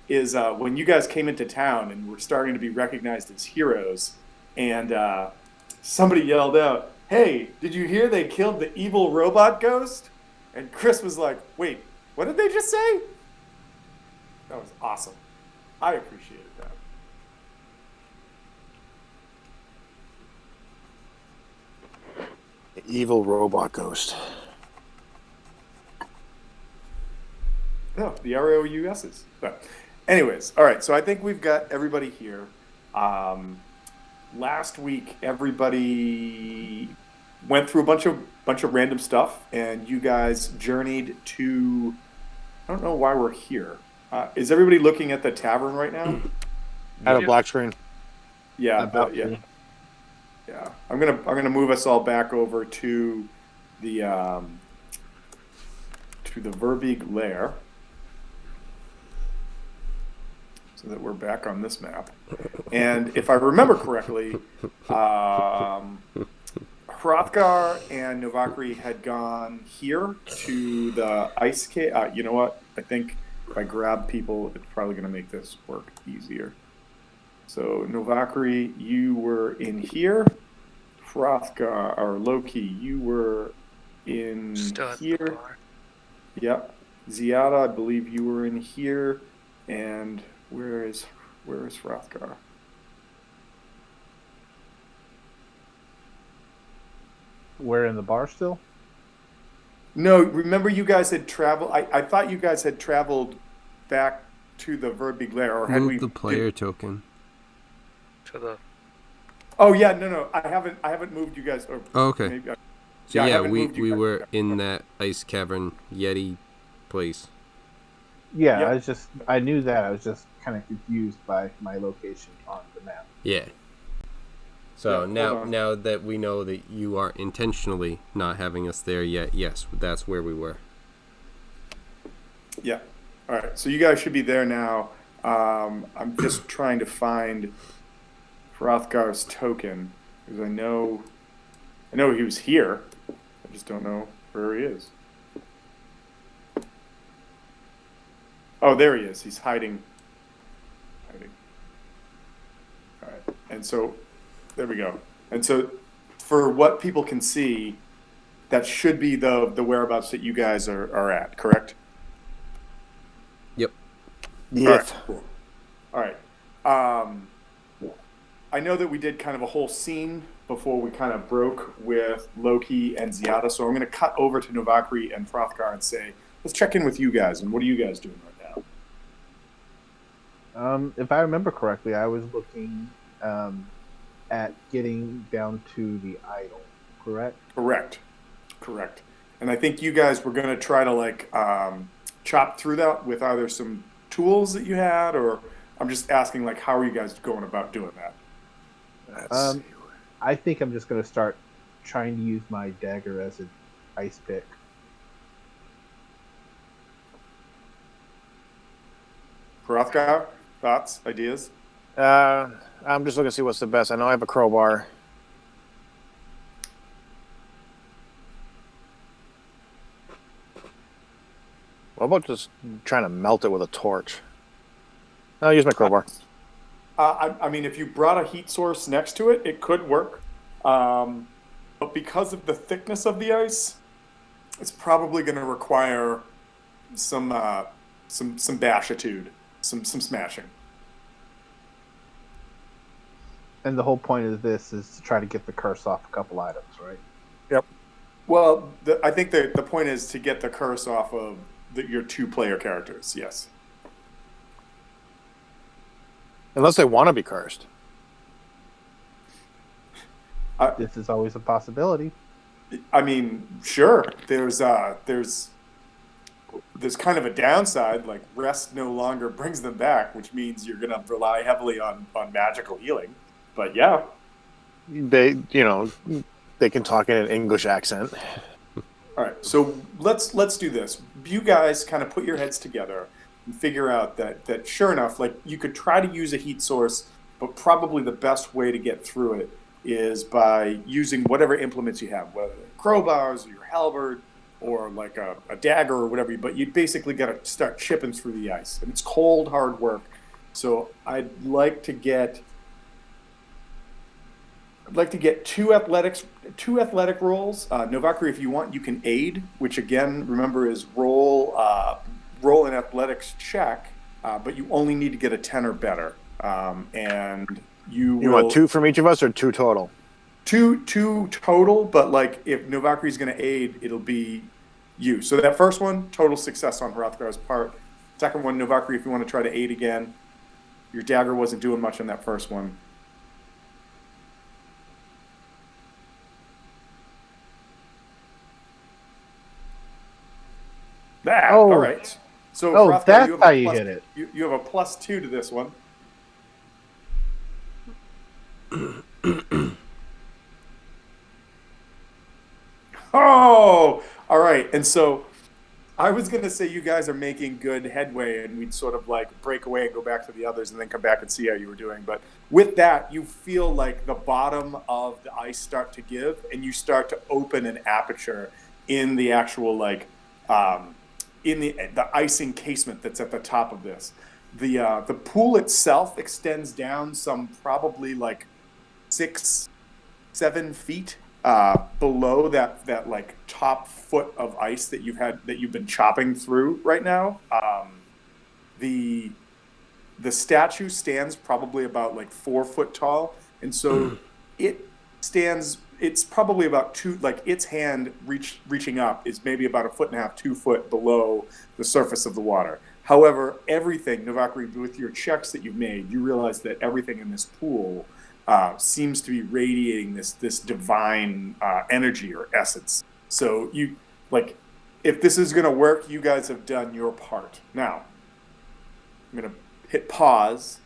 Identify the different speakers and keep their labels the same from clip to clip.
Speaker 1: is when you guys came into town and were starting to be recognized as heroes, and somebody yelled out, "Hey, did you hear they killed the evil robot ghost?" And Chris was like, "Wait, what did they just say?" That was awesome. I appreciated that.
Speaker 2: Evil robot ghost.
Speaker 1: No, the ROUSs. But anyways, all right. So I think we've got everybody here. Last week, everybody went through a bunch of random stuff, and you guys journeyed to. I don't know why we're here. Is everybody looking at the tavern right now?
Speaker 2: Out of black screen.
Speaker 1: Yeah,
Speaker 3: About
Speaker 1: yeah,
Speaker 3: to.
Speaker 1: yeah. I'm gonna move us all back over to the Verbeeg lair, so that we're back on this map. And if I remember correctly, Hrothgar and Novakri had gone here to the ice cave. You know what? I think if I grab people, it's probably going to make this work easier. So Novakri, you were in here. Hrothgar, or Loki, you were in here. Yep. Ziada, I believe you were in here. And where is Hrothgar?
Speaker 3: We're in the bar still?
Speaker 1: No, remember you guys had traveled. I thought you guys had traveled back to the Verbeeg lair, or had
Speaker 4: Move
Speaker 1: we
Speaker 4: the player token.
Speaker 5: To the
Speaker 1: Oh yeah, no, I haven't moved you guys. Or
Speaker 4: Oh, okay.
Speaker 1: maybe,
Speaker 4: So
Speaker 1: I
Speaker 4: yeah,
Speaker 1: haven't
Speaker 4: we
Speaker 1: moved you guys.
Speaker 4: were in that ice cavern Yeti place.
Speaker 3: Yeah,
Speaker 1: Yep.
Speaker 3: I knew that. I was just kind of confused by my location on the map.
Speaker 4: Yeah. So
Speaker 1: Yeah, hold on.
Speaker 4: now that we know that you are intentionally not having us there yet, yes, that's where we were.
Speaker 1: Yeah. All right. So you guys should be there now. I'm just trying to find Hrothgar's token because I know he was here. I just don't know where he is. Oh, there he is. He's hiding. All right. And so there we go. And so for what people can see, that should be the whereabouts that you guys are at, correct?
Speaker 4: Yep.
Speaker 1: All
Speaker 2: Yes.
Speaker 1: right, cool. All right. I know that we did kind of a whole scene before we kind of broke with Loki and Ziada, so I'm going to cut over to Novakri and Hrothgar and say, let's check in with you guys, and what are you guys doing right now?
Speaker 3: If I remember correctly, I was looking at getting down to the idol, correct?
Speaker 1: Correct. And I think you guys were going to try to chop through that with either some tools that you had, or I'm just asking how are you guys going about doing that?
Speaker 3: I think I'm just going to start trying to use my dagger as an ice pick.
Speaker 1: Hrothgar, thoughts, ideas?
Speaker 2: I'm just looking to see what's the best. I know I have a crowbar. What about just trying to melt it with a torch? I'll use my crowbar.
Speaker 1: I mean, if you brought a heat source next to it, it could work. But because of the thickness of the ice, it's probably going to require some bashitude, some smashing.
Speaker 3: And the whole point of this is to try to get the curse off a couple items, right?
Speaker 2: Yep.
Speaker 1: Well, I think the point is to get the curse off of your two-player characters. Yes.
Speaker 2: Unless they want to be cursed.
Speaker 3: This is always a possibility.
Speaker 1: I mean, sure. There's kind of a downside, like rest no longer brings them back, which means you're going to rely heavily on magical healing. But yeah.
Speaker 2: They can talk in an English accent.
Speaker 1: All right. So let's do this. You guys kind of put your heads together and figure out that sure enough, you could try to use a heat source, but probably the best way to get through it is by using whatever implements you have, whether they're crowbars or your halberd, or like a dagger or whatever, but you basically got to start chipping through the ice, and it's cold, hard work. So I'd like to get two athletic rolls. Novakri, if you want, you can aid, which again, remember, is roll an athletics check, but you only need to get a 10 or better. And you
Speaker 2: want 2 from each of us or 2 total?
Speaker 1: Two total, but like if Novakri is going to aid, it'll be you. So that first one, total success on Hrothgar's part. Second one, Novakri, if you want to try to aid again, your dagger wasn't doing much on that first one. All right. So Hrothgar,
Speaker 3: that's how you hit it.
Speaker 1: You have a +2 to this one. Oh, all right. And so I was going to say you guys are making good headway, and we'd sort of like break away and go back to the others and then come back and see how you were doing. But with that, you feel like the bottom of the ice start to give, and you start to open an aperture in the actual like in the ice encasement that's at the top of this. The pool itself extends down some probably like 6-7 feet below that like top foot of ice that you've been chopping through right now. The statue stands probably about like 4 foot tall, and so it's probably about 2, like its hand reaching up is maybe about 1.5 feet, 2 foot below the surface of the water. However, everything, Novakri, with your checks that you've made, you realize that everything in this pool seems to be radiating this divine energy or essence. So you, like, if this is going to work, you guys have done your part. Now, I'm going to hit pause,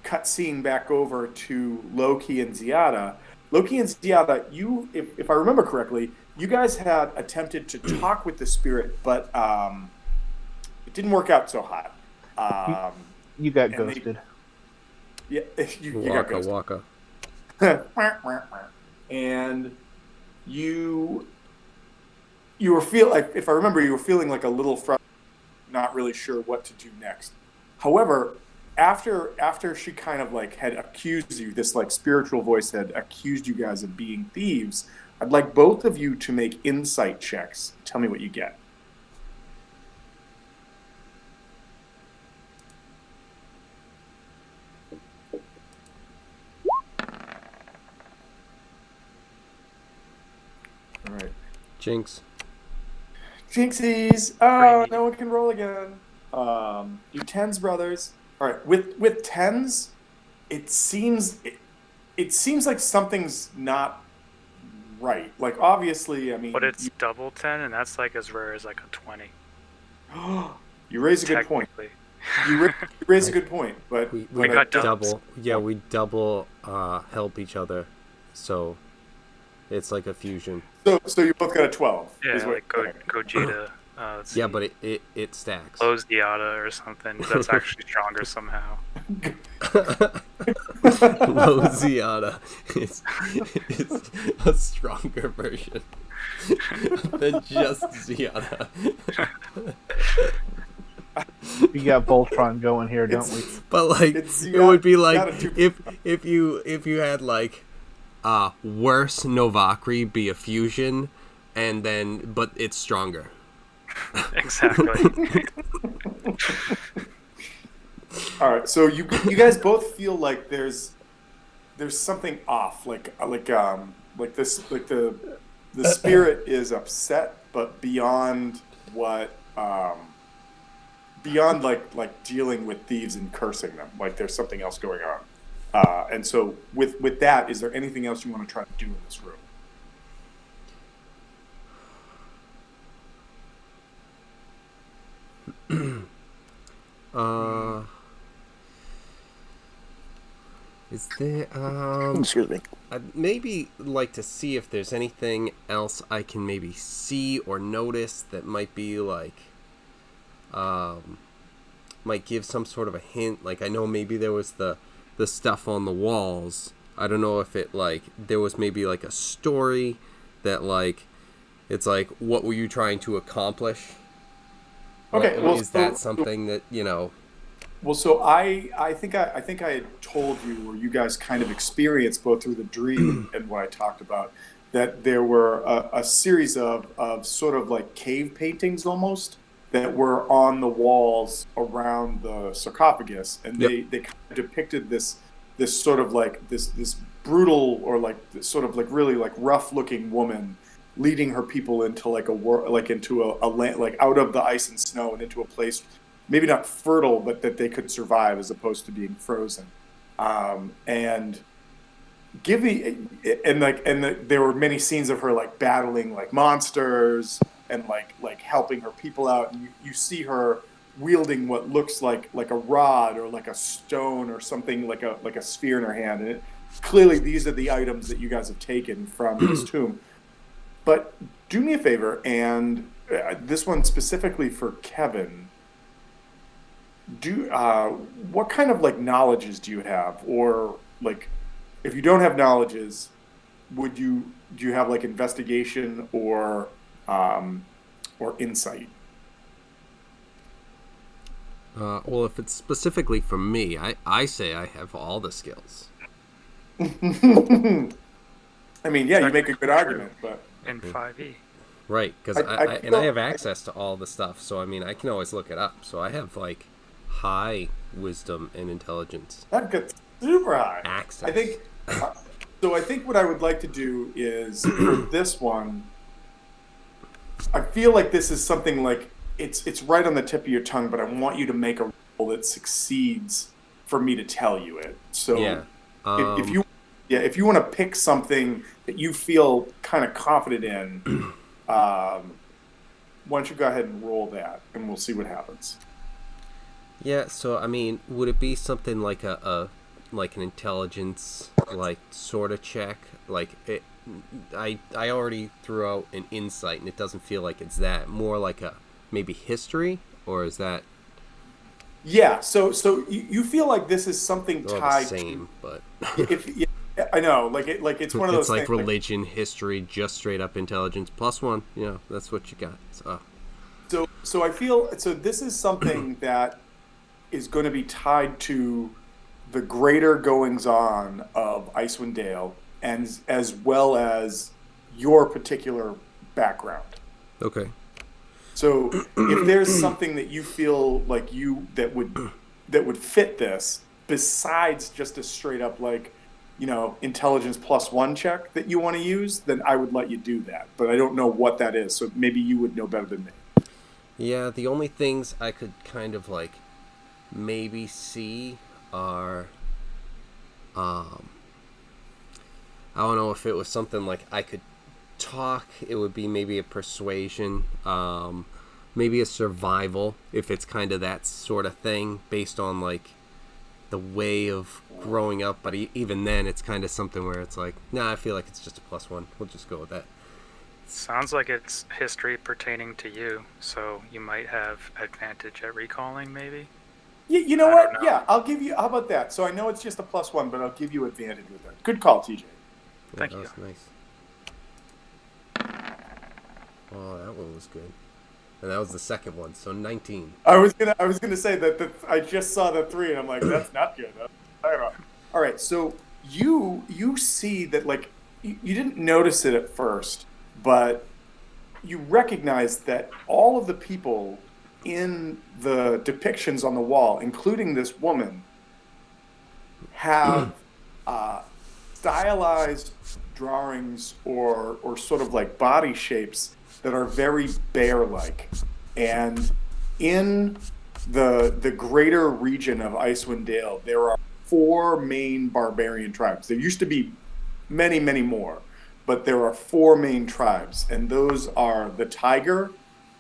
Speaker 1: cut scene back over to Loki and Ziada. Loki and Ziada, if I remember correctly, you guys had attempted to talk with the spirit, but it didn't work out so hot.
Speaker 3: You got ghosted.
Speaker 1: You got ghosted.
Speaker 4: Waka.
Speaker 1: And you were if I remember, you were feeling like a little frustrated, not really sure what to do next. However, after she kind of like had accused you, this like spiritual voice had accused you guys of being thieves, I'd like both of you to make insight checks. Tell me what you get. All right. Jinxies. Oh, no one can roll again. You tens, brothers. All right. With tens, it seems like something's not right. Like obviously, I mean.
Speaker 5: But it's double 10, and that's like as rare as like a 20.
Speaker 1: You raise a good point. You raise a good point, but
Speaker 4: we
Speaker 5: got
Speaker 4: double. Yeah, we double help each other, so it's like a fusion.
Speaker 1: So you both got a 12.
Speaker 5: Yeah, like Gogeta.
Speaker 4: Yeah, but it stacks.
Speaker 5: Close Diata or something. That's actually stronger somehow.
Speaker 4: Loziata is a stronger version than just Ziata.
Speaker 3: We got Voltron going here, don't we?
Speaker 4: But like, it would be like if you had like worse Novakri be a fusion, and then but it's stronger.
Speaker 5: Exactly.
Speaker 1: All right, so you guys both feel like there's something off, like this, like the spirit is upset, but beyond what beyond like dealing with thieves and cursing them, like there's something else going on. And so with that, is there anything else you want to try to do in this room?
Speaker 4: Is there
Speaker 2: excuse me.
Speaker 4: I'd maybe like to see if there's anything else I can maybe see or notice that might be like might give some sort of a hint. Like I know maybe there was the stuff on the walls. I don't know if it like there was maybe like a story that like It's like, what were you trying to accomplish?
Speaker 1: Okay,
Speaker 4: Like,
Speaker 1: well,
Speaker 4: is that something that, you know?
Speaker 1: well, so I think I had told you, or you guys kind of experienced both through the dream and what I talked about, that there were a series of sort of like cave paintings almost that were on the walls around the sarcophagus, and
Speaker 4: Yep.
Speaker 1: they kind of depicted this sort of like this brutal, or like this sort of like really like rough looking woman leading her people into like into a land, like out of the ice and snow and into a place maybe not fertile, but that they could survive as opposed to being frozen. And give me there were many scenes of her like battling like monsters and like helping her people out. And you see her wielding what looks like a rod or like a stone or something, like a sphere in her hand. And clearly these are the items that you guys have taken from this tomb. But do me a favor, and this one specifically for Kevin. What kind of like knowledges do you have, or like if you don't have knowledges, do you have like investigation or insight?
Speaker 4: Well, if it's specifically for me, I say I have all the skills.
Speaker 1: I mean, yeah, you make a good argument, but
Speaker 5: In 5e.
Speaker 4: Right, because I have access to all the stuff, so I mean, I can always look it up. So I have like high wisdom and intelligence
Speaker 1: that gets super high.
Speaker 4: access.
Speaker 1: I think so. I think what I would like to do is for this one, I feel like this is something like it's right on the tip of your tongue, but I want you to make a roll that succeeds for me to tell you it. So
Speaker 4: Yeah.
Speaker 1: if you want to pick something that you feel kind of confident in, why don't you go ahead and roll that, and we'll see what happens.
Speaker 4: Yeah, so I mean, would it be something like like an intelligence like sort of check? Like it, I already threw out an insight, and it doesn't feel like it's that. More like a maybe history, or is that
Speaker 1: Yeah. So you feel like this is something
Speaker 4: they're all the
Speaker 1: tied
Speaker 4: same? But
Speaker 1: to if yeah, I know like it's one of those
Speaker 4: it's like
Speaker 1: things,
Speaker 4: religion, history, just straight up intelligence +1. You know, that's what you got.
Speaker 1: So I feel so this is something that is going to be tied to the greater goings on of Icewind Dale, and as well as your particular background.
Speaker 4: Okay.
Speaker 1: So if there's something that you feel like that would fit this, besides just a straight up like, intelligence +1 check that you want to use, then I would let you do that. But I don't know what that is, so maybe you would know better than me.
Speaker 4: Yeah, the only things I could kind of like maybe see are I don't know if it was something like I could talk, it would be maybe a persuasion, maybe a survival, if it's kind of that sort of thing based on like the way of growing up. But even then it's kind of something where it's like, nah, I feel like it's just a +1, we'll just go with that.
Speaker 5: Sounds like it's history pertaining to you, so you might have advantage at recalling, maybe?
Speaker 1: You know
Speaker 5: I
Speaker 1: what?
Speaker 5: don't know.
Speaker 1: Yeah, I'll give you. How about that? So I know it's just a +1, but I'll give you advantage with it. Good call, TJ.
Speaker 5: Thank
Speaker 4: that
Speaker 5: you.
Speaker 4: was nice. Oh, that one was good. And that was the second one, so 19.
Speaker 1: I was gonna say that I just saw the 3, and I'm like, that's not good. I don't know. All right, so you see that like you didn't notice it at first, but you recognize that all of the people in the depictions on the wall, including this woman, have stylized drawings or sort of like body shapes that are very bear-like. And in the greater region of Icewind Dale, there are 4 main barbarian tribes. There used to be many, many more, but there are 4 main tribes, and those are the tiger,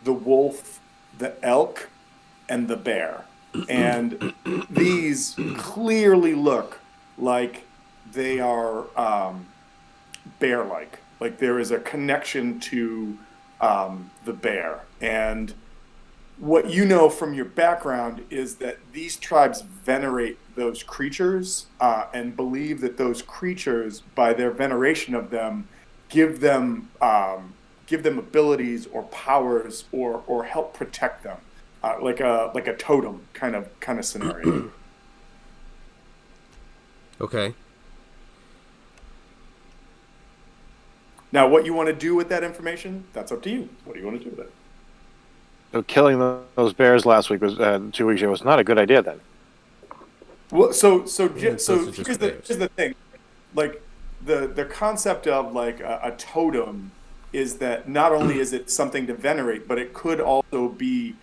Speaker 1: the wolf, the elk, and the bear. And these clearly look like they are bear-like. Like there is a connection to the bear. And what you know from your background is that these tribes venerate those creatures and believe that those creatures, by their veneration of them, give them give them abilities or powers or help protect them, like a totem kind of scenario.
Speaker 4: Okay.
Speaker 1: Now, what you want to do with that information, that's up to you. What do you want to do with it?
Speaker 2: So killing those bears last week was 2 weeks ago was not a good idea then.
Speaker 1: Well, so
Speaker 4: Those are just bears.
Speaker 1: here's the thing, like the concept of like a totem is that not only is it something to venerate, but it could also be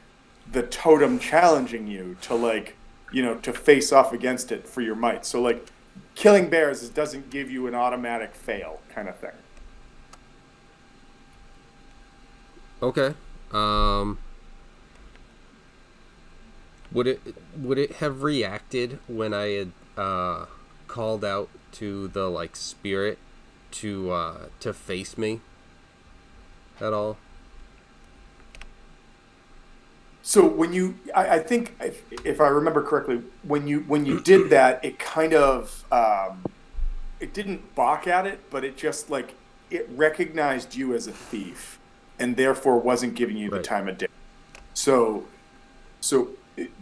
Speaker 1: the totem challenging you to like to face off against it for your might. So like killing bears doesn't give you an automatic fail kind of thing.
Speaker 4: Okay. Would it have reacted when I had called out to the like spirit to face me at all?
Speaker 1: So when I think if I remember correctly, when you did that, it kind of it didn't balk at it, but it just like it recognized you as a thief, and therefore wasn't giving you the
Speaker 4: Right.
Speaker 1: time of day. So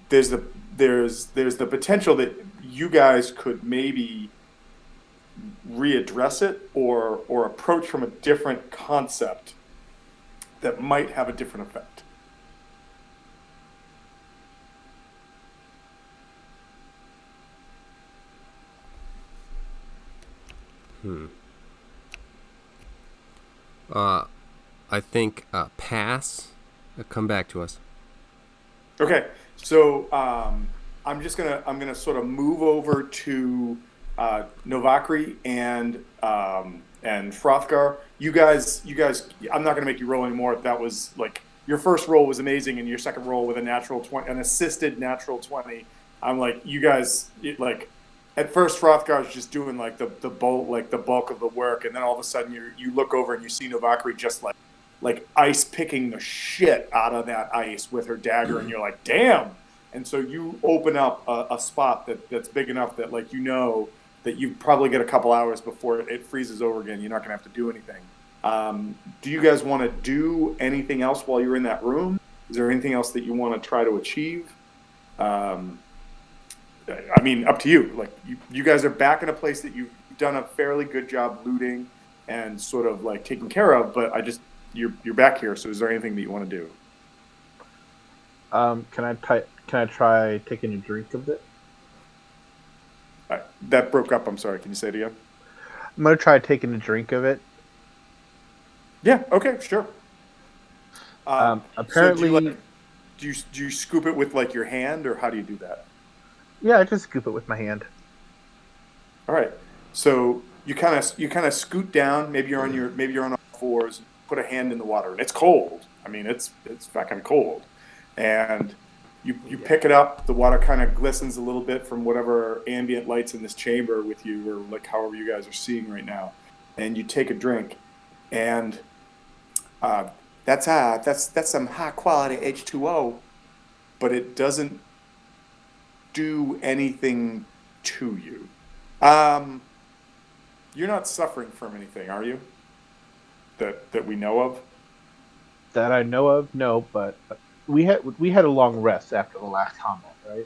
Speaker 1: there's the potential that you guys could maybe readdress it or approach from a different concept that might have a different effect.
Speaker 4: I think pass. Come back to us.
Speaker 1: Okay, so I'm gonna sort of move over to Novakri and Frothgar. You guys. I'm not gonna make you roll anymore. That was like your first roll was amazing, and your second roll with a natural 20, an assisted natural 20. I'm like you guys. Like at first, Frothgar's just doing like the bulk of the work, and then all of a sudden you look over and you see Novakri just like ice picking the shit out of that ice with her dagger, and you're like, damn. And so you open up a spot that's big enough that like that you probably get a couple hours before it freezes over again. You're not gonna have to do anything. Do you guys want to do anything else while you're in that room? Is there anything else that you want to try to achieve? I mean, up to you. Like you guys are back in a place that you've done a fairly good job looting and sort of like taking care of, but you're back here. So is there anything that you want to do?
Speaker 3: Can I try taking a drink of it?
Speaker 1: That broke up. I'm sorry. Can you say it again?
Speaker 3: I'm gonna try taking a drink of it.
Speaker 1: Yeah. Okay. Sure.
Speaker 3: Apparently,
Speaker 1: so do you scoop it with like your hand, or how do you do that?
Speaker 3: yeah, I just scoop it with my hand.
Speaker 1: All right. So you kind of scoot down. Maybe you're on all fours. Put a hand in the water, and it's cold. I mean, it's fucking cold, and you pick it up. The water kind of glistens a little bit from whatever ambient lights in this chamber with you, or like however you guys are seeing right now, and you take a drink, and that's some high quality H2O, but it doesn't do anything to you. You're not suffering from anything, are you? That we know of?
Speaker 3: That I know of, no. But we had a long rest after the last combat, right?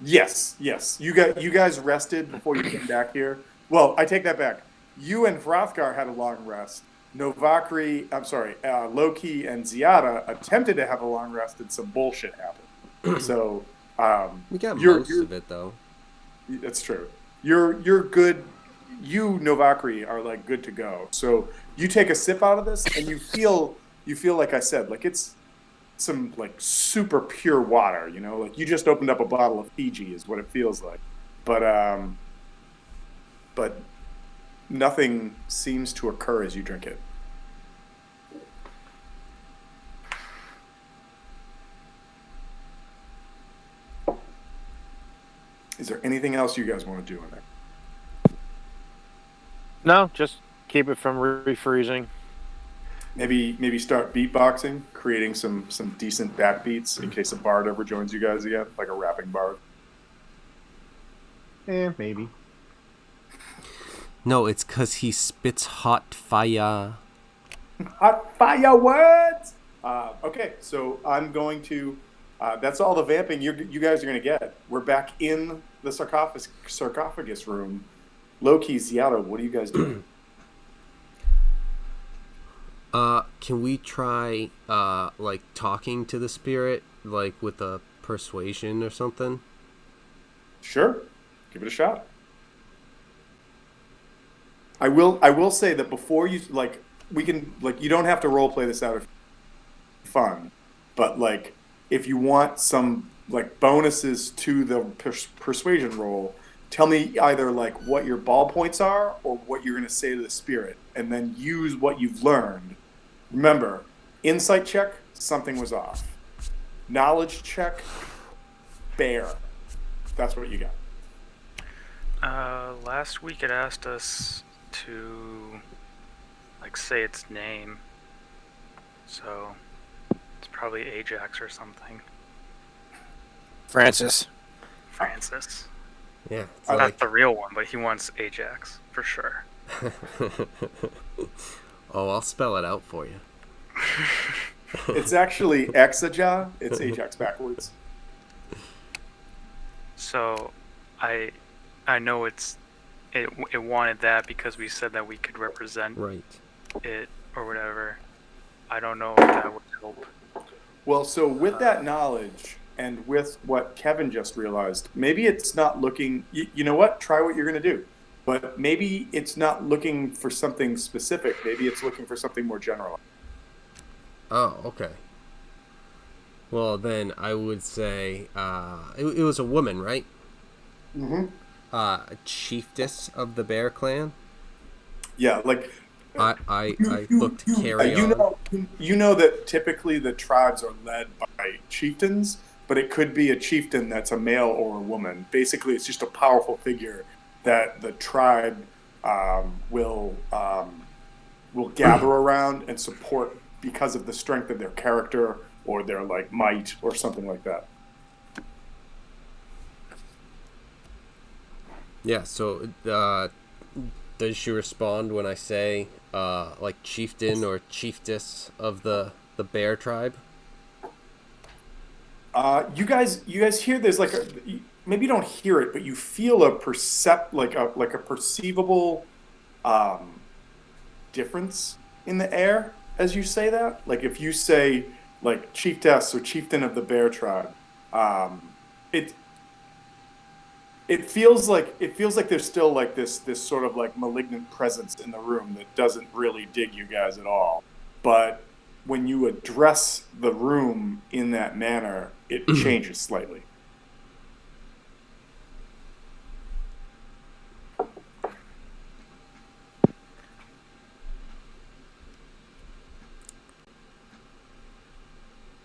Speaker 1: Yes. You guys rested before you came back here. Well, I take that back. You and Hrothgar had a long rest. Loki and Ziada attempted to have a long rest, and some bullshit happened. So
Speaker 4: We got most of it though.
Speaker 1: that's true. You're good. You Novakri are like good to go. So you take a sip out of this, and you feel like I said, like it's some like super pure water. Like you just opened up a bottle of Fiji is what it feels like. But nothing seems to occur as you drink it. Is there anything else you guys want to do in there?
Speaker 2: No, just keep it from refreezing.
Speaker 1: Maybe start beatboxing, creating some decent backbeats in case a bard ever joins you guys again, like a rapping bard.
Speaker 3: Maybe.
Speaker 4: No, it's because he spits hot fire.
Speaker 1: Hot fire words. Okay, so I'm going to. That's all the vamping you guys are going to get. We're back in the sarcophagus room. Loki, Ziato, what are you guys doing?
Speaker 4: Can we try like talking to the spirit, like with a persuasion or something?
Speaker 1: Sure, give it a shot. I will say that before you like we can like you don't have to role play this out of fun, but like if you want some like bonuses to the persuasion roll, tell me either like what your ball points are or what you're going to say to the spirit, and then use what you've learned. Remember, insight check, something was off. Knowledge check, bear. That's what you got.
Speaker 5: Last week it asked us to like say its name, so it's probably Ajax or something.
Speaker 2: Francis.
Speaker 5: Francis.
Speaker 4: Yeah. It's
Speaker 5: Not
Speaker 4: like,
Speaker 5: the real one, but he wants Ajax for sure.
Speaker 4: oh, I'll spell it out for you.
Speaker 1: It's actually Exaja. It's Ajax backwards.
Speaker 5: So, I know it wanted that because we said that we could represent
Speaker 4: Right.
Speaker 5: it or whatever. I don't know if that would help.
Speaker 1: Well, so with that knowledge and with what Kevin just realized, maybe it's not looking, you know what? Try what you're going to do. But maybe it's not looking for something specific. Maybe it's looking for something more general.
Speaker 4: Oh, okay. Well, then I would say it was a woman, right?
Speaker 1: Mm-hmm.
Speaker 4: A chiefess of the Bear Clan.
Speaker 1: Yeah, like
Speaker 4: I looked carry
Speaker 1: you
Speaker 4: on.
Speaker 1: know that typically the tribes are led by chieftains, but it could be a chieftain that's a male or a woman. Basically, it's just a powerful figure that the tribe will gather around and support because of the strength of their character or their like might or something like that.
Speaker 4: Yeah. So, does she respond when I say like chieftain or chiefess of the Bear tribe?
Speaker 1: You guys hear there's like maybe you don't hear it, but you feel a like a perceivable um, difference in the air as you say that. Like if you say like chiefess or chieftain of the bear tribe, um, it it feels like there's still like this sort of like malignant presence in the room that doesn't really dig you guys at all. But when you address the room in that manner, it changes slightly.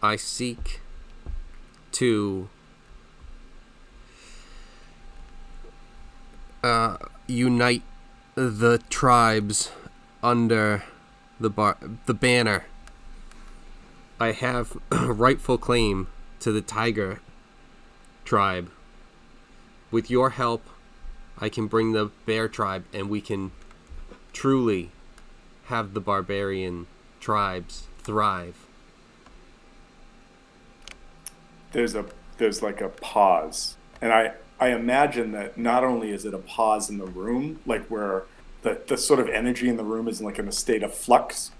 Speaker 4: I seek to unite the tribes under the banner. I have rightful claim to the Tiger tribe. With your help, I can bring the Bear tribe, and we can truly have the barbarian tribes thrive.
Speaker 1: there's a there's like a pause, and I imagine that not only is it a pause in the room, like where the sort of energy in the room is like in a state of flux,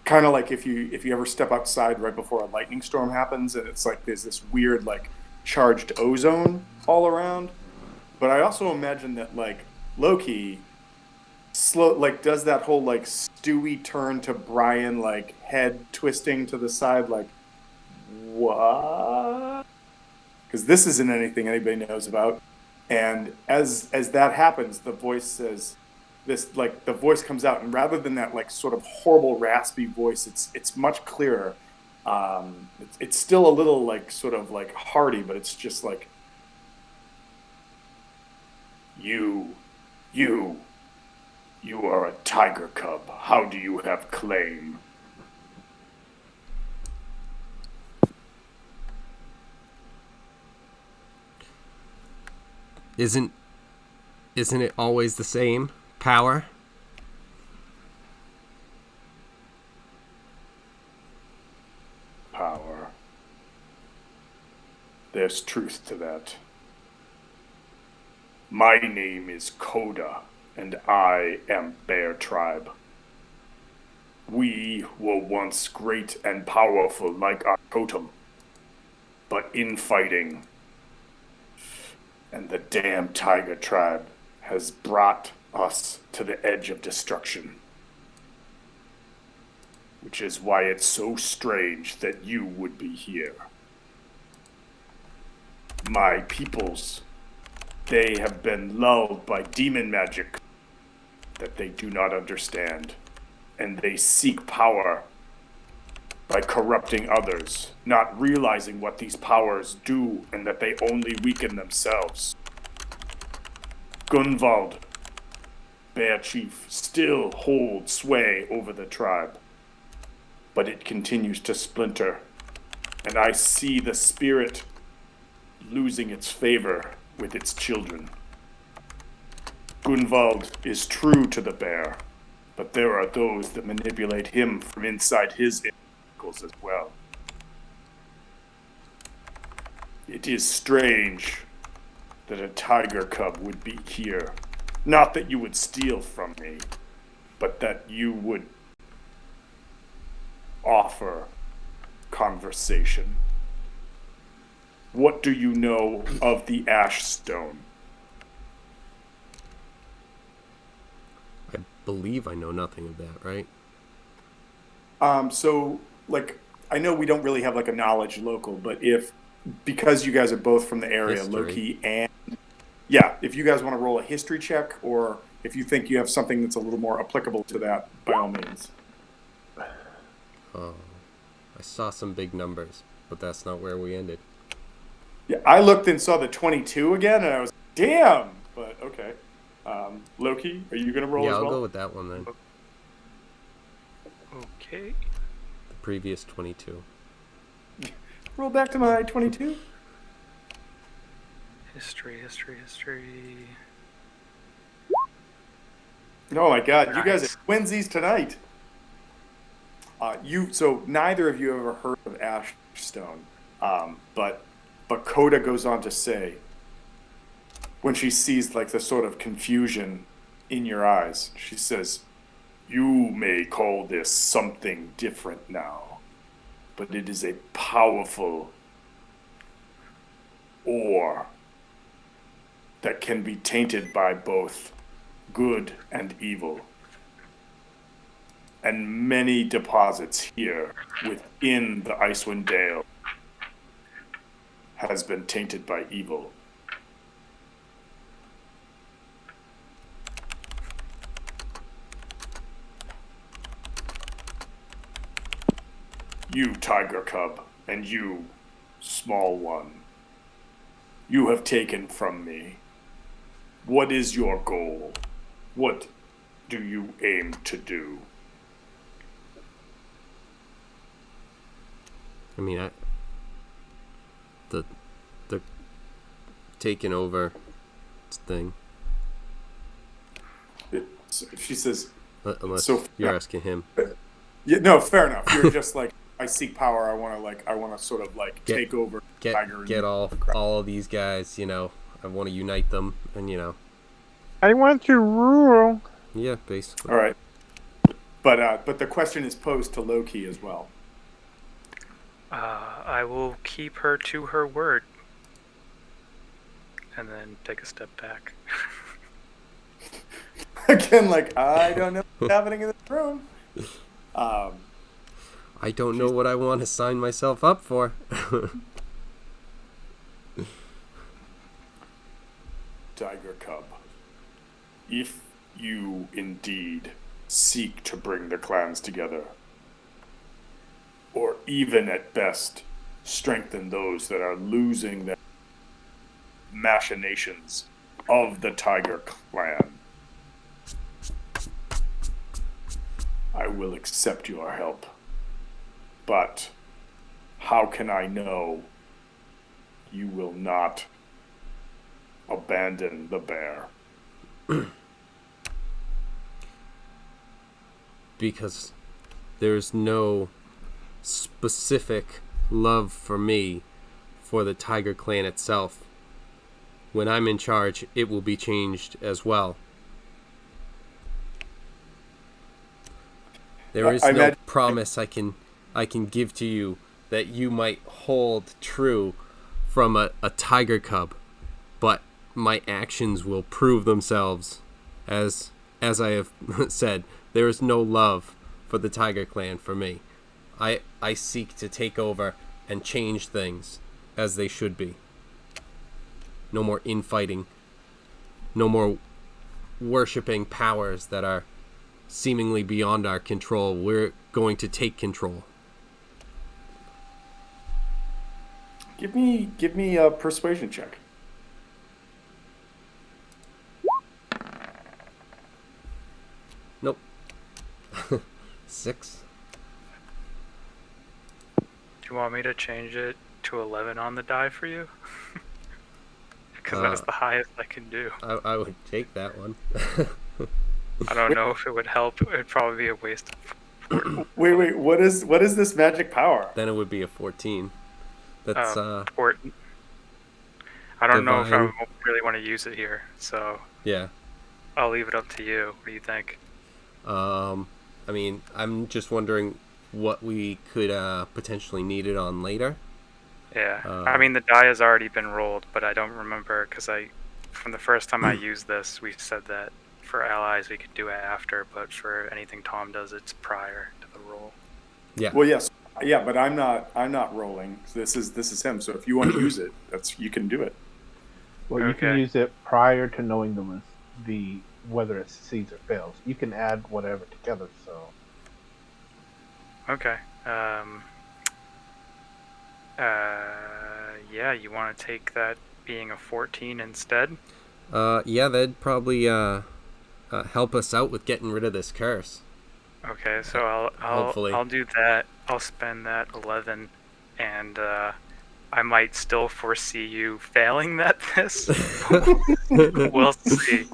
Speaker 1: kind of like if you ever step outside right before a lightning storm happens, and it's like there's this weird like charged ozone all around. But I also imagine that like Loki slow like does that whole like Stewie turn to Brian like head twisting to the side like what? Because this isn't anything anybody knows about. And as that happens, the voice says this like the voice comes out, and rather than that like sort of horrible raspy voice, it's much clearer. It's still a little like sort of like hearty, but it's just like you, you, you are a tiger cub. How do you have claim?
Speaker 4: Isn't it always the same power?
Speaker 1: there's truth to that. My name is Coda, and I am Bear Tribe. We were once great and powerful like our totem, but infighting, and the damn Tiger Tribe has brought us to the edge of destruction. Which is why it's so strange that you would be here. My peoples, they have been lulled by demon magic that they do not understand, and they seek power by corrupting others, not realizing what these powers do and that they only weaken themselves. Gunvald, Bear Chief, still holds sway over the tribe, but it continues to splinter, and I see the spirit losing its favor with its children. Gunvald is true to the bear, but there are those that manipulate him from inside his circles as well. It is strange that a tiger cub would be here. Not that you would steal from me, but that you would offer conversation. What do you know of the Ash Stone?
Speaker 4: I believe I know nothing of that, right?
Speaker 1: So, like, I know we don't really have, like, a knowledge local, but because you guys are both from the area,
Speaker 4: History.
Speaker 1: Loki, and, yeah, if you guys want to roll a history check, or if you think you have something that's a little more applicable to that, by all means.
Speaker 4: Oh, I saw some big numbers, but that's not where we ended.
Speaker 1: Yeah, I looked and saw the 22 again, and I was, damn! But, okay. Loki, are you going to roll
Speaker 4: Yeah,
Speaker 1: as
Speaker 4: I'll
Speaker 1: well?
Speaker 4: go with that one then.
Speaker 5: Okay.
Speaker 4: The previous 22.
Speaker 1: Roll back to my 22.
Speaker 5: History.
Speaker 1: Oh my god, you guys
Speaker 5: Nice.
Speaker 1: are twinsies tonight. So neither of you ever heard of Ashstone, but Coda goes on to say, when she sees like the sort of confusion in your eyes, she says, "You may call this something different now, but it is a powerful ore that can be tainted by both good and evil. And many deposits here within the Icewind Dale has been tainted by evil. You, Tiger Cub, and you, Small One, you have taken from me. What is your goal? What do you aim to do?"
Speaker 4: I mean, the taking over thing.
Speaker 1: She says,
Speaker 4: Unless
Speaker 1: So-
Speaker 4: you're
Speaker 1: yeah.
Speaker 4: asking him.
Speaker 1: "Yeah, no, fair enough. You're just like, I seek power. I want to sort of like
Speaker 4: Get-
Speaker 1: take over Tiger.
Speaker 4: Get all of these guys, I want to unite them, and
Speaker 2: I want to rule.
Speaker 4: yeah, basically.
Speaker 1: All right, but the question is posed to Loki as well.
Speaker 5: I will keep her to her word. And then take a step back.
Speaker 1: Again, like, I don't know what's happening in this room.
Speaker 4: I don't know what I want to sign myself up for.
Speaker 1: Tiger Cub, if you indeed seek to bring the clans together, or even at best strengthen those that are losing the machinations of the Tiger clan, I will accept your help. But how can I know you will not abandon the bear?
Speaker 4: Because there's no specific love for me for the Tiger Clan itself. When I'm in charge, it will be changed as well. There is
Speaker 1: I
Speaker 4: no
Speaker 1: imagine-
Speaker 4: promise I can give to you that you might hold true from a tiger cub, but my actions will prove themselves. As I have said, there is no love for the Tiger Clan for me. I seek to take over and change things as they should be. No more infighting. No more worshipping powers that are seemingly beyond our control. We're going to take control.
Speaker 1: Give me a persuasion check.
Speaker 4: Nope. 6.
Speaker 5: Do you want me to change it to 11 on the die for you? Because that's the highest I can do.
Speaker 4: I would take that one.
Speaker 5: I don't know if it would help. It'd probably be a waste of
Speaker 1: Wait. What is this magic power?
Speaker 4: Then it would be a 14. That's
Speaker 5: important. I don't know if I
Speaker 4: divine.
Speaker 5: really want to use it here, so
Speaker 4: yeah.
Speaker 5: I'll leave it up to you. What do you think?
Speaker 4: I mean, I'm just wondering what we could potentially need it on later.
Speaker 5: Yeah, I mean the die has already been rolled, but I don't remember because from the first time I used this, we said that for allies we could do it after, but for anything Tom does, it's prior to the roll.
Speaker 4: Yeah.
Speaker 1: Well, yes, yeah, but I'm not rolling. This is him. So if you want to use it, you can do it.
Speaker 3: Well, you can
Speaker 5: Okay.
Speaker 3: use it prior to knowing the whether it succeeds or fails. You can add whatever together. So
Speaker 5: Okay. Yeah, you want to take that being a 14 instead?
Speaker 4: Yeah, that'd probably help us out with getting rid of this curse.
Speaker 5: Okay, so
Speaker 4: Hopefully.
Speaker 5: I'll do that. I'll spend that 11, and I might still foresee you failing this. We'll see.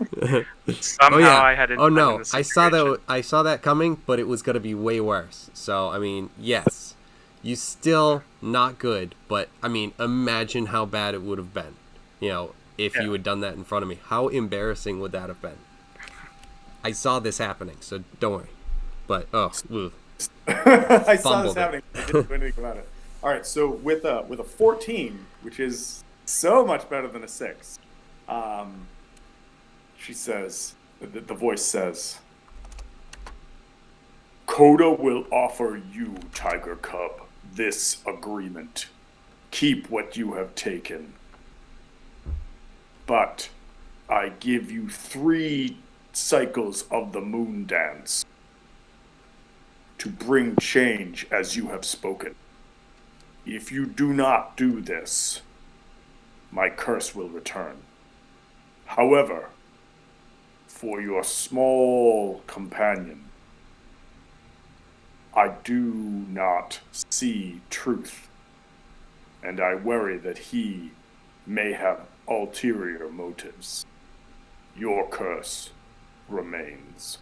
Speaker 5: Somehow I had
Speaker 4: Oh
Speaker 5: intent in
Speaker 4: no,
Speaker 5: the
Speaker 4: I saw
Speaker 5: situation.
Speaker 4: that. I saw that coming, but it was gonna be way worse. So I mean, yes, you still not good, but I mean, imagine how bad it would have been. You know, if
Speaker 5: Yeah.
Speaker 4: you had done that in front of me, how embarrassing would that have been? I saw this happening, so don't worry. But ugh.
Speaker 1: I saw
Speaker 4: Fumbled
Speaker 1: this
Speaker 4: it.
Speaker 1: happening. I didn't do anything about it. All right, so with a 14, which is so much better than a 6, she says, the voice says, Coda will offer you, Tiger Cub, this agreement. Keep what you have taken. But I give you 3 cycles of the moon dance to bring change as you have spoken. If you do not do this, my curse will return. However, for your small companion, I do not see truth, and I worry that he may have ulterior motives. Your curse remains.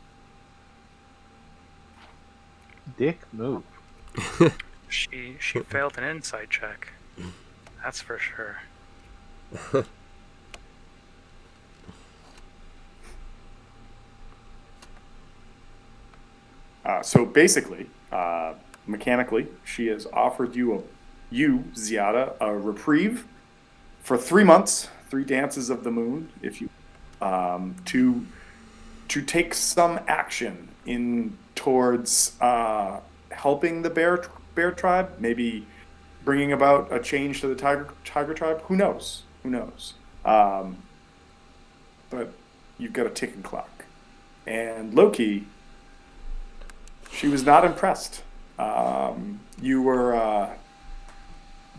Speaker 3: dick move.
Speaker 5: She failed an insight check. That's for sure.
Speaker 1: So basically, mechanically, she has offered you, Ziada, a reprieve for 3 months, 3 dances of the moon, if you, to take some action in towards helping the bear tribe, maybe bringing about a change to the tiger tribe. Who knows? But you've got a ticking clock, and Loki. She was not impressed. You were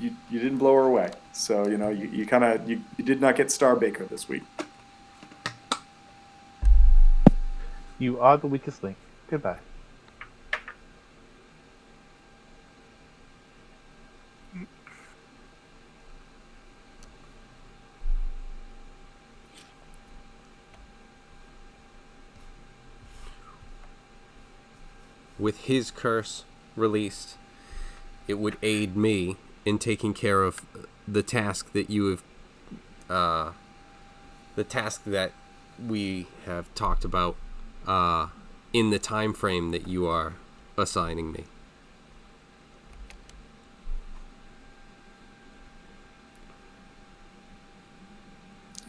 Speaker 1: you didn't blow her away, so you kind of you did not get Star Baker this week.
Speaker 3: You are the weakest link. Goodbye.
Speaker 4: With his curse released, it would aid me in taking care of the task that you have, the task that we have talked about, in the time frame that you are assigning me.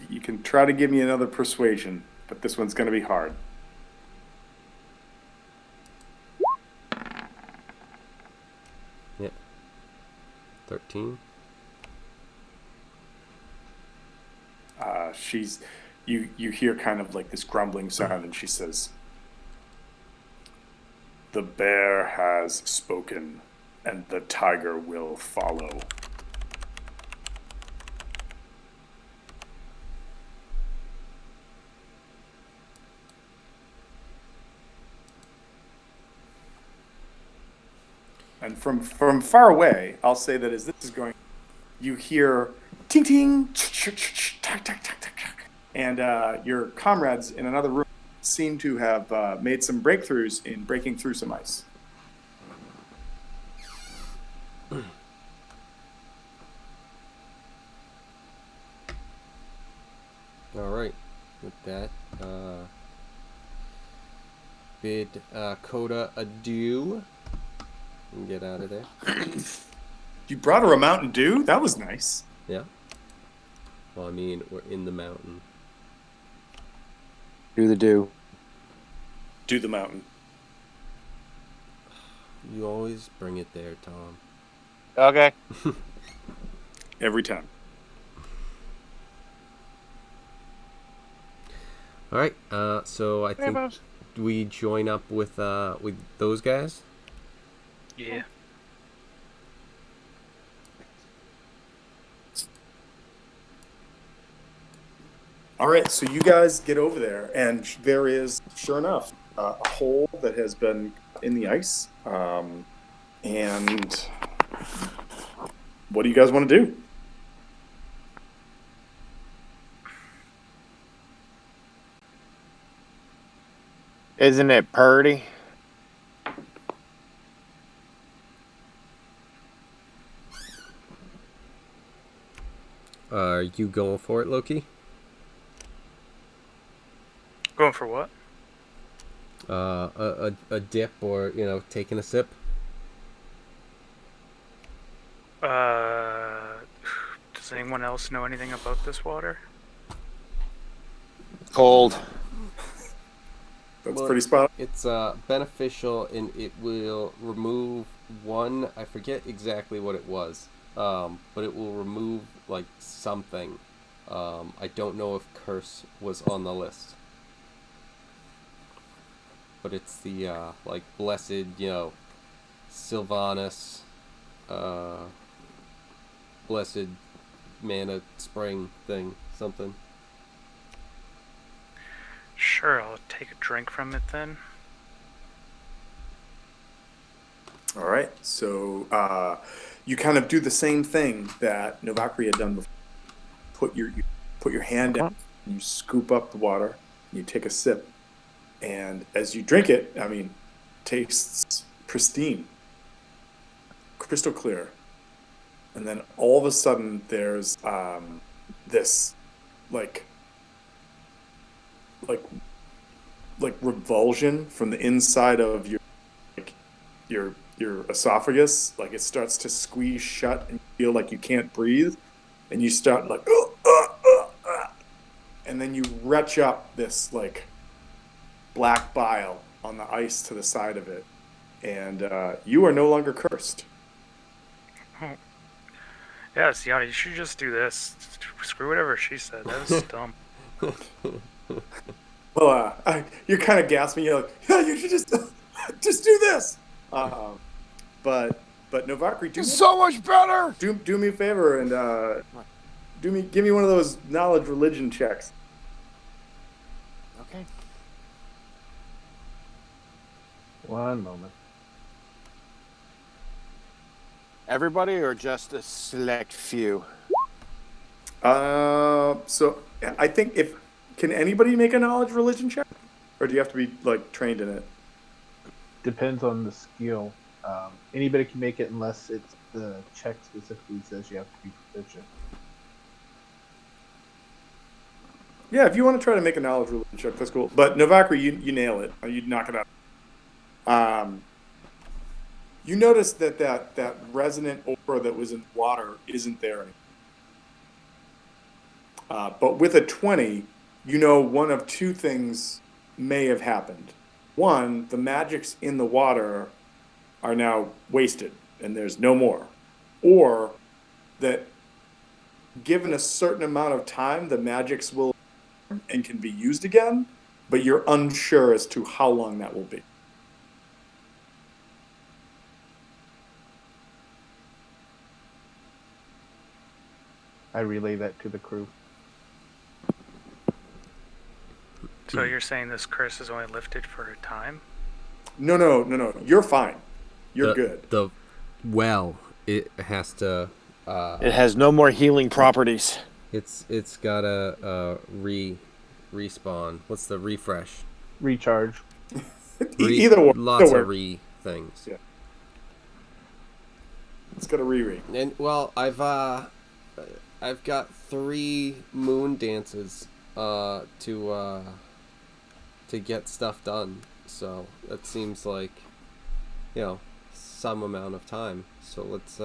Speaker 1: You can try to give me another persuasion, but this one's going to be hard.
Speaker 4: Yeah. 13.
Speaker 1: You hear kind of like this grumbling sound, and she says, "The bear has spoken, and the tiger will follow." And from far away, I'll say that as this is going, you hear ting ting, tack tack tack tack, and your comrades in another room seem to have made some breakthroughs in breaking through some ice.
Speaker 4: All right. With that, bid Coda adieu and get out of there.
Speaker 1: You brought her a Mountain Dew? That was nice.
Speaker 4: Yeah. Well, I mean, we're in the mountain.
Speaker 2: Do the do.
Speaker 1: Do the mountain.
Speaker 4: You always bring it there, Tom.
Speaker 2: Okay.
Speaker 1: Every time.
Speaker 4: All right. So I think we join up with those guys.
Speaker 5: Yeah.
Speaker 1: All right, so you guys get over there, and there is, sure enough, a hole that has been in the ice. And what do you guys want to do?
Speaker 2: Isn't it purty?
Speaker 4: Are you going for it, Loki?
Speaker 5: Going for what?
Speaker 4: A dip, or taking a sip.
Speaker 5: Does anyone else know anything about this water?
Speaker 2: Cold.
Speaker 1: That's pretty spot on.
Speaker 4: It's beneficial, and it will remove one. I forget exactly what it was, but it will remove like something. I don't know if curse was on the list, but it's the like blessed, Sylvanus, blessed mana spring thing, something.
Speaker 5: Sure, I'll take a drink from it then.
Speaker 1: All right, so you kind of do the same thing that Novakri had done before. You put your hand down, you scoop up the water, you take a sip, and as you drink it, tastes pristine, crystal clear. And then all of a sudden, there's this like revulsion from the inside of your esophagus. Like it starts to squeeze shut, and you feel like you can't breathe, and you start like and then you retch up this like black bile on the ice to the side of it, and you are no longer cursed.
Speaker 5: Oh. Yeah, Sienna, you should just do this. Screw whatever she said. That was dumb.
Speaker 1: Well, you're kind of gasping. You're like, yeah, you should just do this. But Novakri,
Speaker 2: So much better.
Speaker 1: do me a favor and give me one of those knowledge religion checks.
Speaker 2: Okay.
Speaker 3: One moment.
Speaker 2: Everybody or just a select few?
Speaker 1: So I think can anybody make a knowledge religion check, or do you have to be like trained in it?
Speaker 3: Depends on the skill. Anybody can make it unless it's the check specifically says you have to be proficient.
Speaker 1: Yeah, if you want to try to make a knowledge religion check, that's cool. But Novakri, you nail it. You knock it out. You notice that resonant aura that was in water isn't there anymore. But with a 20, you know one of two things may have happened. One, the magics in the water are now wasted and there's no more. Or that given a certain amount of time, the magics will and can be used again, but you're unsure as to how long that will be.
Speaker 3: I relay that to the crew.
Speaker 5: So you're saying this curse is only lifted for a time?
Speaker 1: No. You're fine. You're good.
Speaker 4: It has to.
Speaker 2: It has no more healing properties.
Speaker 4: It's got a respawn. What's the refresh?
Speaker 3: Recharge.
Speaker 1: Either way.
Speaker 4: Lots of re things.
Speaker 1: Yeah. It's got a reread.
Speaker 4: And well, I've got 3 moon dances to get stuff done. So that seems like, some amount of time. So let's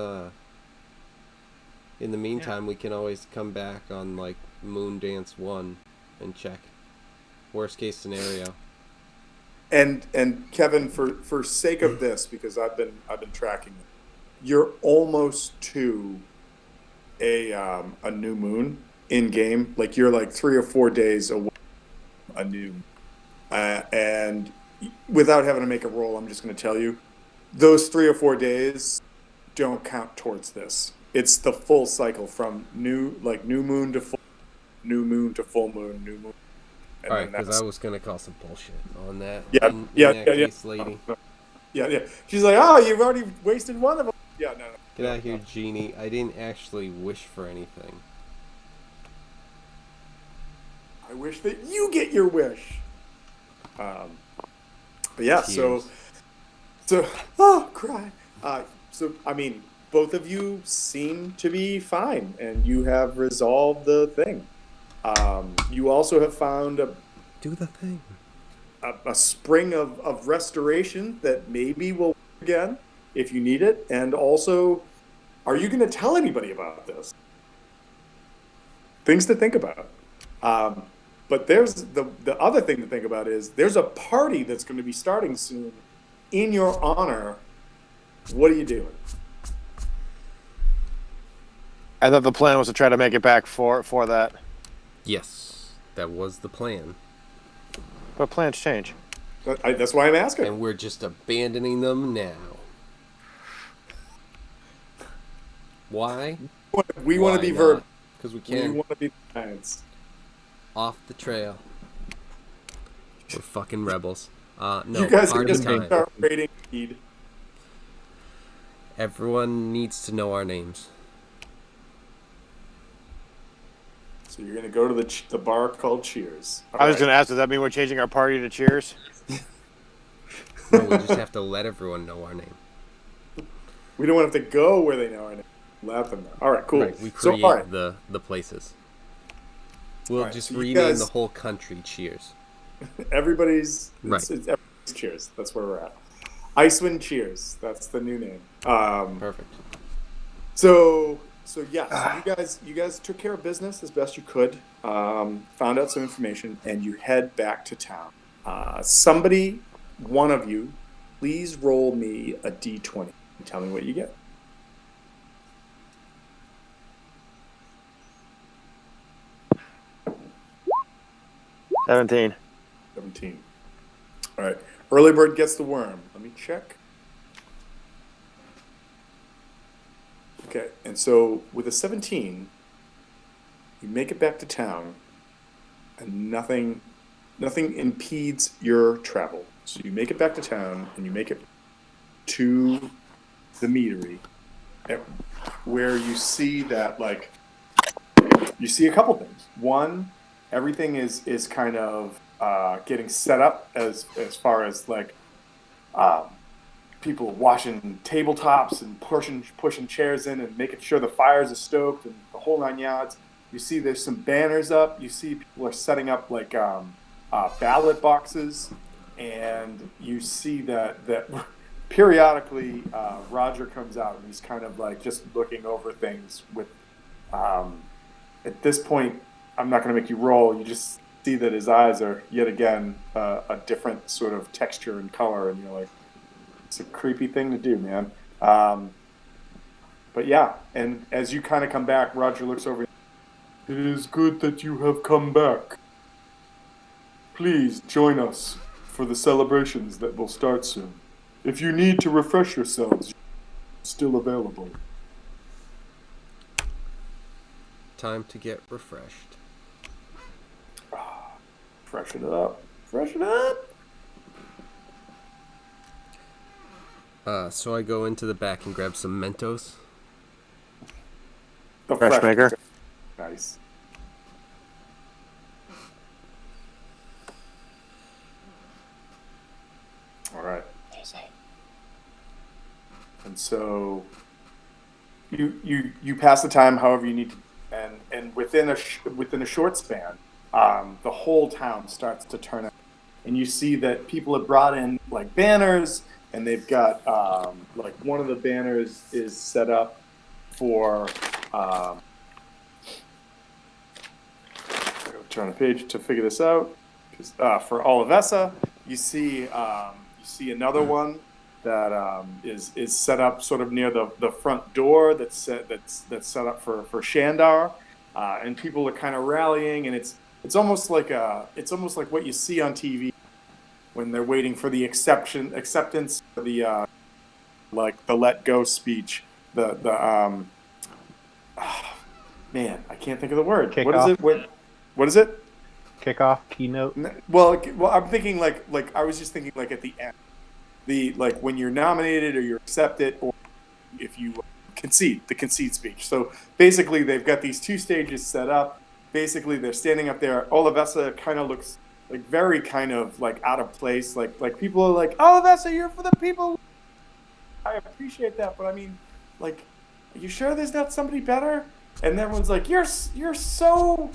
Speaker 4: in the meantime we can always come back on like moon dance 1 and check. Worst case scenario.
Speaker 1: And Kevin, for sake of this, because I've been tracking it, you're almost to a new moon in game. Like you're like 3 or 4 days away from a new, and without having to make a roll, I'm just going to tell you, those 3 or 4 days don't count towards this. It's the full cycle from new moon to full moon to full moon, new moon.
Speaker 4: All right, because I was going to call some bullshit on that.
Speaker 1: Yeah,
Speaker 4: case, lady.
Speaker 1: Yeah. She's like, oh, you've already wasted one of them. Yeah, no.
Speaker 4: Get out of here, Genie. I didn't actually wish for anything.
Speaker 1: I wish that you get your wish. But yeah,
Speaker 4: Tears.
Speaker 1: so cry. So I mean, both of you seem to be fine, and you have resolved the thing. You also have found
Speaker 4: Do the thing.
Speaker 1: a spring of restoration that maybe will work again if you need it. And also, are you going to tell anybody about this? Things to think about. But there's the other thing to think about is there's a party that's going to be starting soon in your honor. What are you doing?
Speaker 2: I thought the plan was to try to make it back for that.
Speaker 4: Yes, that was the plan.
Speaker 2: But plans change.
Speaker 1: That's why I'm asking.
Speaker 4: And we're just abandoning them now. Why?
Speaker 1: We want to be verb.
Speaker 4: Because we
Speaker 1: We
Speaker 4: can.
Speaker 1: want to be giants.
Speaker 4: Off the trail. We're fucking rebels. No,
Speaker 1: You guys are
Speaker 4: party
Speaker 1: just
Speaker 4: time.
Speaker 1: start rating speed.
Speaker 4: Everyone needs to know our names.
Speaker 1: So you're going to go to the bar called Cheers.
Speaker 2: I was going to ask, does that mean we're changing our party to Cheers?
Speaker 4: No, we just have to let everyone know our name.
Speaker 1: We don't have to go where they know our name. Let them know. All right, cool.
Speaker 4: Right, we create
Speaker 1: all right.
Speaker 4: the places. We'll
Speaker 1: Right,
Speaker 4: just
Speaker 1: so you
Speaker 4: rename
Speaker 1: guys-
Speaker 4: the whole country Cheers.
Speaker 1: Everybody's
Speaker 4: Right.
Speaker 1: it's everybody's Cheers. That's where we're at. Icewind Cheers. That's the new name.
Speaker 4: Perfect.
Speaker 1: So yeah, so you guys took care of business as best you could. Found out some information, and you head back to town. One of you, please roll me a d20 and tell me what you get.
Speaker 2: $17.
Speaker 1: 17. All right. Early bird gets the worm. Let me check. Okay, and so with a 17, you make it back to town, and nothing impedes your travel. So you make it back to town, and you make it to the meadery, where you see that, like, you see a couple things. One, everything is kind of getting set up as far as like people washing tabletops and pushing chairs in and making sure the fires are stoked and the whole 9 yards. You see there's some banners up. You see people are setting up like ballot boxes, and you see that periodically Roger comes out and he's kind of like just looking over things with. At this point, I'm not going to make you roll. You just see that his eyes are yet again a different sort of texture and color, and you're like, it's a creepy thing to do, man. But yeah, and as you kind of come back, Roger looks over. It is good that you have come back. Please join us for the celebrations that will start soon. If you need to refresh yourselves, still available.
Speaker 4: Time to get refreshed.
Speaker 1: Freshen it up. Freshen up.
Speaker 4: So I go into the back and grab some Mentos.
Speaker 1: The
Speaker 2: Fresh maker.
Speaker 1: Nice. All right. And so you pass the time however you need to, and within a short span, the whole town starts to turn out, and you see that people have brought in like banners, and they've got like one of the banners is set up for turn a page to figure this out. For Olivessa, you see another one that is set up sort of near the front door that's set up for Shandar, and people are kind of rallying, and it's almost like what you see on TV when they're waiting for the acceptance of the like the let go speech. Man, I can't think of the word.
Speaker 3: Kick
Speaker 1: what
Speaker 3: off.
Speaker 1: is it? What is it?
Speaker 3: Kickoff, keynote.
Speaker 1: Well, I'm thinking like I was just thinking like at the end, like when you're nominated or you're accepted, or if you concede, the concede speech. So basically, they've got these two stages set up. Basically, they're standing up there. Olivessa kind of looks like very kind of like out of place. Like people are like, Olivessa, you're for the people. I appreciate that, but I mean, like, are you sure there's not somebody better? And everyone's like, you're so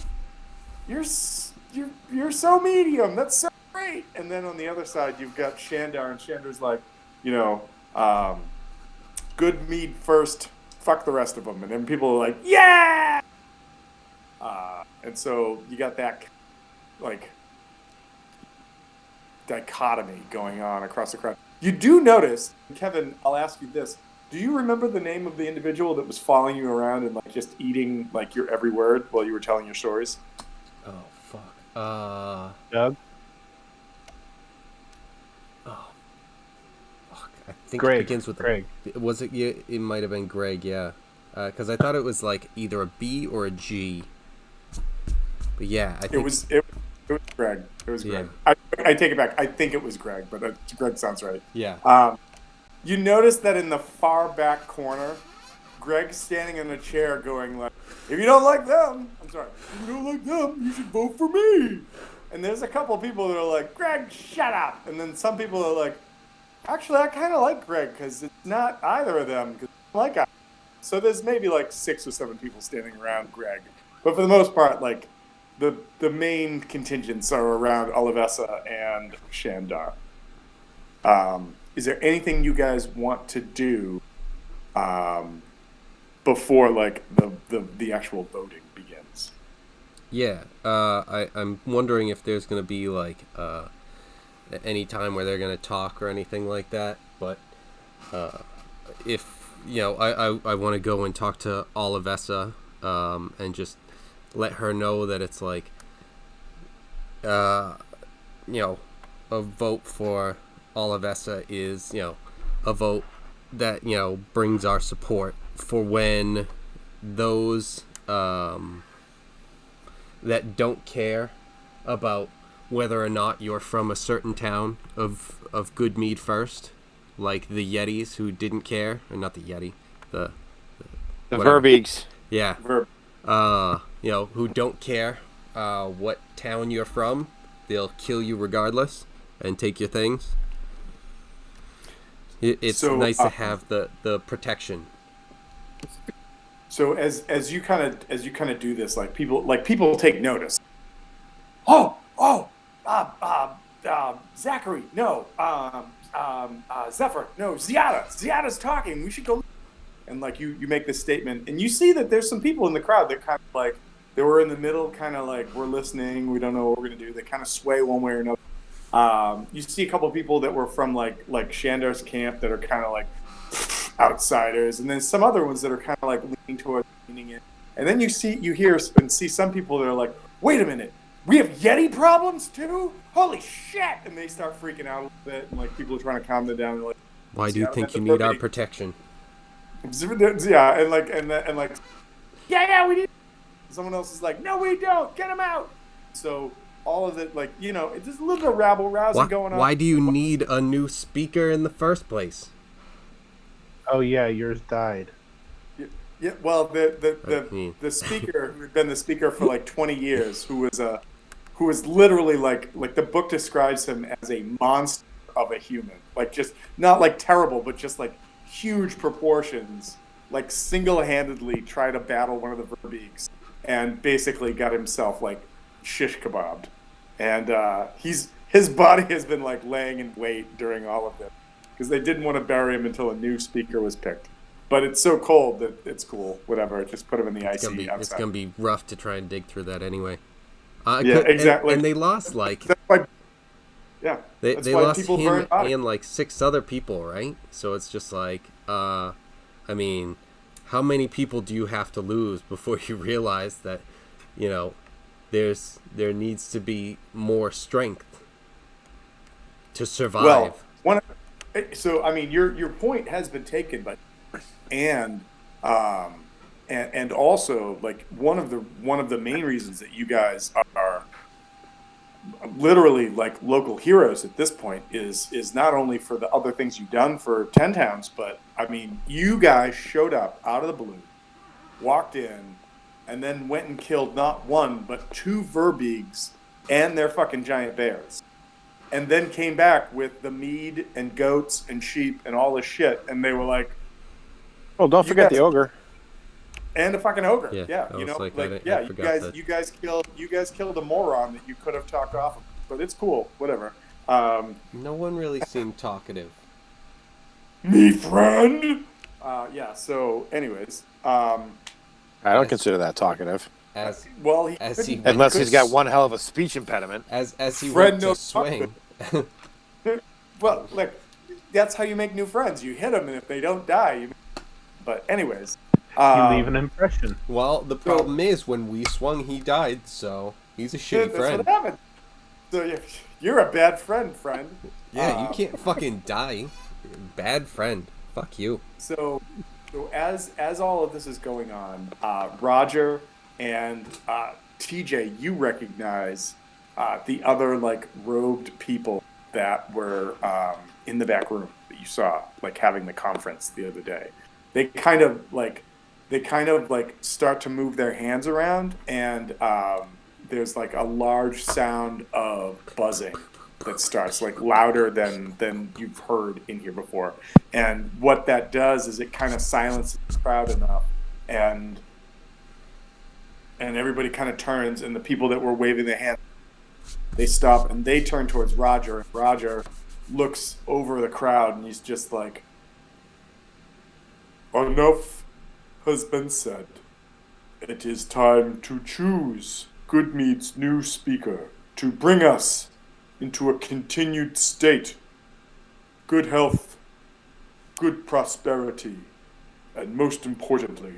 Speaker 1: medium. That's so great. And then on the other side, you've got Shandar, and Shandar's like, good mead first, fuck the rest of them. And then people are like, yeah! And so you got that, like, dichotomy going on across the crowd. You do notice, Kevin, I'll ask you this. Do you remember the name of the individual that was following you around and, like, just eating, like, your every word while you were telling your stories?
Speaker 4: Oh, fuck.
Speaker 3: Doug?
Speaker 4: Oh, fuck. I think
Speaker 3: Greg.
Speaker 4: it begins with
Speaker 3: Greg.
Speaker 4: Was it? Yeah, it might have been Greg. Yeah, because I thought it was like either a B or a G. But yeah, I think
Speaker 1: It was Greg. It was Greg.
Speaker 4: Yeah.
Speaker 1: I take it back. I think it was Greg, but Greg sounds right.
Speaker 4: Yeah.
Speaker 1: You notice that in the far back corner, Greg's standing in a chair going like, if you don't like them, if you don't like them, you should vote for me. And there's a couple of people that are like, Greg, shut up. And then some people are like, actually, I kind of like Greg because it's not either of them because I like him. So there's maybe like 6 or 7 people standing around Greg. But for the most part, like, the main contingents are around Olivessa and Shandar. Is there anything you guys want to do before like the actual voting begins?
Speaker 4: Yeah. I'm wondering if there's gonna be like any time where they're gonna talk or anything like that. But if I want to go and talk to Olivessa and just let her know that it's like a vote for Olivessa is a vote that brings our support for when those that don't care about whether or not you're from a certain town of good mead first, like the Yetis who didn't care, or not the Yeti, the
Speaker 2: Verbeeks.
Speaker 4: Yeah. Who don't care what town you're from. They'll kill you regardless and take your things. It's
Speaker 1: So,
Speaker 4: nice to have the protection.
Speaker 1: So as you kind of do this, like people take notice. Oh, Zachary, no, Zephyr, no, Ziada's talking. We should go. And like you make this statement, and you see that there's some people in the crowd that kind of like they were in the middle, kind of like we're listening. We don't know what we're gonna do. They kind of sway one way or another. You see a couple of people that were from like Shandar's camp that are kind of like outsiders, and then some other ones that are kind of like leaning in. And then you hear and see some people that are like, wait a minute, we have Yeti problems too? Holy shit! And they start freaking out a little bit, and like people are trying to calm them down. They're like,
Speaker 4: Why do you think you need our protection?
Speaker 1: Yeah, and like, yeah, we need. Someone else is like, no, we don't. Get him out. So all of it, like, it's just a little bit of rabble rousing going on.
Speaker 4: Why do you need a new speaker in the first place?
Speaker 3: Oh yeah, yours died.
Speaker 1: Yeah, well, the speaker who had been the speaker for like 20 years, who was literally like the book describes him as a monster of a human, like just not like terrible, but just like huge proportions, like single-handedly try to battle one of the Verbeeks, and basically got himself like shish kebabbed, and his body has been like laying in wait during all of this because they didn't want to bury him until a new speaker was picked. But it's so cold that it's cool. Whatever, just put him in the IC outside.
Speaker 4: It's gonna be rough to try and dig through that anyway.
Speaker 1: Yeah, exactly.
Speaker 4: And they lost like
Speaker 1: that's why, yeah,
Speaker 4: they
Speaker 1: why
Speaker 4: lost
Speaker 1: people
Speaker 4: him
Speaker 1: burn
Speaker 4: and like 6 other people, right? So it's just like, I mean, how many people do you have to lose before you realize that, there needs to be more strength to survive?
Speaker 1: Well, so I mean, your point has been taken, but and also like one of the main reasons that you guys are literally like local heroes at this point is not only for the other things you've done for 10 Towns, but I mean, you guys showed up out of the blue, walked in, and then went and killed not one but 2 Verbeeks and their fucking giant bears, and then came back with the mead and goats and sheep and all this shit, and they were like,
Speaker 2: well, don't forget the ogre.
Speaker 1: And a fucking ogre.
Speaker 4: Yeah,
Speaker 1: you guys killed a moron that you could have talked off of. But it's cool, whatever.
Speaker 4: No one really seemed talkative.
Speaker 1: Me friend. So anyways,
Speaker 2: I don't consider that talkative.
Speaker 4: Unless
Speaker 2: he's got one hell of a speech impediment.
Speaker 4: As he went to swing.
Speaker 1: Well, look, that's how you make new friends. You hit them, and if they don't die, But anyways,
Speaker 3: you leave an impression.
Speaker 4: Well, the problem is when we swung, he died. So he's a shitty friend.
Speaker 1: That's what happened. So you're a bad friend.
Speaker 4: Yeah, you can't fucking die. Bad friend. Fuck you.
Speaker 1: So as all of this is going on, Roger and TJ, you recognize the other like robed people that were in the back room that you saw, like having the conference the other day. They kind of start to move their hands around, and there's like a large sound of buzzing that starts like louder than you've heard in here before. And what that does is it kind of silences the crowd enough, and everybody kind of turns, and the people that were waving their hands, they stop and they turn towards Roger, and Roger looks over the crowd and he's just like, enough has been said. It is time to choose Goodmead's new speaker to bring us into a continued state. Good health, good prosperity, and most importantly,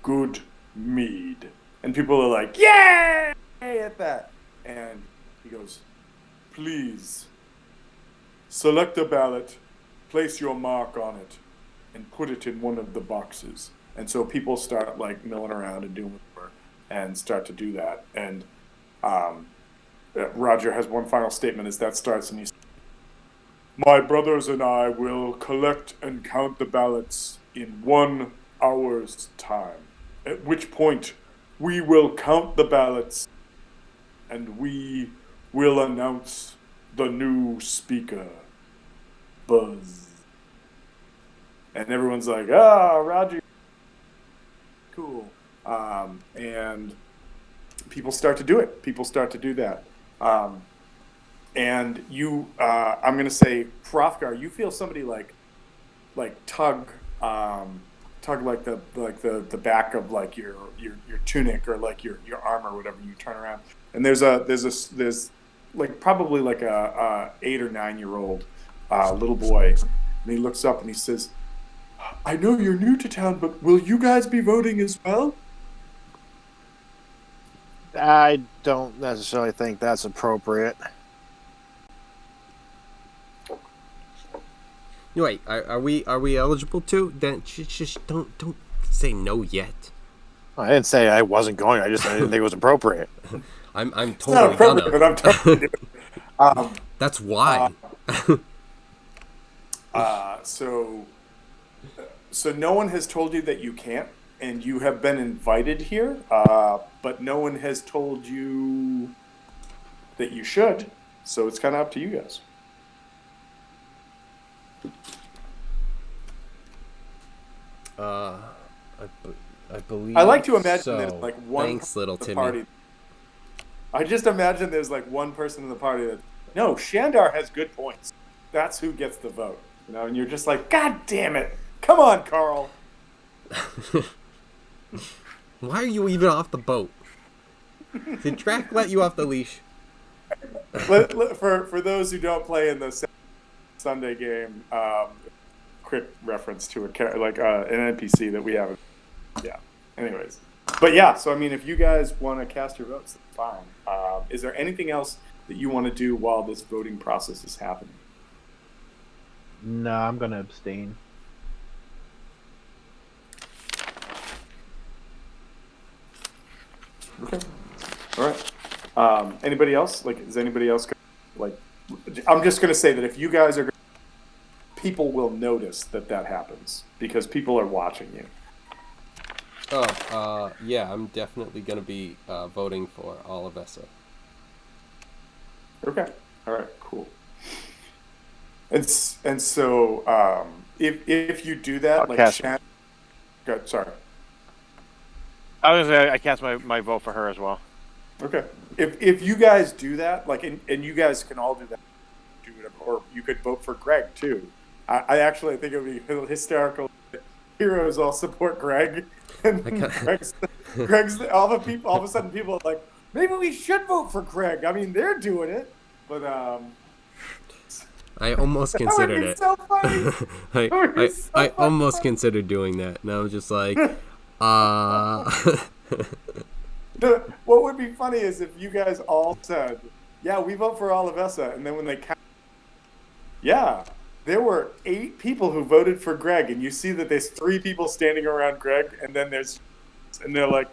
Speaker 1: good mead. And people are like, yay! At that. And he goes, please, select a ballot, place your mark on it, and put it in one of the boxes. And so people start like milling around and doing whatever and start to do that. And Roger has one final statement as that starts, and he's, my brothers and I will collect and count the ballots in 1 hour's time, at which point we will count the ballots and we will announce the new speaker. Buzz. and everyone's like, "Ah, Roger, cool," and people start to do it. People start to do that. And you, I'm going to say, Hrothgar, you feel somebody like tug, tug like the back of like your tunic or like your armor or whatever. You turn around, and there's like probably like a 8 or 9-year-old little boy, and he looks up and he says, "I know you're new to town, but will you guys be voting as well?"
Speaker 2: I don't necessarily think that's appropriate.
Speaker 4: Wait, are we eligible to? Then just don't say no yet.
Speaker 2: I didn't say I wasn't going. I didn't think it was appropriate.
Speaker 4: I'm
Speaker 1: It's not
Speaker 4: totally
Speaker 1: appropriate,
Speaker 4: gonna.
Speaker 1: but I'm totally doing it.
Speaker 4: That's why.
Speaker 1: So no one has told you that you can't, and you have been invited here, but no one has told you that you should. So it's kind of up to you guys.
Speaker 4: I believe.
Speaker 1: I like to imagine
Speaker 4: so.
Speaker 1: there's like one
Speaker 4: Thanks,
Speaker 1: person
Speaker 4: little
Speaker 1: in the
Speaker 4: Timmy.
Speaker 1: party. I just imagine there's like one person in the party that, no, Shandar has good points. That's who gets the vote. You know, and you're just like, God damn it. Come on, Carl.
Speaker 4: Why are you even off the boat? Did Drac let you off the leash?
Speaker 1: For those who don't play in the Sunday game, quick reference to an NPC that we haven't. Yeah. Anyways, but yeah. So I mean, if you guys want to cast your votes, that's fine. Is there anything else that you want to do while this voting process is happening?
Speaker 3: No, I'm gonna abstain.
Speaker 1: Okay. All right. Anybody else? Like, is anybody else like? I'm just gonna say that if you guys are, people will notice that happens because people are watching you.
Speaker 4: Yeah, I'm definitely gonna be voting for Olivessa.
Speaker 1: Okay. All right. Cool. And so if you do that,
Speaker 2: I'll
Speaker 1: like
Speaker 2: cast.
Speaker 1: Good. Sorry.
Speaker 2: I was gonna say I cast my vote for her as well.
Speaker 1: Okay. If you guys do that, like, and you guys can all do that, do whatever, or you could vote for Greg too. I actually think it would be hysterical. Heroes all support Greg, and Greg's all of a sudden people are like, maybe we should vote for Greg. I mean, they're doing it, but
Speaker 4: I almost
Speaker 1: that would
Speaker 4: considered
Speaker 1: be
Speaker 4: it.
Speaker 1: so funny.
Speaker 4: I almost considered doing that, and I was just like,
Speaker 1: What would be funny is if you guys all said, yeah, we vote for Olivessa, and then when they count, yeah, there were 8 people who voted for Greg, and you see that there's 3 people standing around Greg, and then and they're like,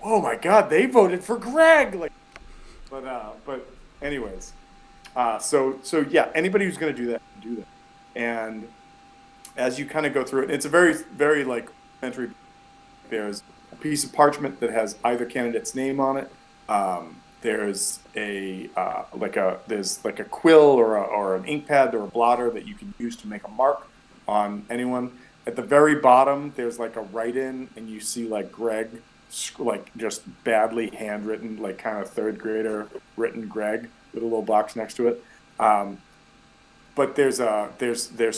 Speaker 1: oh my God, they voted for Greg! Like, but anyways, so yeah, anybody who's going to do that, can do that. And as you kind of go through it, it's a very, very like entry. There's a piece of parchment that has either candidate's name on it. There's a there's a quill or an ink pad or a blotter that you can use to make a mark on anyone. At the very bottom, there's like a write-in, and you see like Greg, like just badly handwritten, like kind of 3rd grader written Greg with a little box next to it. But there's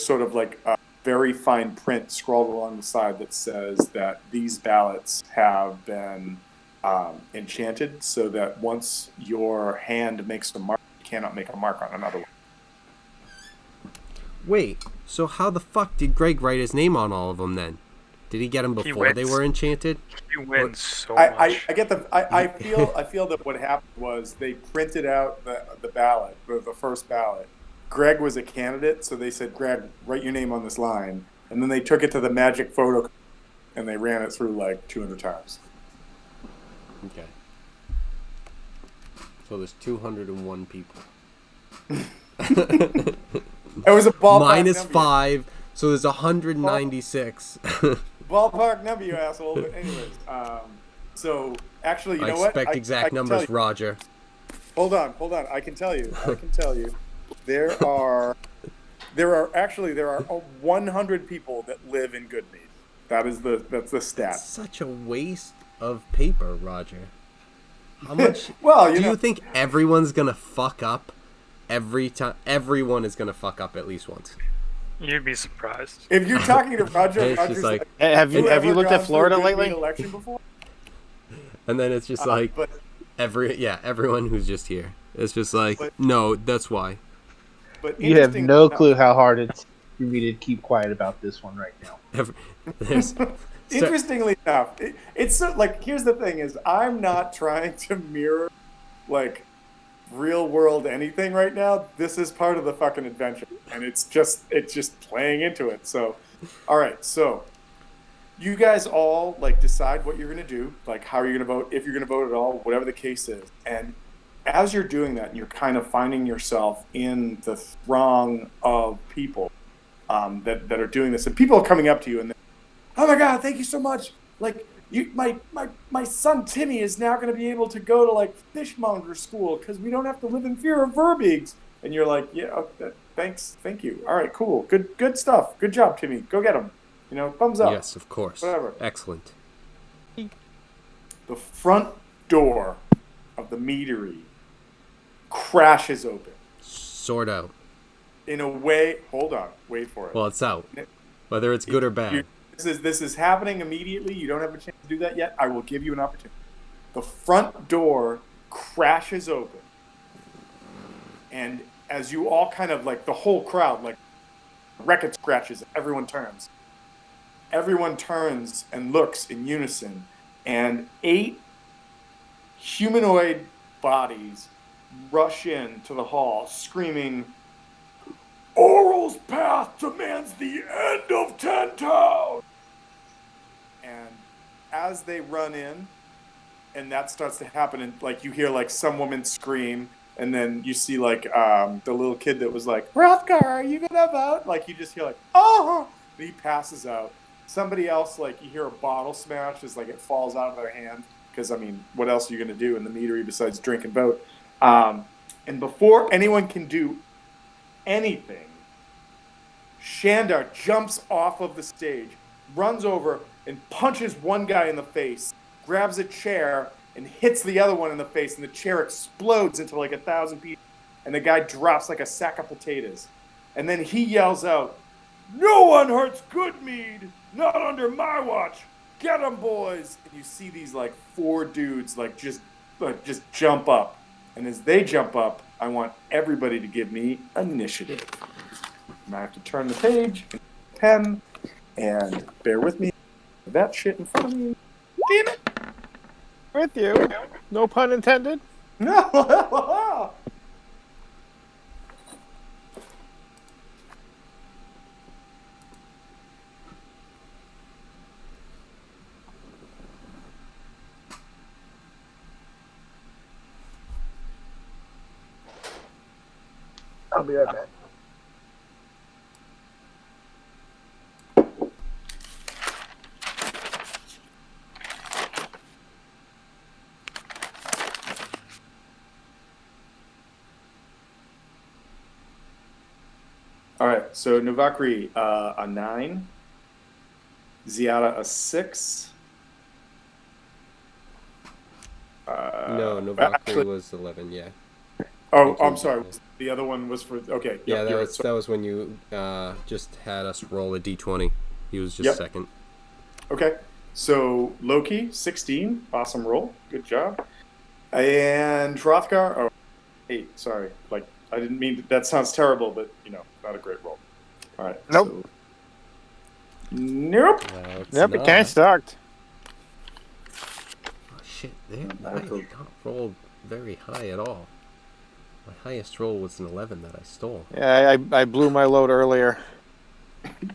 Speaker 1: sort of like a very fine print scrawled along the side that says that these ballots have been enchanted, so that once your hand makes a mark, you cannot make a mark on another one.
Speaker 4: wait. So how the fuck did Greg write his name on all of them then? Did he get them before they were enchanted?
Speaker 5: He wins so much.
Speaker 1: I feel that what happened was they printed out the ballot, the first ballot. Greg was a candidate, so they said, Greg, write your name on this line. And then they took it to the magic photo, and they ran it through like 200 times.
Speaker 4: Okay. So there's 201 people.
Speaker 1: It was a ballpark
Speaker 4: Minus
Speaker 1: number.
Speaker 4: 5, so there's 196.
Speaker 1: Ballpark number, you asshole. But anyways, so actually, you
Speaker 4: I
Speaker 1: know what?
Speaker 4: expect exact
Speaker 1: can
Speaker 4: numbers,
Speaker 1: tell you.
Speaker 4: Roger.
Speaker 1: Hold on. I can tell you. There are There are 100 people that live in Goodmead. That's the stat.
Speaker 4: That's such a waste of paper, Roger. How much
Speaker 1: Well,
Speaker 4: do you think everyone's gonna fuck up every time? Everyone is gonna fuck up at least once.
Speaker 5: You'd be surprised.
Speaker 1: if you're talking to Roger,
Speaker 4: It's just
Speaker 1: Roger's
Speaker 4: like-
Speaker 2: Hey, have you
Speaker 1: ever
Speaker 2: looked
Speaker 1: gone
Speaker 2: at Florida
Speaker 1: through a Goodmead
Speaker 2: lately?
Speaker 1: election before?
Speaker 4: And then it's just like
Speaker 1: But
Speaker 4: everyone who's just here. It's just like,
Speaker 1: But-
Speaker 4: no, that's why.
Speaker 3: You have
Speaker 1: interesting
Speaker 3: no
Speaker 1: enough-
Speaker 3: clue how hard it's for me to keep quiet about this one right now.
Speaker 4: There's,
Speaker 1: Interestingly enough, it's so, like, here's the thing: is I'm not trying to mirror like real world anything right now. This is part of the fucking adventure, and it's just playing into it. So, all right, so you guys all like decide what you're gonna do, like how you're gonna vote, if you're gonna vote at all, whatever the case is, and as you're doing that, you're kind of finding yourself in the throng of people that are doing this, and people are coming up to you and oh my God, thank you so much. Like, my son Timmy is now going to be able to go to like fishmonger school because we don't have to live in fear of verbigs. And you're like, yeah, okay, thanks, thank you. All right, cool, good stuff. Good job, Timmy. Go get him. Thumbs up.
Speaker 4: yes, of course.
Speaker 1: Whatever.
Speaker 4: Excellent.
Speaker 1: The front door of the meadery crashes open
Speaker 4: Sort out.
Speaker 1: in a way. Hold on, wait for it.
Speaker 4: Well, it's out. Whether it's good or bad.
Speaker 1: This is happening immediately. You don't have a chance to do that yet. I will give you an opportunity. The front door crashes open. And as you all kind of like the whole crowd, like record scratches, everyone turns. Everyone turns and looks in unison. And 8 humanoid bodies rush into the hall screaming, Oral's path demands the end of 10 Town! And as they run in, and that starts to happen, and like you hear like some woman scream, and then you see like the little kid that was like, Rothgar, are you gonna vote? Like you just hear like, oh, and he passes out. Somebody else, like you hear a bottle smash as like it falls out of their hand, because I mean, what else are you gonna do in the meadery besides drink and vote? And before anyone can do anything, Shandar jumps off of the stage, runs over and punches one guy in the face, grabs a chair and hits the other one in the face, and the chair explodes into like 1,000 pieces, and the guy drops like a sack of potatoes. And then he yells out, "No one hurts Goodmead, not under my watch. Get 'em, boys!" And you see these like 4 dudes like just jump up. And as they jump up, I want everybody to give me initiative. And I have to turn the page, pen, and bear with me. That shit in front of me. Damn it!
Speaker 2: With you. No pun intended.
Speaker 1: No!
Speaker 3: I'll be right back.
Speaker 1: All right, so Novakri a 9, Ziada a 6.
Speaker 4: No, Novakri
Speaker 1: actually-
Speaker 4: was 11, yeah.
Speaker 1: Oh,
Speaker 4: Thank you.
Speaker 1: I'm sorry. The other one was for okay.
Speaker 4: Yeah,
Speaker 1: yep,
Speaker 4: that
Speaker 1: you're
Speaker 4: was,
Speaker 1: right.
Speaker 4: that was when you just had us roll a d20. He was just
Speaker 1: Yep.
Speaker 4: second.
Speaker 1: Okay, so Loki 16, awesome roll, good job. And Hrothgar 8. Sorry, like I didn't mean to, that sounds terrible, but not a great roll. All right.
Speaker 2: Nope.
Speaker 1: So, nope.
Speaker 4: No, it's
Speaker 2: Yep, it
Speaker 4: not.
Speaker 2: can't start.
Speaker 4: Oh, shit, there, I
Speaker 1: That's
Speaker 4: did
Speaker 1: a-
Speaker 4: not roll very high at all. My highest roll was an 11 that I stole.
Speaker 2: Yeah, I blew my load earlier.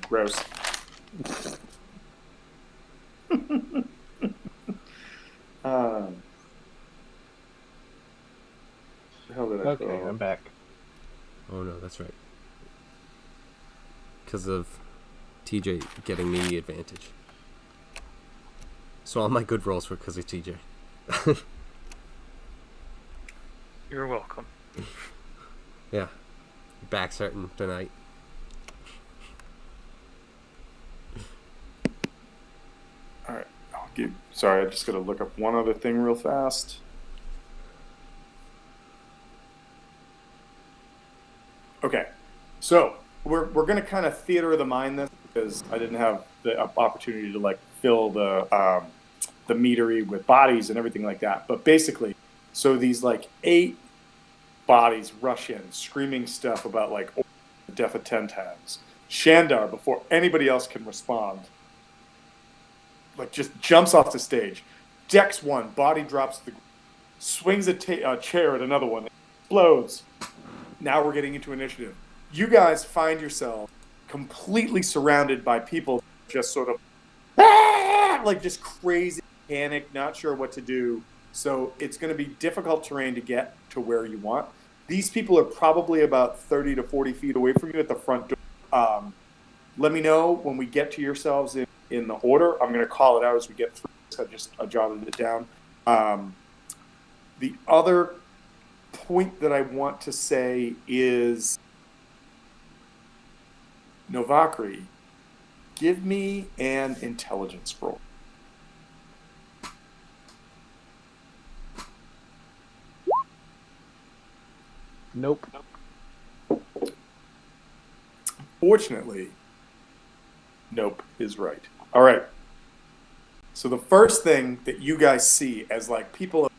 Speaker 1: Gross. The hell did I
Speaker 3: Okay,
Speaker 1: throw?
Speaker 3: I'm back.
Speaker 4: Oh no, that's right. Because of TJ getting me the advantage. So all my good rolls were because of TJ.
Speaker 5: You're welcome.
Speaker 4: Yeah. Back's hurting tonight.
Speaker 1: Sorry, I just got to look up one other thing real fast. Okay, so we're going to kind of theater of the mind this because I didn't have the opportunity to like fill the meadery with bodies and everything like that. But basically, so these like 8 bodies rush in, screaming stuff about like the death of Tentans. Shandar, before anybody else can respond, like just jumps off the stage, decks one, body drops to the ground, swings a chair at another one, explodes. Now we're getting into initiative. You guys find yourself completely surrounded by people just sort of like just crazy panic, not sure what to do. So it's going to be difficult terrain to get to where you want. These people are probably about 30 to 40 feet away from you at the front door. Let me know when we get to yourselves in the order. I'm going to call it out as we get through this. I jotted it down. The other point that I want to say is Novakri, give me an intelligence roll.
Speaker 3: Nope.
Speaker 1: Fortunately, nope is right. All right. So the first thing that you guys see as like people,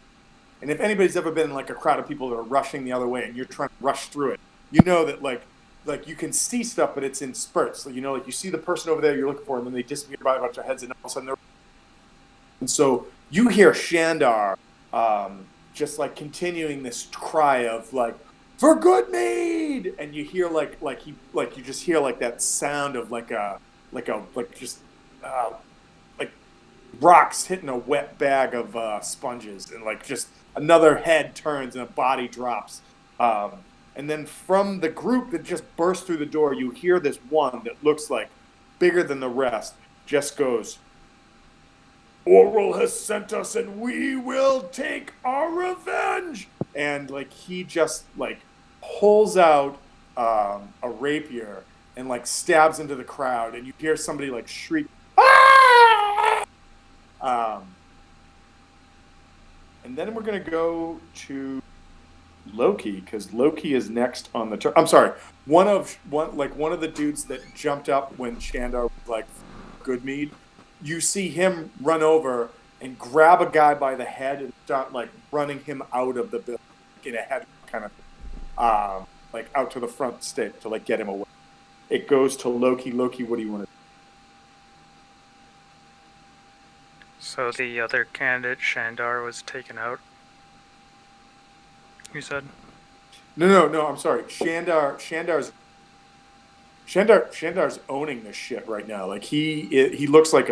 Speaker 1: and if anybody's ever been in like a crowd of people that are rushing the other way and you're trying to rush through it, you know that like you can see stuff, but it's in spurts. So, you know, like you see the person over there you're looking for, and then they disappear by a bunch of heads, and all of a sudden they're. And so you hear Shandar just like continuing this cry of like, for good mead, and you hear like you just hear like that sound of like just like rocks hitting a wet bag of sponges, and like just another head turns and a body drops, and then from the group that just burst through the door, you hear this one that looks like bigger than the rest just goes, Oral has sent us and we will take our revenge. And like he just like pulls out a rapier and like stabs into the crowd, and you hear somebody like shriek, ah! And then we're gonna go to Loki because Loki is next on the turn. I'm sorry, one of the dudes that jumped up when Shandar was like Goodmead. You see him run over and grab a guy by the head and start like running him out of the building in a head kind of like out to the front stick to like get him away. It goes to Loki. Loki, what do you want to do?
Speaker 5: So the other candidate, Shandar, was taken out. You said?
Speaker 1: No. I'm sorry. Shandar's owning this shit right now. Like he looks like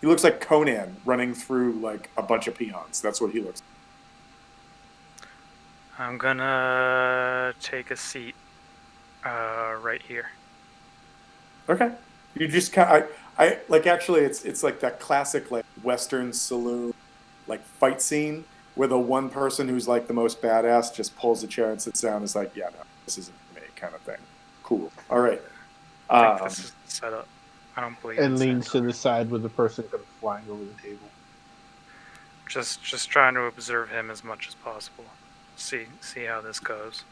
Speaker 1: he looks like Conan running through like a bunch of peons. That's what he looks like.
Speaker 5: I'm gonna take a seat right here.
Speaker 1: Okay. You just kind of, I like actually it's like that classic like Western saloon like fight scene where the one person who's like the most badass just pulls a chair and sits down and is like, yeah, no, this isn't me kind of thing. Cool. All right.
Speaker 5: I think this is the setup. I don't believe
Speaker 3: And
Speaker 5: it's
Speaker 3: leans to
Speaker 5: Shandar.
Speaker 3: the side with the person comes flying over the table.
Speaker 5: Just trying to observe him as much as possible. See how this goes.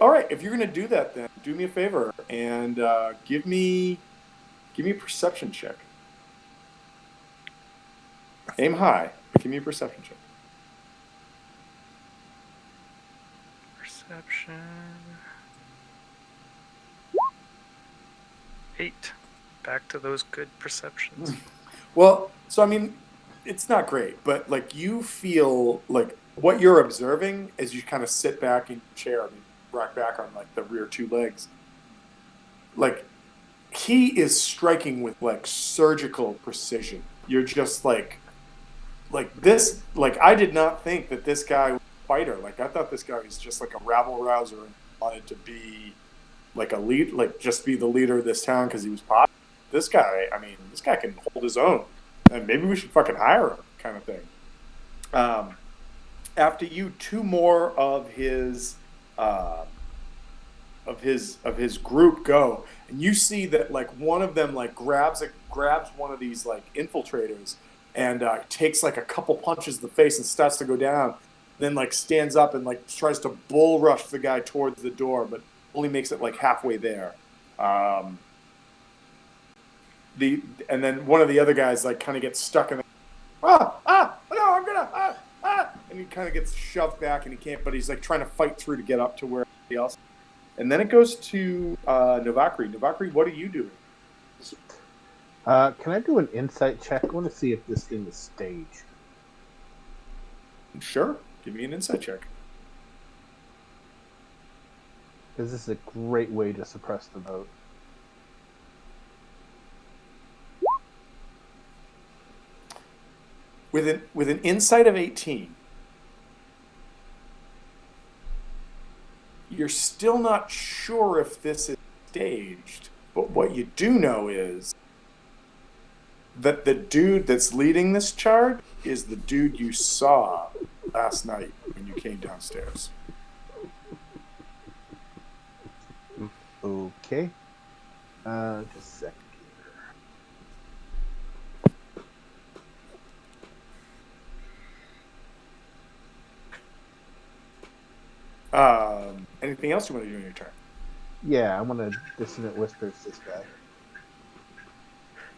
Speaker 1: All right. If you're gonna do that, then do me a favor and give me a perception check. Aim high, but give me a perception check.
Speaker 5: Perception. 8. Back to those good perceptions.
Speaker 1: Well, so I mean, it's not great, but like you feel like what you're observing as you kind of sit back in your chair, I mean, rock back on like the rear 2 legs. Like he is striking with like surgical precision. You're just like this. Like I did not think that this guy was a fighter. Like I thought this guy was just like a rabble rouser and wanted to be like a lead, like just be the leader of this town because he was popular. This guy, I mean, this guy can hold his own, and maybe we should fucking hire him, kind of thing. After you, 2 more of his his group go, and you see that like one of them like grabs one of these like infiltrators and takes like a couple punches to the face and starts to go down. Then like stands up and like tries to bull rush the guy towards the door, but only makes it like halfway there. Um, and then one of the other guys like kind of gets stuck in the no, I'm gonna and he kind of gets shoved back and he can't, but he's like trying to fight through to get up to where everybody else. And then it goes to Novakri. Novakri, what are you doing?
Speaker 3: Can I do an insight check? I want to see if this thing is staged.
Speaker 1: Sure, give me an insight check.
Speaker 3: Because this is a great way to suppress the vote.
Speaker 1: With an insight of 18, you're still not sure if this is staged, but what you do know is that the dude that's leading this charge is the dude you saw last night when you came downstairs.
Speaker 3: Okay. Just a second
Speaker 1: here. Anything else you want to do in your turn?
Speaker 3: Yeah, I want to dissonant whispers this guy.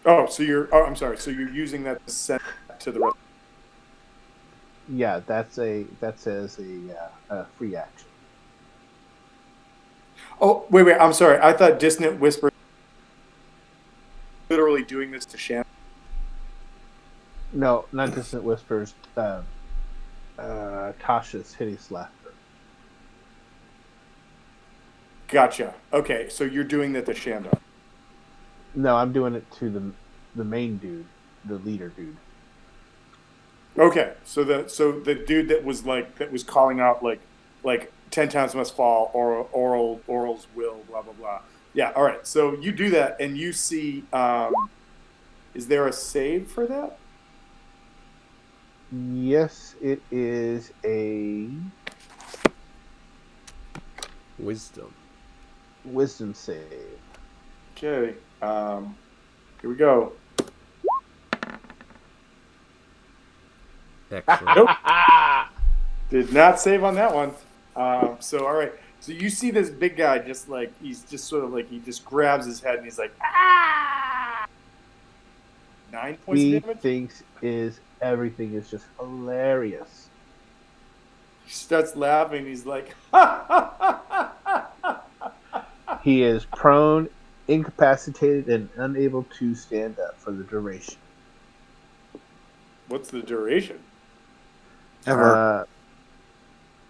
Speaker 1: Oh, I'm sorry. So you're using that to send to the rest.
Speaker 3: Yeah, that says a free action.
Speaker 1: Oh, wait. I'm sorry. I thought dissonant whisper literally doing this to Shannon.
Speaker 3: No, not dissonant whispers. Tasha's hideous laughter.
Speaker 1: Gotcha. Okay, so you're doing that to Shanda.
Speaker 3: No, I'm doing it to the main dude, the leader dude.
Speaker 1: Okay, so the dude that was calling out like 10 times must fall, or orals will, blah blah blah. Yeah, all right. So you do that, and you see. Is there a save for that?
Speaker 3: Yes, it is a wisdom save.
Speaker 1: Okay. Here we go.
Speaker 4: Excellent.
Speaker 1: Nope. Did not save on that one. So all right. So you see this big guy just like he's just sort of like he just grabs his head and he's like 9 points
Speaker 3: He
Speaker 1: of damage.
Speaker 3: thinks everything is just hilarious.
Speaker 1: He starts laughing. He's like,
Speaker 3: He is prone, incapacitated, and unable to stand up for the duration.
Speaker 1: What's the duration?
Speaker 2: Ever.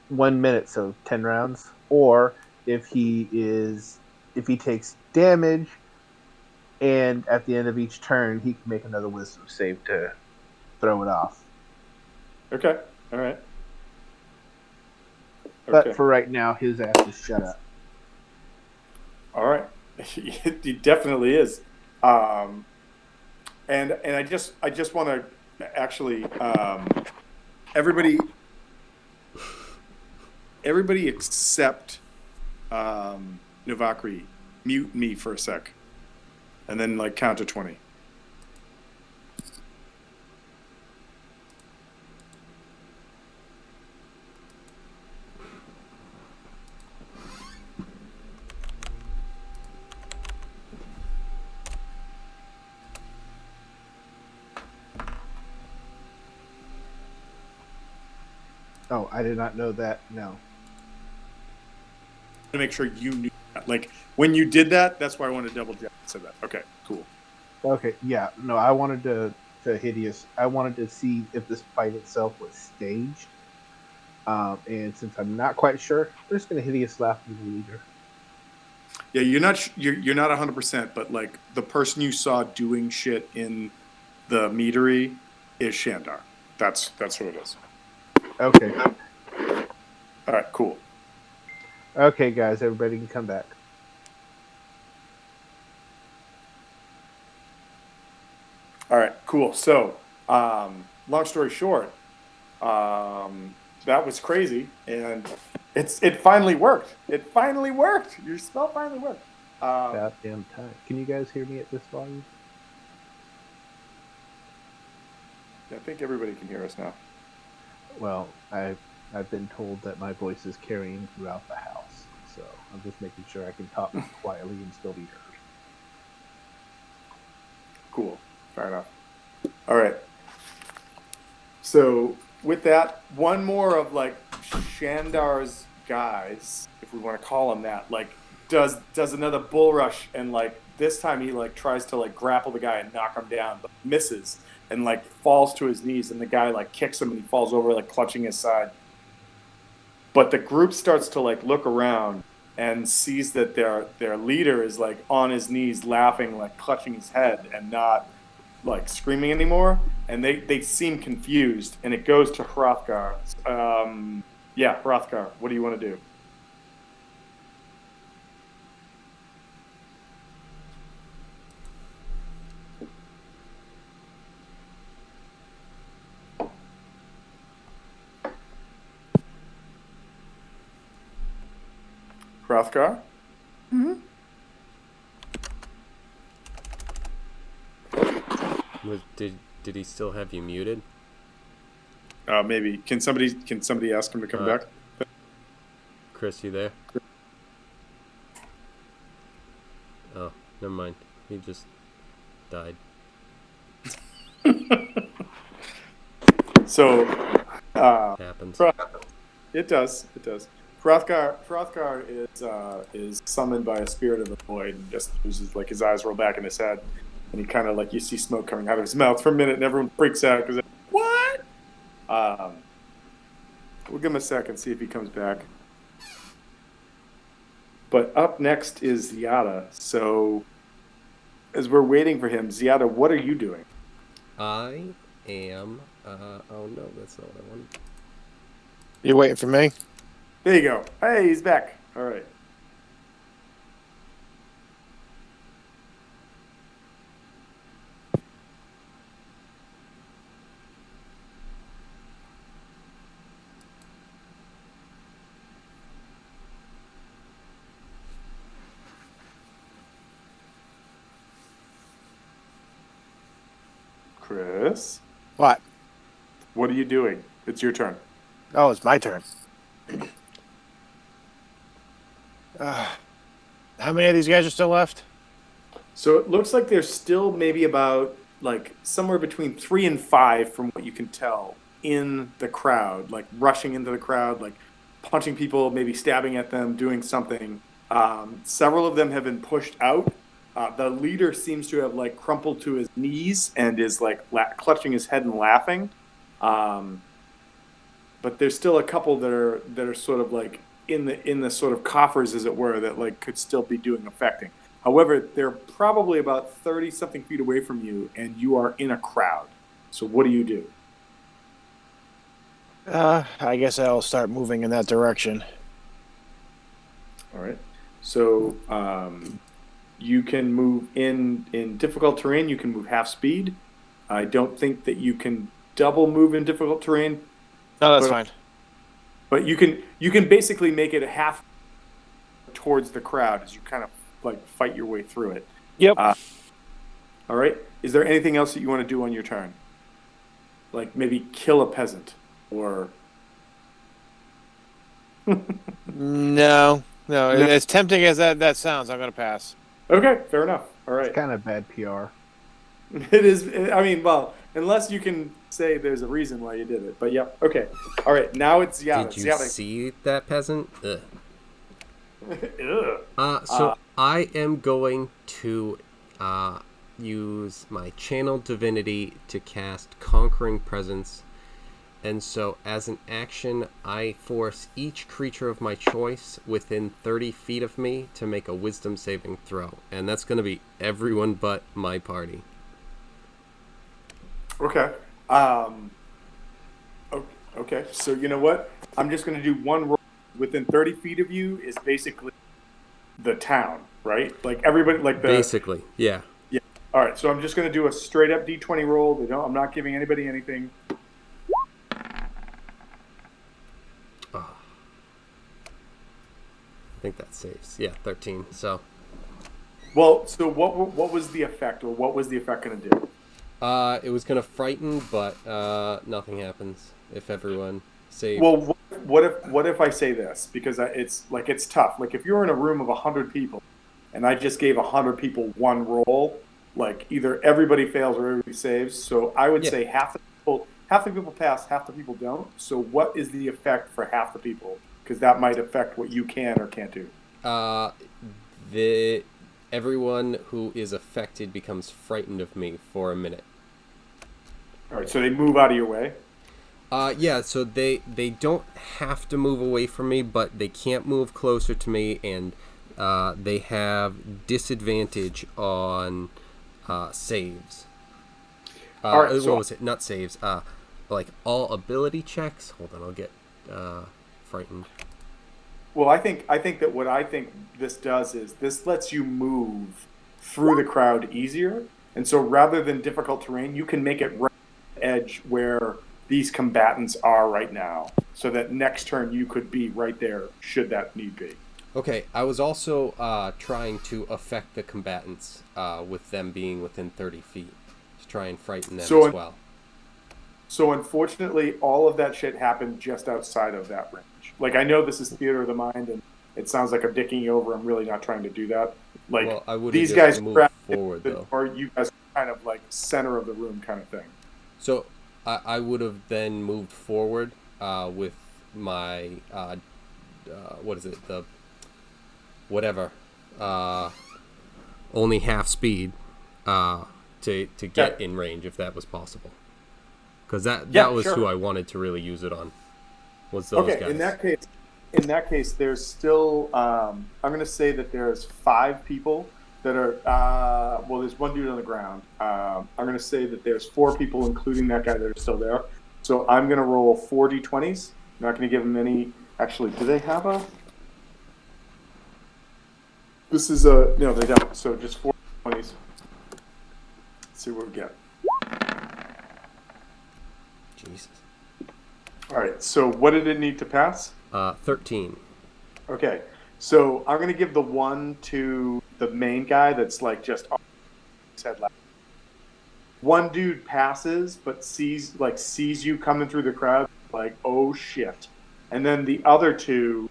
Speaker 3: 1 minute, so 10 rounds. Or if he takes damage, and at the end of each turn, he can make another wisdom save to throw it off.
Speaker 1: Okay. All right.
Speaker 3: But
Speaker 1: Okay.
Speaker 3: for right now, his ass is shut up.
Speaker 1: All right. He definitely is. And I just want to actually everybody except Novakri mute me for a sec, and then like count to 20.
Speaker 3: Oh, I did not know that. No.
Speaker 1: To make sure you knew that. Like when you did that, that's why I wanted to double check. Said that. Okay, cool.
Speaker 3: Okay, yeah. No, I wanted to hideous. I wanted to see if this fight itself was staged. And since I'm not quite sure, I'm just gonna hideous laugh at the leader.
Speaker 1: Yeah, you're not 100%, but like the person you saw doing shit in the meadery is Shandar. That's who it is.
Speaker 3: Okay.
Speaker 1: All right, cool.
Speaker 3: Okay, guys, everybody can come back.
Speaker 1: All right, cool. So, long story short, that was crazy, and It finally worked. It finally worked. Your spell finally worked.
Speaker 3: About damn time. Can you guys hear me at this volume?
Speaker 1: I think everybody can hear us now.
Speaker 3: Well, I've been told that my voice is carrying throughout the house, so I'm just making sure I can talk quietly and still be heard.
Speaker 1: Cool. Fair enough. All right. So with that, one more of like Shandar's guys, if we want to call him that, like does another bull rush, and like this time he like tries to like grapple the guy and knock him down, but misses and like falls to his knees, and the guy like kicks him and he falls over like clutching his side. But the group starts to like look around and sees that their leader is like on his knees laughing, like clutching his head and not like screaming anymore, and they seem confused, and it goes to Hrothgar. Yeah, Hrothgar, what do you want to do? Hrothgar?
Speaker 4: Did he still have you muted?
Speaker 1: Maybe. Can somebody ask him to come back?
Speaker 4: Chris, you there? Oh, never mind. He just died.
Speaker 1: So
Speaker 4: Happens.
Speaker 1: it does. Hrothgar is summoned by a spirit of the void and just loses, like, his eyes roll back in his head, and he kind of like, you see smoke coming out of his mouth for a minute, and everyone freaks out because what? We'll give him a second, see if he comes back. But up next is Ziada. So as we're waiting for him, Ziada, what are you doing?
Speaker 4: I am. Oh no, that's not what I wanted.
Speaker 2: You waiting for me?
Speaker 1: There you go. Hey, he's back. All right. Chris,
Speaker 2: What?
Speaker 1: what are you doing? It's your turn.
Speaker 2: Oh, it's my turn. How many of these guys are still left?
Speaker 1: So it looks like there's still maybe about like somewhere between 3 and 5 from what you can tell in the crowd, like rushing into the crowd, like punching people, maybe stabbing at them, doing something. Several of them have been pushed out. The leader seems to have like crumpled to his knees and is like clutching his head and laughing. But there's still a couple that are sort of like in the sort of coffers, as it were, that like could still be doing affecting. However, they're probably about 30 something feet away from you, and you are in a crowd. So what do you do?
Speaker 2: I guess I'll start moving in that direction.
Speaker 1: All right. So you can move in difficult terrain. You can move half speed. I don't think that you can double move in difficult terrain.
Speaker 2: No, that's fine.
Speaker 1: But you can basically make it a half towards the crowd as you kind of like fight your way through it.
Speaker 2: Yep.
Speaker 1: All right. Is there anything else that you want to do on your turn? Like maybe kill a peasant or.
Speaker 2: No. As tempting as that sounds, I'm gonna pass.
Speaker 1: Okay, fair enough. All right.
Speaker 3: It's kind of bad PR.
Speaker 1: It is. I mean, well, unless you can say there's a reason why you did it. But yeah. Okay. All right. Now it's Ziada.
Speaker 4: Did you see that peasant? Ugh.
Speaker 1: Ugh.
Speaker 4: So I am going to use my channel divinity to cast Conquering Presence. And so as an action, I force each creature of my choice within 30 feet of me to make a wisdom saving throw. And that's going to be everyone but my party.
Speaker 1: Okay. Okay. So you know what? I'm just going to do one roll. Within 30 feet of you is basically the town, right? Like everybody, like the.
Speaker 4: Basically, yeah.
Speaker 1: Yeah. All right. So I'm just going to do a straight up D20 roll. I'm not giving anybody anything.
Speaker 4: think that saves. Yeah, 13. So,
Speaker 1: Well, so what was the effect, or what was the effect going to do?
Speaker 4: it was gonna frighten, but nothing happens if everyone saved.
Speaker 1: Well, what if I say this, because it's tough. Like if you're in a room of 100 people, and I just gave 100 people one roll, like either everybody fails or everybody saves. So I would
Speaker 4: Yeah.
Speaker 1: say half the people pass, half the people don't. So what is the effect for half the people? Because that might affect what you can or can't do.
Speaker 4: The everyone who is affected becomes frightened of me for a minute.
Speaker 1: All right, so they move out of your way.
Speaker 4: Yeah, so they don't have to move away from me, but they can't move closer to me, and they have disadvantage on saves.
Speaker 1: All right, so
Speaker 4: what was it? Not saves. Like all ability checks. Hold on, I'll get frightened.
Speaker 1: well, I think that what I think this does is this lets you move through the crowd easier, and so rather than difficult terrain, you can make it right at the edge where these combatants are right now, so that next turn you could be right there should that need be.
Speaker 4: Okay, I was also trying to affect the combatants with them being within 30 feet to try and frighten them
Speaker 1: So
Speaker 4: as well.
Speaker 1: So unfortunately, all of that shit happened just outside of that range. Like I know this is theater of the mind, and it sounds like I'm dicking you over. I'm really not trying to do that. Like
Speaker 4: Well, I would have
Speaker 1: these
Speaker 4: just
Speaker 1: guys
Speaker 4: moved
Speaker 1: crash
Speaker 4: forward
Speaker 1: the
Speaker 4: though.
Speaker 1: door, you guys are kind of like center of the room kind of thing.
Speaker 4: So I would have then moved forward with my what is it, the whatever only half speed to get in range if that was possible, because that was
Speaker 1: sure.
Speaker 4: who I wanted to really use it on, was those
Speaker 1: Okay,
Speaker 4: guys.
Speaker 1: in that case, there's still. I'm going to say that there's 5 people that are. Well, there's one dude on the ground. I'm going to say that there's 4 people, including that guy, that are still there. So I'm going to roll 4 d20s. I'm not going to give them any. Actually, do they have a? This is a no, they don't. So just 4 d20s. Let's see what we get.
Speaker 4: Jesus.
Speaker 1: All right. So what did it need to pass?
Speaker 4: 13.
Speaker 1: Okay. So I'm going to give the one to the main guy that's like just on his head left. One dude passes, but sees you coming through the crowd, like, oh shit. And then the other two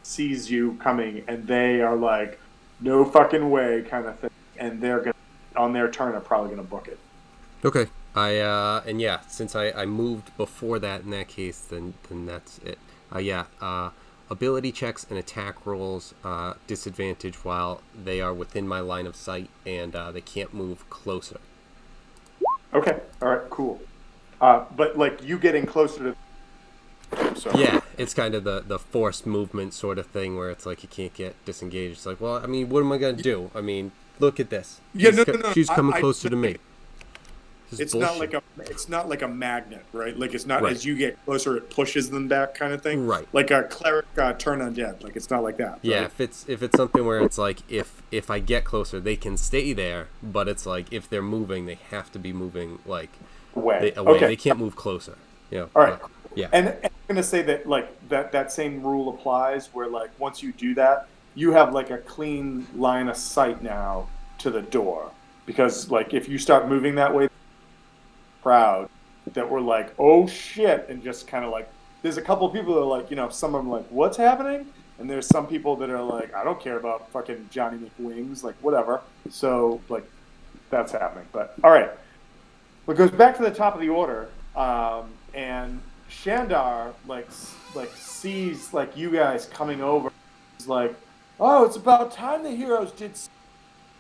Speaker 1: sees you coming, and they are like, no fucking way, kind of thing. And they're gonna, on their turn, are probably gonna book it.
Speaker 4: Okay. And yeah, since I moved before that in that case, then that's it. Ability checks and attack rolls disadvantage while they are within my line of sight, and they can't move closer.
Speaker 1: Okay. All right. Cool. But like you getting closer to. So.
Speaker 4: Yeah, it's kind of the forced movement sort of thing where it's like you can't get disengaged. It's like, well, I mean, what am I gonna do? I mean, look at this.
Speaker 1: Yeah,
Speaker 4: No. She's coming closer to me.
Speaker 1: It's not like a magnet, right? Like it's not
Speaker 4: Right.
Speaker 1: as you get closer, it pushes them back, kind of thing.
Speaker 4: Right.
Speaker 1: Like a cleric turn undead. Like it's not like that.
Speaker 4: Yeah,
Speaker 1: right?
Speaker 4: if it's something where it's like if I get closer, they can stay there, but it's like if they're moving, they have to be moving like
Speaker 1: Away.
Speaker 4: away.
Speaker 1: Okay.
Speaker 4: They can't move closer. You know.
Speaker 1: All right.
Speaker 4: But, yeah.
Speaker 1: And I'm gonna say that like that same rule applies where like once you do that, you have like a clean line of sight now to the door, because like if you start moving that way, crowd that were like, oh shit, and just kind of like, there's a couple of people that are like, some of them like, what's happening? And there's some people that are like, I don't care about fucking Johnny McWings, like whatever. So like, that's happening. But all right, well, it goes back to the top of the order, and Shandar like sees like you guys coming over. He's like, oh, it's about time the heroes did.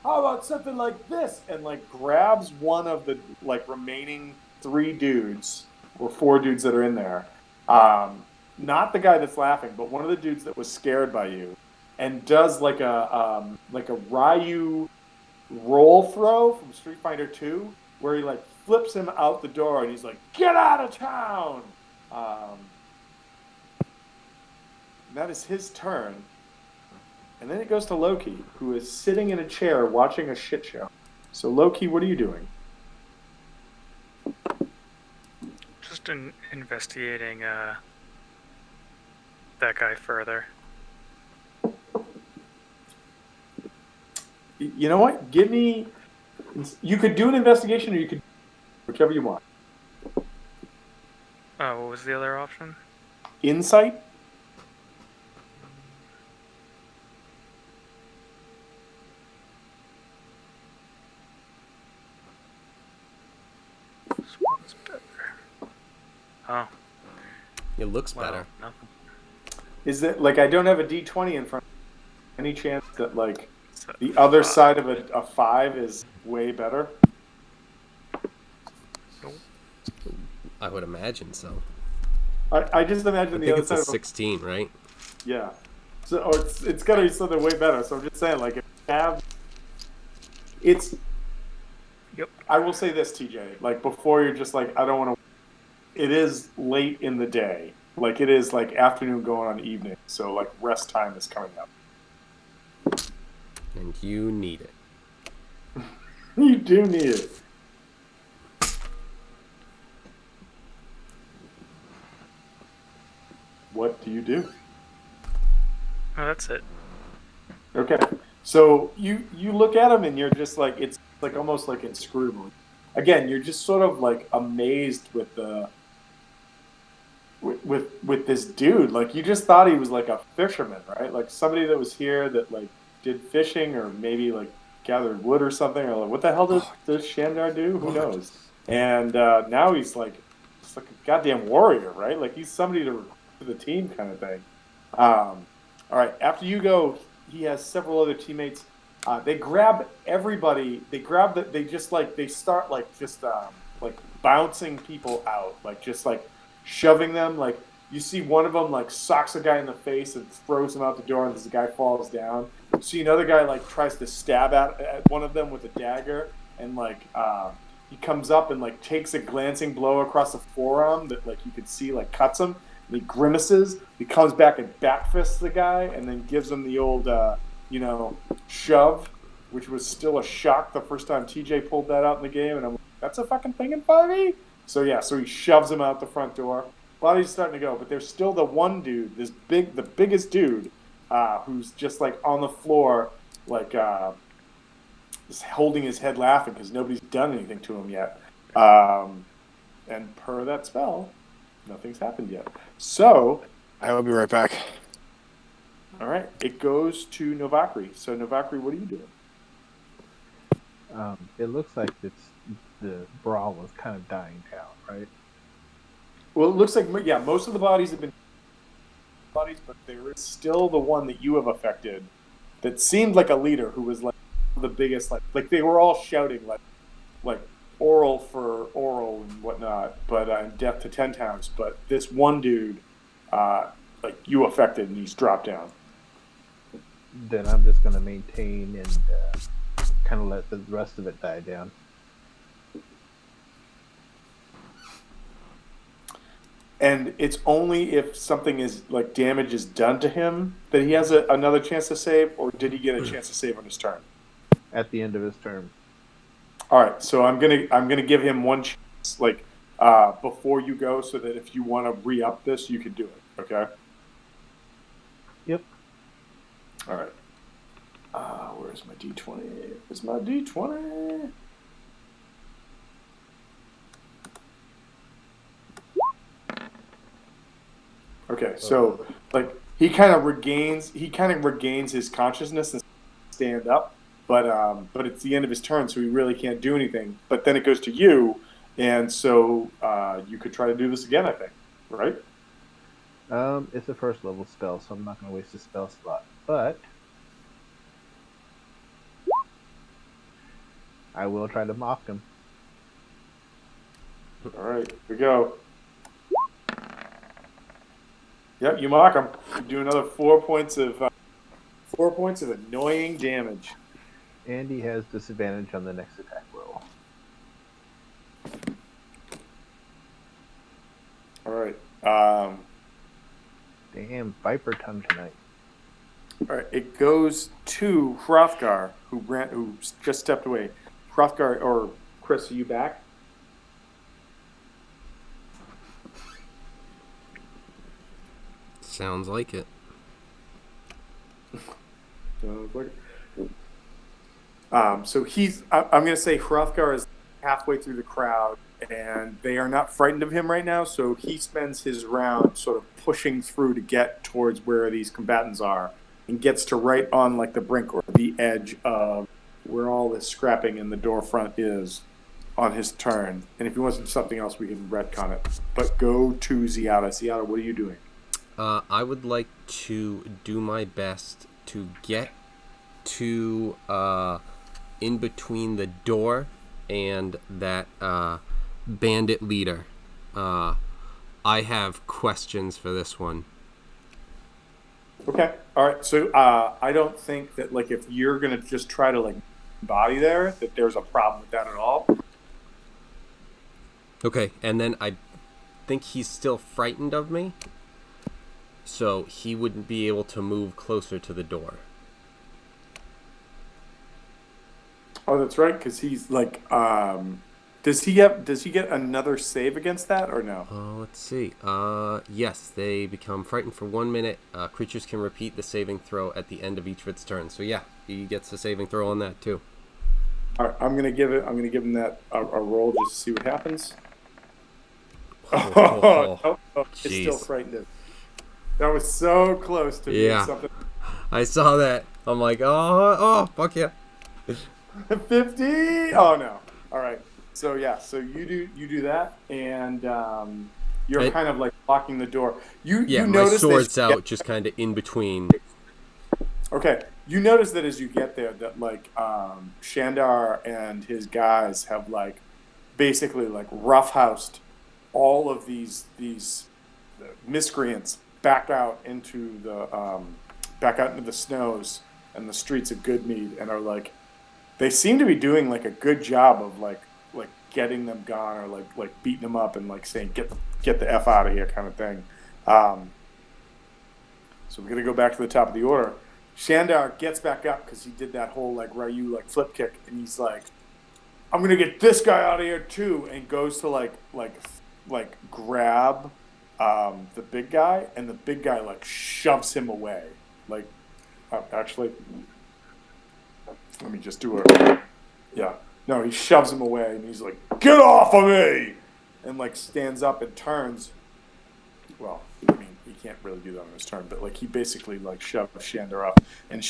Speaker 1: How about something like this? And like grabs one of the like remaining 3 dudes or 4 dudes that are in there. Not the guy that's laughing, but one of the dudes that was scared by you, and does like a Ryu roll throw from Street Fighter 2, where he like flips him out the door and he's like, "Get out of town!" That is his turn. And then it goes to Loki, who is sitting in a chair watching a shit show. So Loki, what are you doing?
Speaker 5: Just investigating that guy further.
Speaker 1: You know what? Give me. You could do an investigation, or you could whichever you want.
Speaker 5: What was the other option?
Speaker 1: Insight.
Speaker 5: This one's better. Oh,
Speaker 4: It looks
Speaker 5: well,
Speaker 4: better.
Speaker 5: no.
Speaker 1: Is it like I don't have a D20 in front? Any chance that like
Speaker 5: It's a
Speaker 1: the other
Speaker 5: 5.
Speaker 1: side of a 5 is way better?
Speaker 5: Nope.
Speaker 4: I would imagine so.
Speaker 1: I just imagine
Speaker 4: I
Speaker 1: the
Speaker 4: think
Speaker 1: other
Speaker 4: it's
Speaker 1: side
Speaker 4: a
Speaker 1: of
Speaker 4: 16, right?
Speaker 1: yeah. So or it's got to be something way better. So I'm just saying, like if you have, it's.
Speaker 5: Yep.
Speaker 1: I will say this, TJ. Like before, you're just like I don't want to. It is late in the day. Like it is like afternoon going on evening. So like rest time is coming up.
Speaker 4: And you need it.
Speaker 1: You do need it. What do you do?
Speaker 5: Oh, that's it.
Speaker 1: Okay. So you look at him and you're just like it's like almost like inscrutable. Again, you're just sort of like amazed with the with this dude. Like you just thought he was like a fisherman, right? Like somebody that was here that like did fishing or maybe like gathered wood or something. Or like what the hell does Shandar do? Who knows? And now he's like just like a goddamn warrior, right? Like he's somebody to recruit to the team kind of thing. All right. After you go, he has several other teammates. They grab everybody. They grab the. They just like they start like just like bouncing people out, like just like shoving them. Like you see one of them like socks a guy in the face and throws him out the door, and the guy falls down. You see another guy like tries to stab at one of them with a dagger, and like he comes up and like takes a glancing blow across the forearm that like you could see like cuts him. And he grimaces. He comes back and backfists the guy, and then gives him the old shove, which was still a shock the first time TJ pulled that out in the game, and I'm like, that's a fucking thing in 5e? So yeah, so he shoves him out the front door. Body's starting to go, but there's still the one dude, the biggest dude, who's just like on the floor, like just holding his head laughing because nobody's done anything to him yet. And per that spell, nothing's happened yet. So,
Speaker 2: I will be right back.
Speaker 1: all right, it goes to Novakri. So Novakri, what are you doing?
Speaker 3: It looks like the brawl is kind of dying down, right?
Speaker 1: Well, it looks like most of the bodies have been bodies, but there is still the one that you have affected that seemed like a leader who was like the biggest, like they were all shouting like oral for oral and whatnot, but death to 10 towns. But this one dude, like you affected, and he's dropped down.
Speaker 3: Then I'm just gonna maintain and kind of let the rest of it die down.
Speaker 1: And it's only if something is like damage is done to him that he has another chance to save, or did he get a chance to save on his turn?
Speaker 3: At the end of his turn.
Speaker 1: All right, so I'm gonna give him one chance, like before you go, so that if you want to re-up this, you can do it. Okay.
Speaker 3: Yep.
Speaker 1: All right. Where's my D20? Where's my D20? Okay, so like he kind of regains his consciousness and stand up, but it's the end of his turn, so he really can't do anything. But then it goes to you, and so you could try to do this again, I think, right?
Speaker 3: It's a first level spell, so I'm not gonna waste a spell slot. But I will try to mock him.
Speaker 1: All right, here we go. Yep, you mock him. You do another 4 points of annoying damage.
Speaker 3: And he has disadvantage on the next attack roll.
Speaker 1: All right.
Speaker 3: Damn, Viper tongue tonight.
Speaker 1: All right. It goes to Hrothgar, who just stepped away. Hrothgar, or Chris, are you back?
Speaker 4: Sounds like it.
Speaker 1: So I'm going to say Hrothgar is halfway through the crowd, and they are not frightened of him right now. So he spends his round sort of pushing through to get towards where these combatants are, and gets to right on like the brink or the edge of where all this scrapping in the door front is on his turn. And if he wants to do something else, we can retcon it. But go to Ziada. Ziada, what are you doing?
Speaker 4: I would like to do my best to get to in between the door and that bandit leader. I have questions for this one.
Speaker 1: Okay. All right. So I don't think that like if you're gonna just try to like body there, that there's a problem with that at all.
Speaker 4: Okay, and then I think he's still frightened of me, so he wouldn't be able to move closer to the door.
Speaker 1: Oh, that's right. Because he's like, does he get another save against that or no?
Speaker 4: Let's see. Yes, they become frightened for 1 minute. Creatures can repeat the saving throw at the end of each of its turn. So yeah, he gets a saving throw on that too.
Speaker 1: All right. I'm gonna give him that a roll just to see what happens. Oh, it's still
Speaker 4: Jeez.
Speaker 1: frightened. That was so close to being
Speaker 4: Yeah.
Speaker 1: something.
Speaker 4: I saw that. I'm like, oh, fuck yeah.
Speaker 1: 50. Oh no. All right. So yeah. So you do that, and you're kind of like blocking the door.
Speaker 4: Yeah,
Speaker 1: you
Speaker 4: my
Speaker 1: notice
Speaker 4: sword's out, just kind of in between.
Speaker 1: Okay. You notice that as you get there, that like Shandar and his guys have like basically like roughhoused all of these miscreants back out into the snows and the streets of Goodmead, and are like they seem to be doing like a good job of like getting them gone, or like beating them up and like saying get the F out of here kind of thing. So we're gonna go back to the top of the order. Shandar gets back up because he did that whole like Ryu like flip kick, and he's like, I'm gonna get this guy out of here too, and goes to like grab the big guy, and the big guy like shoves him away. Like actually, let me just do a yeah. No, he shoves him away, and he's like, "Get off of me!" and like stands up and turns. Well, I mean, he can't really do that on his turn, but like he basically like shoves Shandar up, and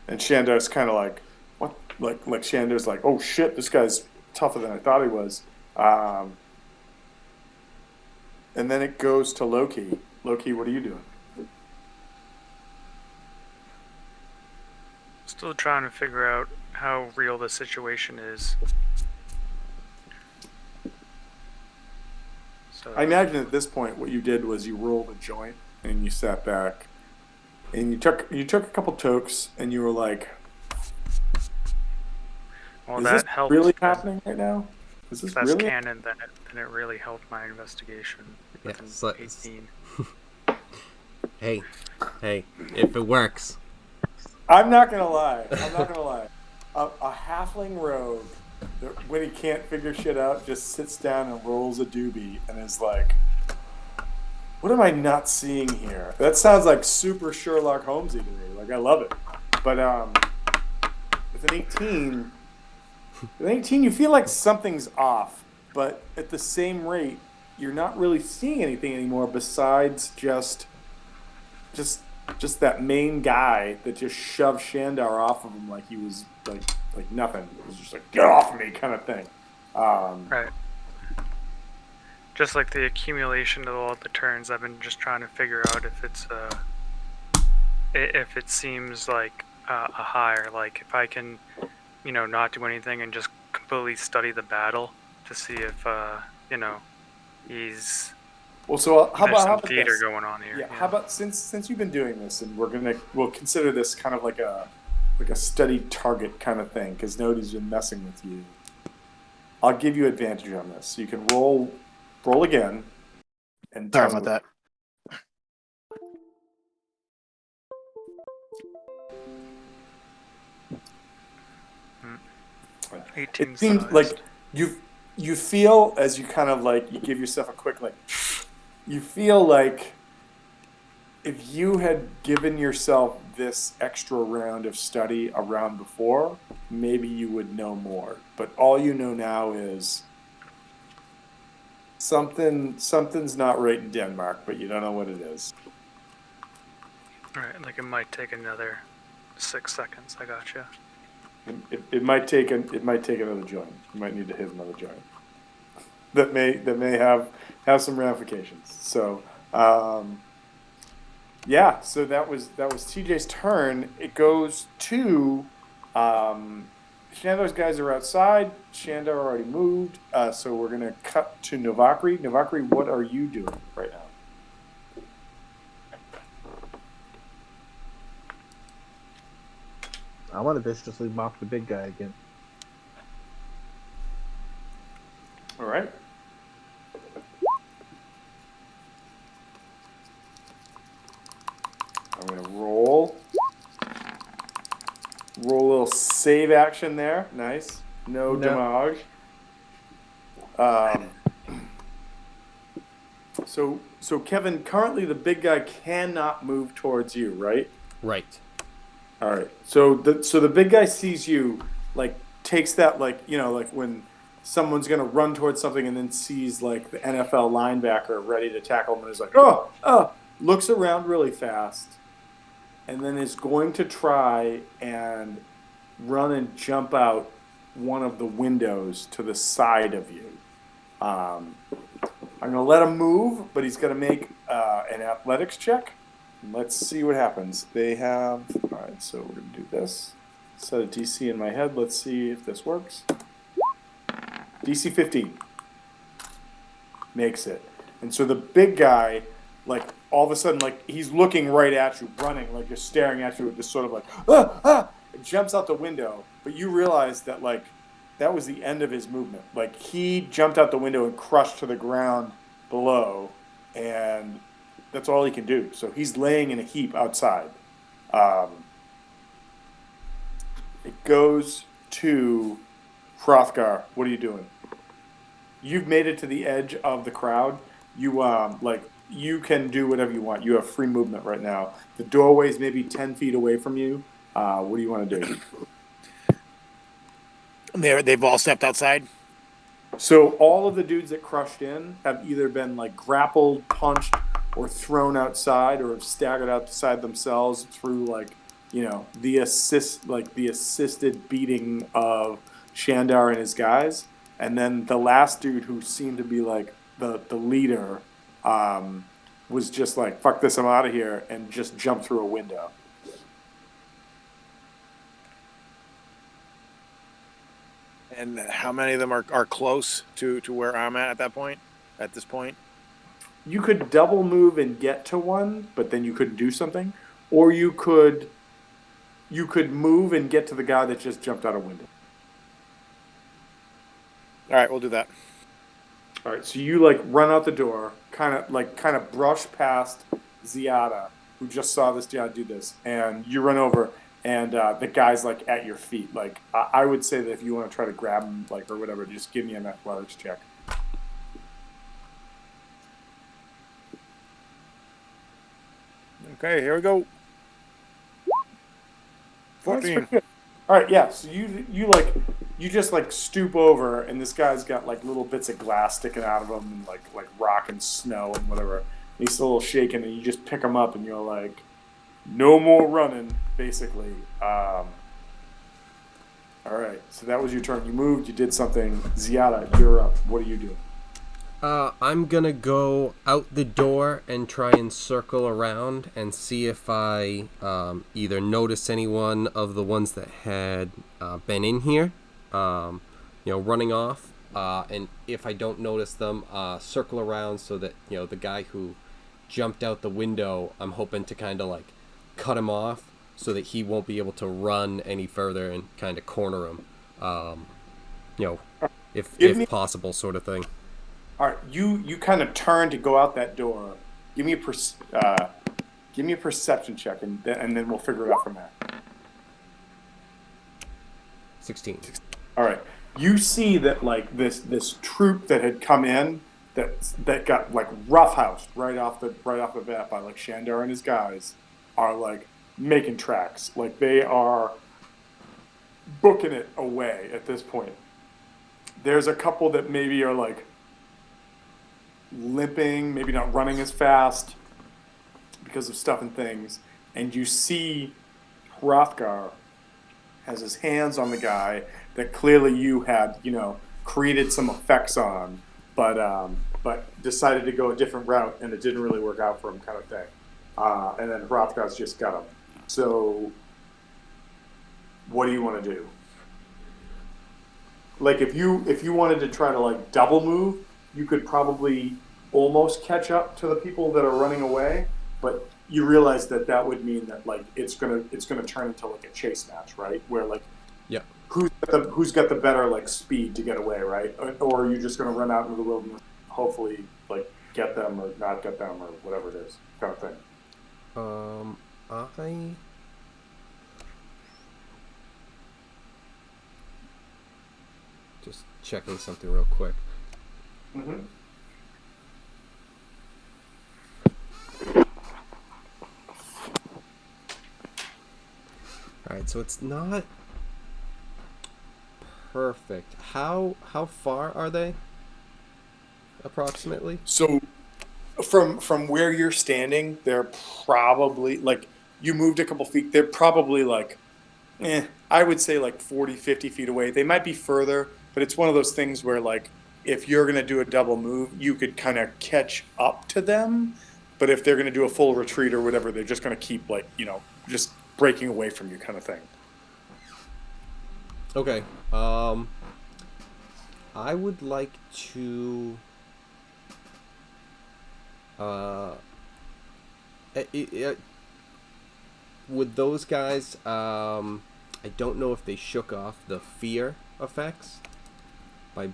Speaker 1: Shandar's kind of like, what? Like Shandar's like, oh shit, this guy's tougher than I thought he was. And then it goes to Loki. Loki, what are you doing?
Speaker 5: Still trying to figure out how real the situation is. So
Speaker 1: I imagine at this point what you did was you rolled a joint and you sat back and you took a couple tokes and you were like,
Speaker 5: well,
Speaker 1: is
Speaker 5: that
Speaker 1: this
Speaker 5: helped.
Speaker 1: really happening right now? Is this
Speaker 5: If that's
Speaker 1: really?
Speaker 5: canon, then it really helped my investigation.
Speaker 4: Yeah,
Speaker 5: Within
Speaker 4: so-
Speaker 5: 18.
Speaker 4: Hey, if it works.
Speaker 1: I'm not gonna lie. A halfling rogue, when he can't figure shit out, just sits down and rolls a doobie and is like, "What am I not seeing here?" That sounds like super Sherlock Holmesy to me. Like I love it, but with an 18, you feel like something's off. But at the same rate, you're not really seeing anything anymore besides just that main guy that just shoved Shandar off of him like he was like nothing. It was just like, get off of me kind of thing.
Speaker 5: Right. Just like the accumulation of all the turns, I've been just trying to figure out if it's if it seems like a higher, like if I can, not do anything and just completely study the battle to see if he's
Speaker 1: Well, so how
Speaker 5: there's some
Speaker 1: about
Speaker 5: theater
Speaker 1: this?
Speaker 5: going on here.
Speaker 1: Yeah. How about since you've been doing this, and we'll consider this kind of like a studied target kind of thing because nobody's been messing with you. I'll give you advantage on this. So you can roll again, and
Speaker 2: Sorry
Speaker 1: tell
Speaker 2: about
Speaker 1: me-
Speaker 2: that.
Speaker 5: Yeah. 18
Speaker 1: It seems
Speaker 5: size.
Speaker 1: like you feel as you kind of like you give yourself a quick like, you feel like if you had given yourself this extra round of study a round before, maybe you would know more. But all you know now is something's not right in Denmark, but you don't know what it is.
Speaker 5: Right, like it might take another 6 seconds. I gotcha.
Speaker 1: It might take another joint. You might need to hit another joint. That may have some ramifications. So yeah, so that was TJ's turn. It goes to Shandar's guys are outside. Shandar already moved, so we're gonna cut to Novakri. Novakri, what are you doing right now?
Speaker 3: I want to viciously mock the big guy again.
Speaker 1: All right. I'm gonna roll a little save action there. Nice. No damage. So Kevin, currently the big guy cannot move towards you, right?
Speaker 4: Right.
Speaker 1: All right. So the big guy sees you, like takes that, like, you know, like when someone's gonna run towards something and then sees like the NFL linebacker ready to tackle him and is like, oh, looks around really fast, and then is going to try and run and jump out one of the windows to the side of you. I'm going to let him move, but he's going to make an athletics check. Let's see what happens. They have, all right, so we're going to do this. Set a DC in my head. Let's see if this works. DC 15. Makes it. And so the big guy, like, all of a sudden, like, he's looking right at you, running, like, just staring at you with this sort of like, it jumps out the window. But you realize that, like, that was the end of his movement. Like, he jumped out the window and crushed to the ground below, and that's all he can do. So he's laying in a heap outside. It goes to Hrothgar. What are you doing? You've made it to the edge of the crowd. You you can do whatever you want. You have free movement right now. The doorway's maybe 10 feet away from you. What do you want to do?
Speaker 2: They've all stepped outside.
Speaker 1: So all of the dudes that crushed in have either been like grappled, punched, or thrown outside, or have staggered outside themselves through, like, you know, the assisted beating of Shandar and his guys. And then the last dude, who seemed to be like the leader, was just like, fuck this, I'm out of here, and just jumped through a window.
Speaker 2: And how many of them are close to where I'm at that point? At this point?
Speaker 1: You could double move and get to one, but then you couldn't do something. Or you could move and get to the guy that just jumped out a window.
Speaker 2: All right, we'll do that.
Speaker 1: All right, so you like run out the door, kind of brush past Ziada, who just saw this guy do this, and you run over, and the guy's like at your feet. Like, I would say that if you want to try to grab him, like, or whatever, just give me an athletics check.
Speaker 2: Okay, here we go. 14.
Speaker 1: All right, yeah. So you just like stoop over, and this guy's got like little bits of glass sticking out of him, and like rock and snow and whatever. And he's a little shaken, and you just pick him up, and you're like, no more running, basically. All right, so that was your turn. You moved, you did something. Ziada, you're up. What are you doing?
Speaker 4: I'm gonna go out the door and try and circle around and see if I either notice any one of the ones that had been in here, running off, and if I don't notice them, circle around so that, the guy who jumped out the window, I'm hoping to kind of like cut him off so that he won't be able to run any further and kind of corner him, if possible, sort of thing.
Speaker 1: All right, you kind of turn to go out that door. Give me a perception check, and then we'll figure it out from there.
Speaker 4: 16.
Speaker 1: All right, you see that like this troop that had come in, that got like roughhoused right off the bat by like Shandar and his guys are like making tracks. Like they are booking it away at this point. There's a couple that maybe are like limping, maybe not running as fast because of stuff and things. And you see Hrothgar has his hands on the guy that clearly you had, created some effects on, but decided to go a different route and it didn't really work out for him, kind of thing. And then Hrothgar's just got him. So, what do you want to do? Like if you wanted to try to like double move, you could probably almost catch up to the people that are running away, but you realize that would mean that like it's gonna turn into like a chase match, right? Where like
Speaker 4: Yeah.
Speaker 1: who's got the better like speed to get away, right? Or are you just gonna run out into the wilderness, hopefully like get them or not get them or whatever it is, kind of thing.
Speaker 4: I just checking something real quick.
Speaker 1: Mm-hmm.
Speaker 4: All right, so it's not perfect. How far are they? Approximately.
Speaker 1: So from where you're standing, they're probably like you moved a couple feet. They're probably like, I would say like 40, 50 feet away. They might be further, but it's one of those things where like if you're gonna do a double move, you could kind of catch up to them. But if they're gonna do a full retreat or whatever, they're just gonna keep like just breaking away from you, kind of thing.
Speaker 4: Okay. I would like to. With those guys, I don't know if they shook off the fear effects by.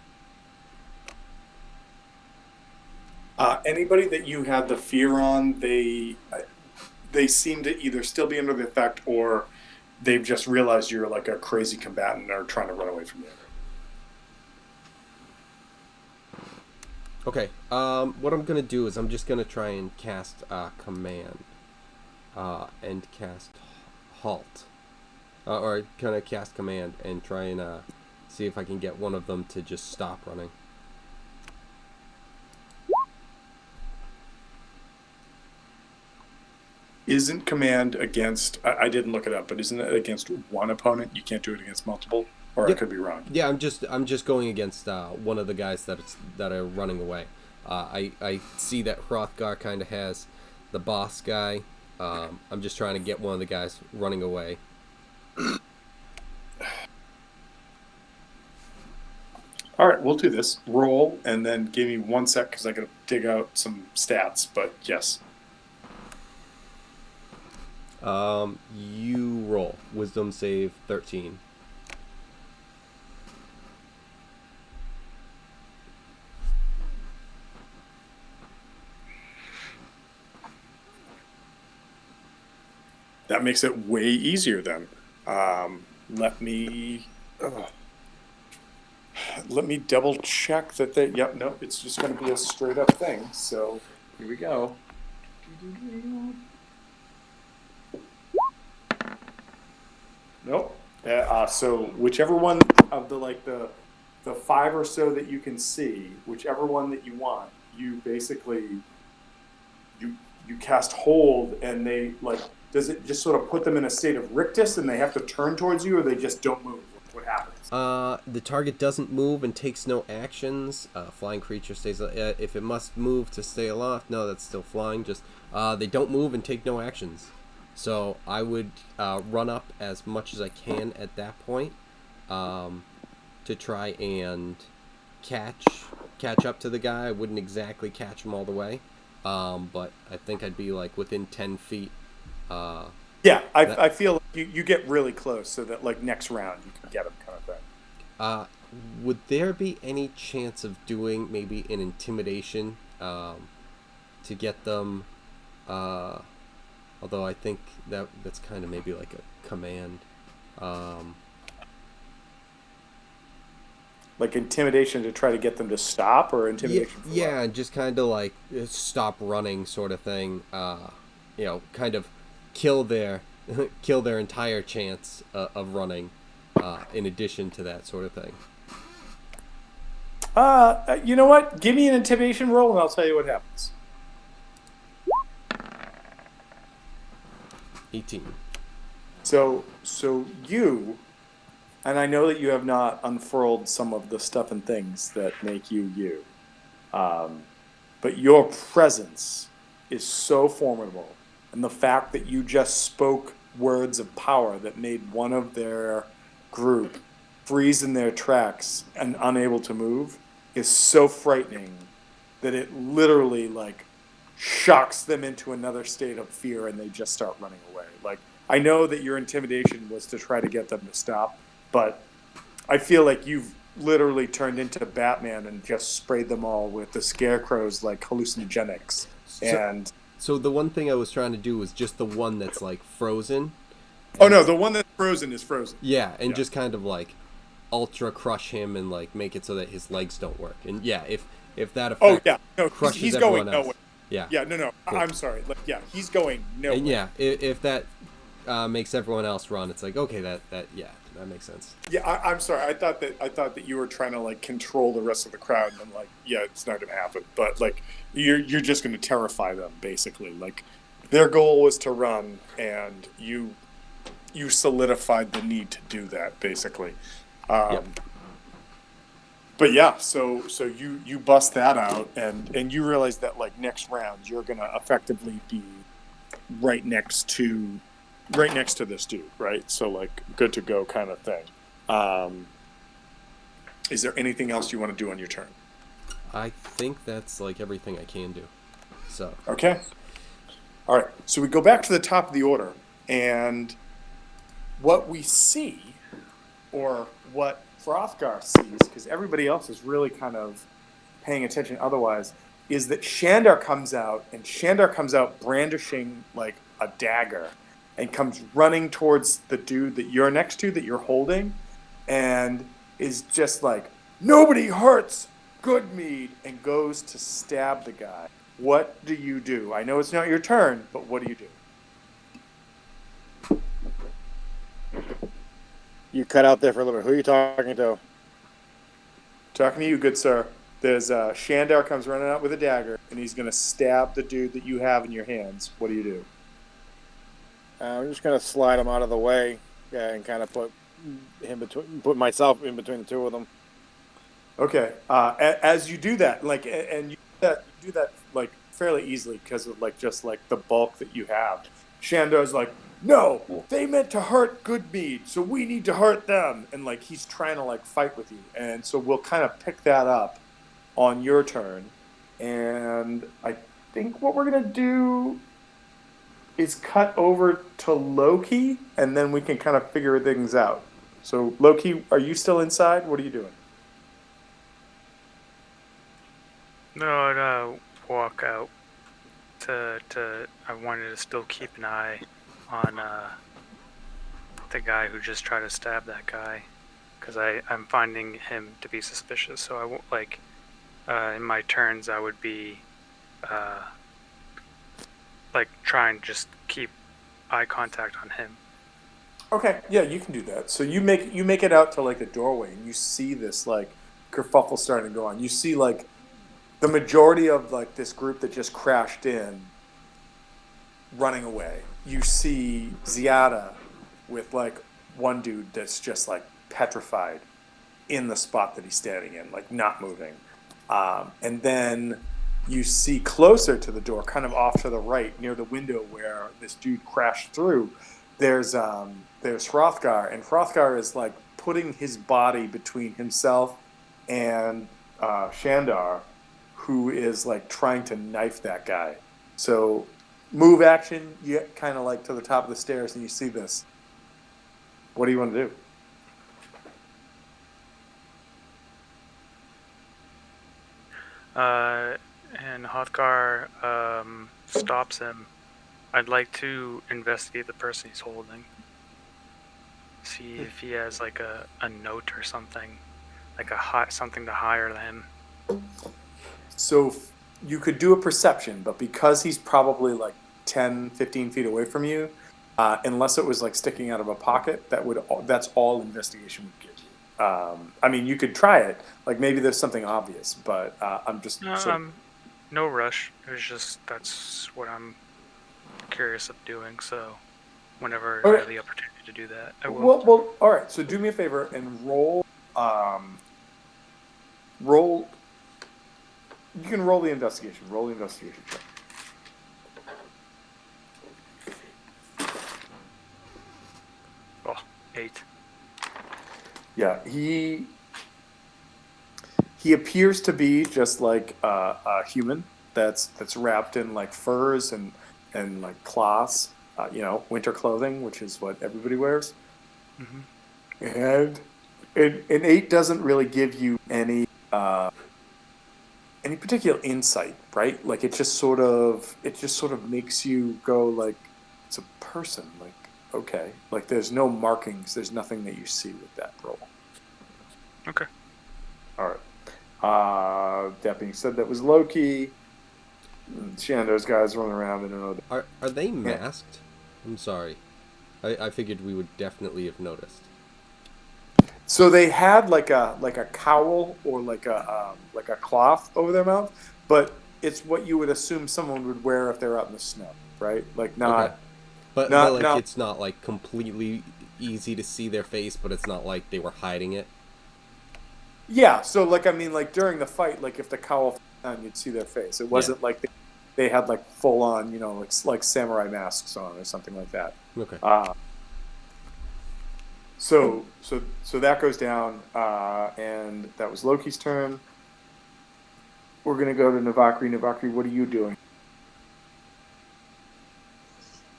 Speaker 1: Anybody that you had the fear on, they seem to either still be under the effect or they've just realized you're like a crazy combatant and are trying to run away from you.
Speaker 4: Okay. What I'm gonna do is I'm just gonna try and cast command, and cast halt, or kind of cast command and try and see if I can get one of them to just stop running.
Speaker 1: Isn't command against? I didn't look it up, but isn't it against one opponent? You can't do it against multiple, or
Speaker 4: Yep.
Speaker 1: I could be wrong.
Speaker 4: Yeah, I'm just going against one of the guys that are running away. I see that Hrothgar kind of has the boss guy. I'm just trying to get one of the guys running away.
Speaker 1: All right, we'll do this. Roll, and then give me 1 sec because I got to dig out some stats. But yes.
Speaker 4: You roll. Wisdom save 13.
Speaker 1: That makes it way easier then. Let me double check that they. Yep, nope. It's just going to be a straight up thing. So here we go. Nope. So whichever one of the 5 or so that you can see, whichever one that you want, you basically you cast hold, and they like. Does it just sort of put them in a state of rictus, and they have to turn towards you, or they just don't move? What happens?
Speaker 4: The target doesn't move and takes no actions. Flying creature stays. If it must move to stay aloft, no, that's still flying. Just they don't move and take no actions. So I would run up as much as I can at that point, to try and catch up to the guy. I wouldn't exactly catch him all the way, but I think I'd be like within 10 feet.
Speaker 1: Yeah, I feel like you get really close, so that like next round you can get him, kind of thing.
Speaker 4: Would there be any chance of doing maybe an intimidation to get them? Although I think that's kind of maybe like a command.
Speaker 1: Like intimidation to try to get them to stop, or
Speaker 4: Yeah,
Speaker 1: intimidation for what?
Speaker 4: yeah, just kind of like stop running, sort of thing. Kind of kill their kill their entire chance of running. In addition to that sort of thing.
Speaker 1: You know what? Give me an intimidation roll, and I'll tell you what happens.
Speaker 4: 18.
Speaker 1: So you, and I know that you have not unfurled some of the stuff and things that make you you, but your presence is so formidable, and the fact that you just spoke words of power that made one of their group freeze in their tracks and unable to move is so frightening that it literally like shocks them into another state of fear and they just start running away. Like I know that your intimidation was to try to get them to stop, but I feel like you've literally turned into Batman and just sprayed them all with the scarecrow's like hallucinogenics.
Speaker 4: So,
Speaker 1: And
Speaker 4: so the one thing I was trying to do was just the one that's like frozen.
Speaker 1: oh
Speaker 4: And
Speaker 1: no, the one that's frozen is frozen.
Speaker 4: yeah, and
Speaker 1: Yeah.
Speaker 4: just kind of like ultra crush him and like make it so that his legs don't work. And yeah, if that
Speaker 1: Oh
Speaker 4: effect
Speaker 1: yeah, no,
Speaker 4: crushes
Speaker 1: he's going
Speaker 4: everyone else.
Speaker 1: nowhere.
Speaker 4: Yeah.
Speaker 1: Yeah, no,
Speaker 4: Cool.
Speaker 1: I'm sorry. Like, yeah, he's going nowhere.
Speaker 4: And yeah, if that makes everyone else run, it's like okay, that makes sense.
Speaker 1: Yeah, I'm sorry. I thought that you were trying to like control the rest of the crowd, and I'm like, yeah, it's not going to happen. But like, you're just going to terrify them, basically. Like, their goal was to run, and you solidified the need to do that, basically.
Speaker 4: Yep.
Speaker 1: But yeah, so you bust that out, and you realize that like next round you're going to effectively be right next to this dude, right? So like good to go kind of thing. Is there anything else you want to do on your turn?
Speaker 4: I think that's like everything I can do. So
Speaker 1: Okay. All right. So we go back to the top of the order, and what we see, or what Frothgar sees, because everybody else is really kind of paying attention otherwise, is that Shandar comes out, and Shandar comes out brandishing like a dagger and comes running towards the dude that you're next to, that you're holding, and is just like, nobody hurts Goodmead, and goes to stab the guy. What do you do? I know it's not your turn, but what do you do?
Speaker 2: You cut out there for a little bit. Who are you talking to?
Speaker 1: Talking to you, good sir. There's Shandar comes running out with a dagger, and he's going to stab the dude that you have in your hands. What do you do?
Speaker 2: I'm just gonna slide him out of the way, and kind of put myself in between the two of them.
Speaker 1: Okay. As you do that, like, and you do that like fairly easily because of like just like the bulk that you have. Shandar's like, no, they meant to hurt Goodmead, so we need to hurt them, and like he's trying to like fight with you, and so we'll kind of pick that up on your turn, and I think what we're gonna do is cut over to Loki, and then we can kind of figure things out. So Loki, are you still inside? What are you doing?
Speaker 5: No, I'd walk out to. I wanted to still keep an eye on the guy who just tried to stab that guy, because I'm finding him to be suspicious. So I won't like. In my turns, I would be like trying to just keep eye contact on him.
Speaker 1: Okay, yeah, you can do that. So you make it out to like the doorway, and you see this like kerfuffle starting to go on. You see like the majority of like this group that just crashed in running away. You see Ziada with like one dude that's just like petrified in the spot that he's standing in, like not moving. And then you see closer to the door, kind of off to the right, near the window where this dude crashed through. There's Hrothgar, and Hrothgar is like putting his body between himself and Shandar, who is like trying to knife that guy. So move action, you get kind of like to the top of the stairs, and you see this. What do you want to do?
Speaker 5: And Hrothgar stops him. I'd like to investigate the person he's holding. See if he has like a note or something like something to hire him.
Speaker 1: So you could do a perception, but because he's probably like 10, 15 feet away from you, unless it was like sticking out of a pocket, that's all investigation would give you. I mean, you could try it. Like maybe there's something obvious, but I'm just
Speaker 5: No,
Speaker 1: sort of.
Speaker 5: no rush. It was just that's what I'm curious of doing. So whenever I
Speaker 1: Okay.
Speaker 5: have the opportunity to do that, I will.
Speaker 1: Well, all right. So do me a favor and roll. Roll. You can roll the investigation. Roll the investigation check.
Speaker 5: Oh, 8.
Speaker 1: Yeah, he appears to be just like a human that's wrapped in like furs and like cloths, winter clothing, which is what everybody wears.
Speaker 5: Mm-hmm.
Speaker 1: And 8 doesn't really give you any particular insight, right? Like it just sort of makes you go like it's a person, like okay, like there's no markings, there's nothing that you see with that roll.
Speaker 5: Okay.
Speaker 1: All right. That being said, that was Loki. Shando's guys running around. I don't know.
Speaker 4: Are they masked? I'm sorry. I figured we would definitely have noticed.
Speaker 1: So they had like a cowl or like a cloth over their mouth, but it's what you would assume someone would wear if they're out in the snow, right? Like not
Speaker 4: Okay. But
Speaker 1: not
Speaker 4: like
Speaker 1: not
Speaker 4: it's not like completely easy to see their face, but it's not like they were hiding it.
Speaker 1: yeah. So like I mean like during the fight, like if the cowl fell down, you'd see their face. It wasn't like they had like full on like samurai masks on or something like that.
Speaker 4: Okay.
Speaker 1: So that goes down, and that was Loki's turn. We're gonna go to Navakri. Navakri, what are you doing?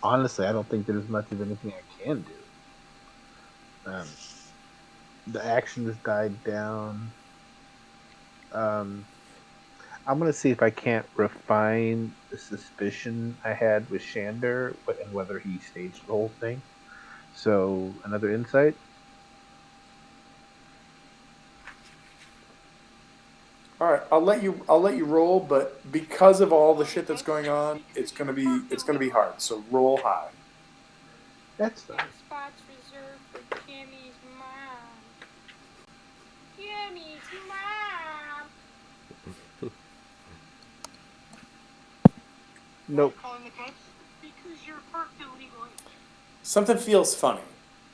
Speaker 3: Honestly, I don't think there's much of anything I can do. The action has died down. I'm gonna see if I can't refine the suspicion I had with Shander and whether he staged the whole thing. So another insight.
Speaker 1: All right, I'll let you roll, but because of all the shit that's going on, it's gonna be hard. So roll high.
Speaker 3: That's fine.
Speaker 6: Spots reserved for Kimmy's mom. Kimmy's mom.
Speaker 3: Nope.
Speaker 6: Calling the cops because you're parked illegally.
Speaker 1: Something feels funny,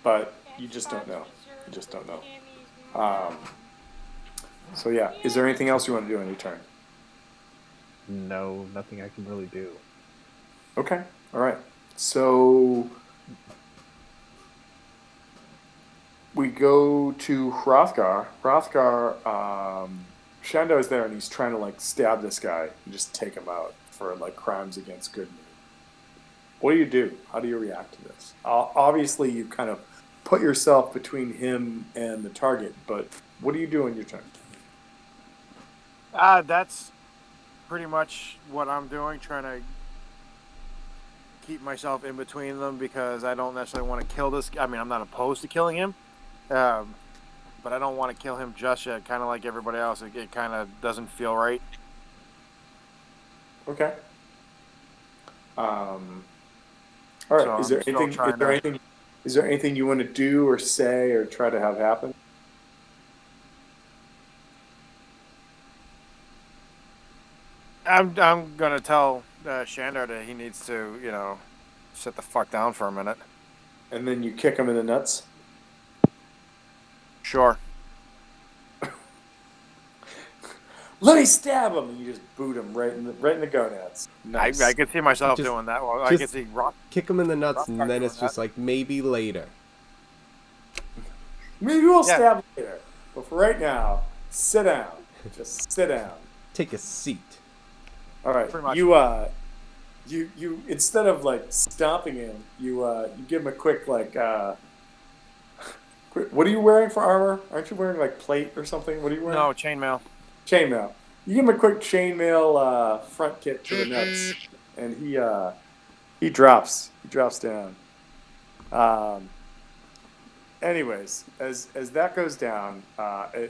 Speaker 1: but you
Speaker 6: That
Speaker 1: just don't
Speaker 6: spot's
Speaker 1: know.
Speaker 6: reserved
Speaker 1: You just
Speaker 6: for
Speaker 1: don't know.
Speaker 6: Kimmy's mom.
Speaker 1: So yeah, is there anything else you want to do on your turn?
Speaker 3: No, nothing I can really do.
Speaker 1: Okay. All right. So we go to Hrothgar. Hrothgar, Shando's there and he's trying to like stab this guy and just take him out for like crimes against good name. What do you do? How do you react to this? Obviously, you kind of put yourself between him and the target, but what do you do on your turn?
Speaker 2: That's pretty much what I'm doing, trying to keep myself in between them because I don't necessarily want to kill this. I mean, I'm not opposed to killing him, but I don't want to kill him just yet. Kind of like everybody else, it kind of doesn't feel right.
Speaker 1: Okay. All right.
Speaker 2: So
Speaker 1: Is there
Speaker 2: I'm still
Speaker 1: anything?
Speaker 2: trying to.
Speaker 1: Is there anything you want to do or say or try to have happen?
Speaker 2: I'm gonna tell Shandar that he needs to, sit the fuck down for a minute.
Speaker 1: And then you kick him in the nuts.
Speaker 2: Sure.
Speaker 1: Let me stab him, and you just boot him right in the gonads. Nice.
Speaker 2: I can see myself
Speaker 4: Just-
Speaker 2: doing that. Well, I
Speaker 4: just-
Speaker 2: can see Rock.
Speaker 4: Kick him in the nuts,
Speaker 2: Rothgar
Speaker 4: and then
Speaker 2: doing
Speaker 4: it's just
Speaker 2: that.
Speaker 4: like maybe later.
Speaker 1: Maybe we'll
Speaker 2: Yeah.
Speaker 1: stab later, but for right now, sit down. Just sit down.
Speaker 4: Take a seat.
Speaker 1: All right.
Speaker 2: Pretty much.
Speaker 1: You instead of like stomping him, you give him a quick like. What are you wearing for armor? Aren't you wearing like plate or something? What are you wearing?
Speaker 2: No chainmail.
Speaker 1: Chainmail. You give him a quick chainmail front kick to the nuts, and he drops. He drops down. anyways, as that goes down,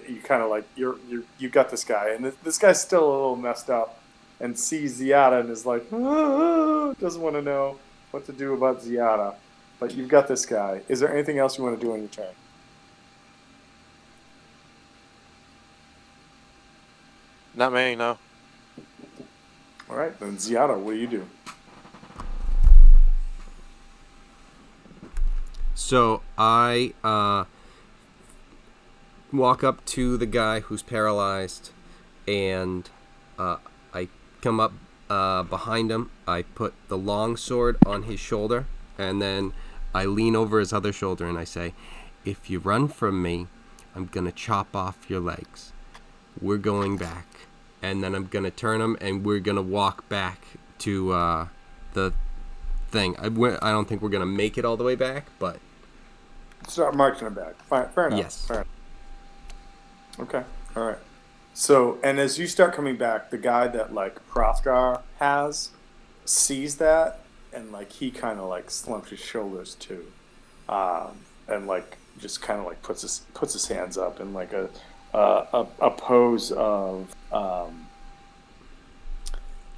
Speaker 1: you kind of like you got this guy, and this guy's still a little messed up, and sees Ziada and is like, doesn't want to know what to do about Ziada, but you've got this guy. Is there anything else you want to do on your turn?
Speaker 2: Not me, no.
Speaker 1: All right, then Ziada, what do you do?
Speaker 4: So I walk up to the guy who's paralyzed, and I come up behind him. I put the long sword on his shoulder, and then I lean over his other shoulder and I say, "If you run from me, I'm gonna chop off your legs. We're going back." And then I'm gonna turn him, and we're gonna walk back to the thing. I don't think we're gonna make it all the way back, but
Speaker 1: Start marching him back. Fine, fair enough.
Speaker 4: yes.
Speaker 1: Fair enough. Okay. All right. So, and as you start coming back, the guy that like Hrothgar has sees that, and like he kind of like slumps his shoulders too, and like just kind of like puts his hands up in like a pose of a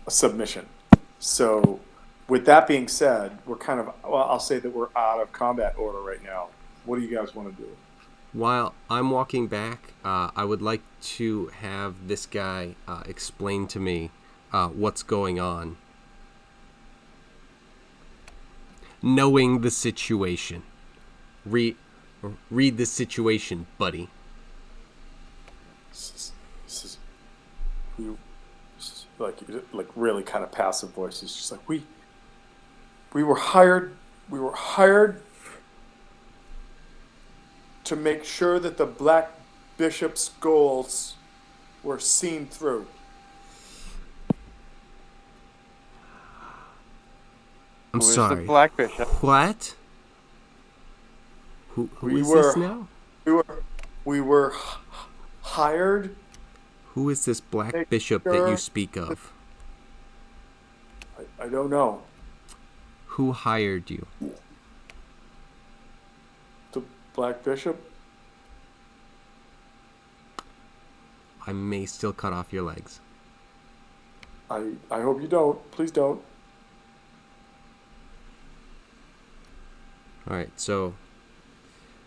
Speaker 1: submission. So, with that being said, we're kind of I'll say that we're out of combat order right now. What do you guys want to do?
Speaker 4: While I'm walking back, I would like to have this guy explain to me what's going on. Knowing the situation. Read the situation, buddy.
Speaker 1: This is like really kind of passive voice. It's just like we were hired to make sure that the Black Bishop's goals were seen through.
Speaker 4: I'm
Speaker 2: Who is
Speaker 4: sorry.
Speaker 2: the Black Bishop?
Speaker 4: What? Who is this now?
Speaker 1: We were hired.
Speaker 4: Who is this Black
Speaker 1: Make
Speaker 4: Bishop that
Speaker 1: sure
Speaker 4: you speak of?
Speaker 1: I don't know.
Speaker 4: Who hired you?
Speaker 1: The Black Bishop.
Speaker 4: I may still cut off your legs.
Speaker 1: I hope you don't. Please don't.
Speaker 4: Alright, so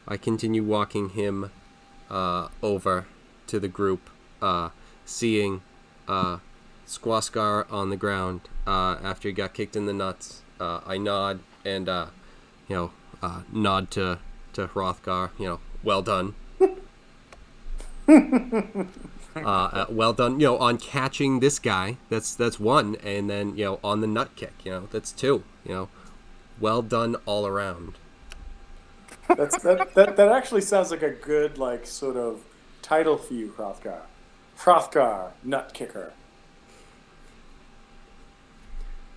Speaker 4: I continue walking him over to the group, seeing Squaskar on the ground after he got kicked in the nuts. I nod and, nod to Hrothgar, well done. Well done, on catching this guy. That's one, and then on the nut kick, that's two. Well done all around.
Speaker 1: That actually sounds like a good like sort of title for you, Hrothgar. Hrothgar, nut kicker.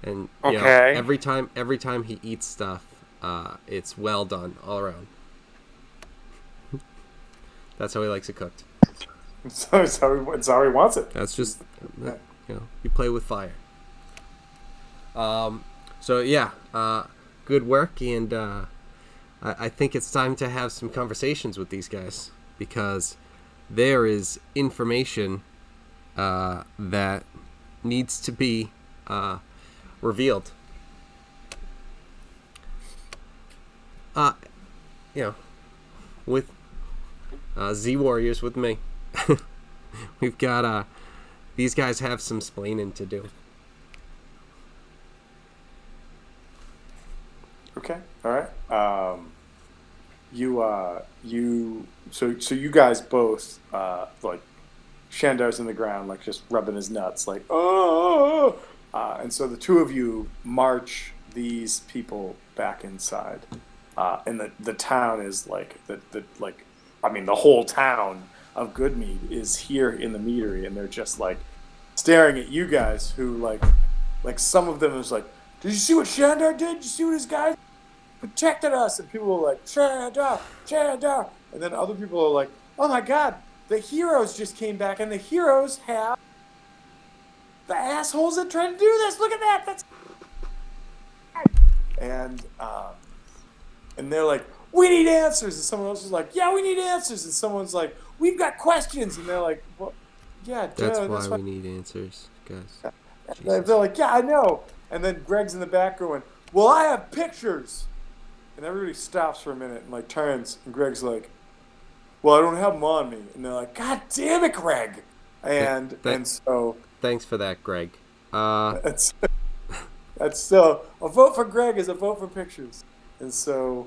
Speaker 4: And
Speaker 2: Okay.
Speaker 4: every time he eats stuff, it's well done all around. That's how he likes it cooked.
Speaker 1: So it's how he wants it.
Speaker 4: That's just you play with fire. So yeah, good work, and I think it's time to have some conversations with these guys, because there is information that needs to be revealed. With Z Warriors with me. We've got these guys have some splaining to do.
Speaker 1: Okay, all right. So you guys both like Shandar's in the ground, like just rubbing his nuts, like oh, and so the two of you march these people back inside, and the town is like the whole town of Goodmead is here in the meadery, and they're just like staring at you guys, who like some of them is like, did you see what Shandar did? Did you see what his guys protected us? And people are like, Shandar. And then other people are like, oh my god, the heroes just came back, and the heroes have the assholes that tried to do this. Look at that. That's and they're like, we need answers. And someone else is like, yeah, we need answers. And someone's like, we've got questions. And they're like, well, yeah,
Speaker 4: That's
Speaker 1: duh,
Speaker 4: why
Speaker 1: that's why.
Speaker 4: we need answers, guys.
Speaker 1: They're
Speaker 4: Jesus.
Speaker 1: like, yeah, I know. And then Greg's in the back going, well, I have pictures. And everybody stops for a minute and like turns. And Greg's like, well, I don't have them on me. And they're like, God damn it, Greg. And so
Speaker 4: Thanks for that, Greg.
Speaker 1: that's still a vote for Greg is a vote for pictures. And so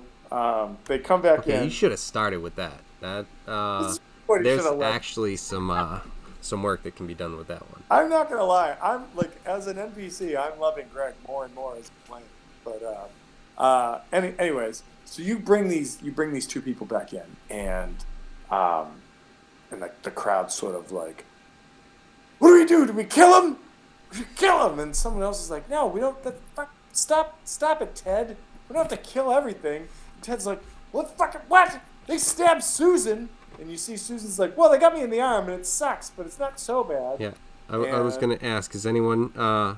Speaker 1: they come back
Speaker 4: Okay,
Speaker 1: in.
Speaker 4: you should have started with that.
Speaker 1: This is what he
Speaker 4: There's
Speaker 1: should have left.
Speaker 4: actually some work that can be done with that one.
Speaker 1: I'm not gonna lie. I'm like, as an NPC, I'm loving Greg more and more as a player. But anyways, so you bring these two people back in, and like the crowd's sort of like, what do we do? Do we kill him? We should kill him. And someone else is like, no, we don't. Stop it, Ted. We don't have to kill everything. And Ted's like, what? They stabbed Susan. And you see Susan's like, well, they got me in the arm, and it sucks, but it's not so bad.
Speaker 4: Yeah, I was going to ask, is anyone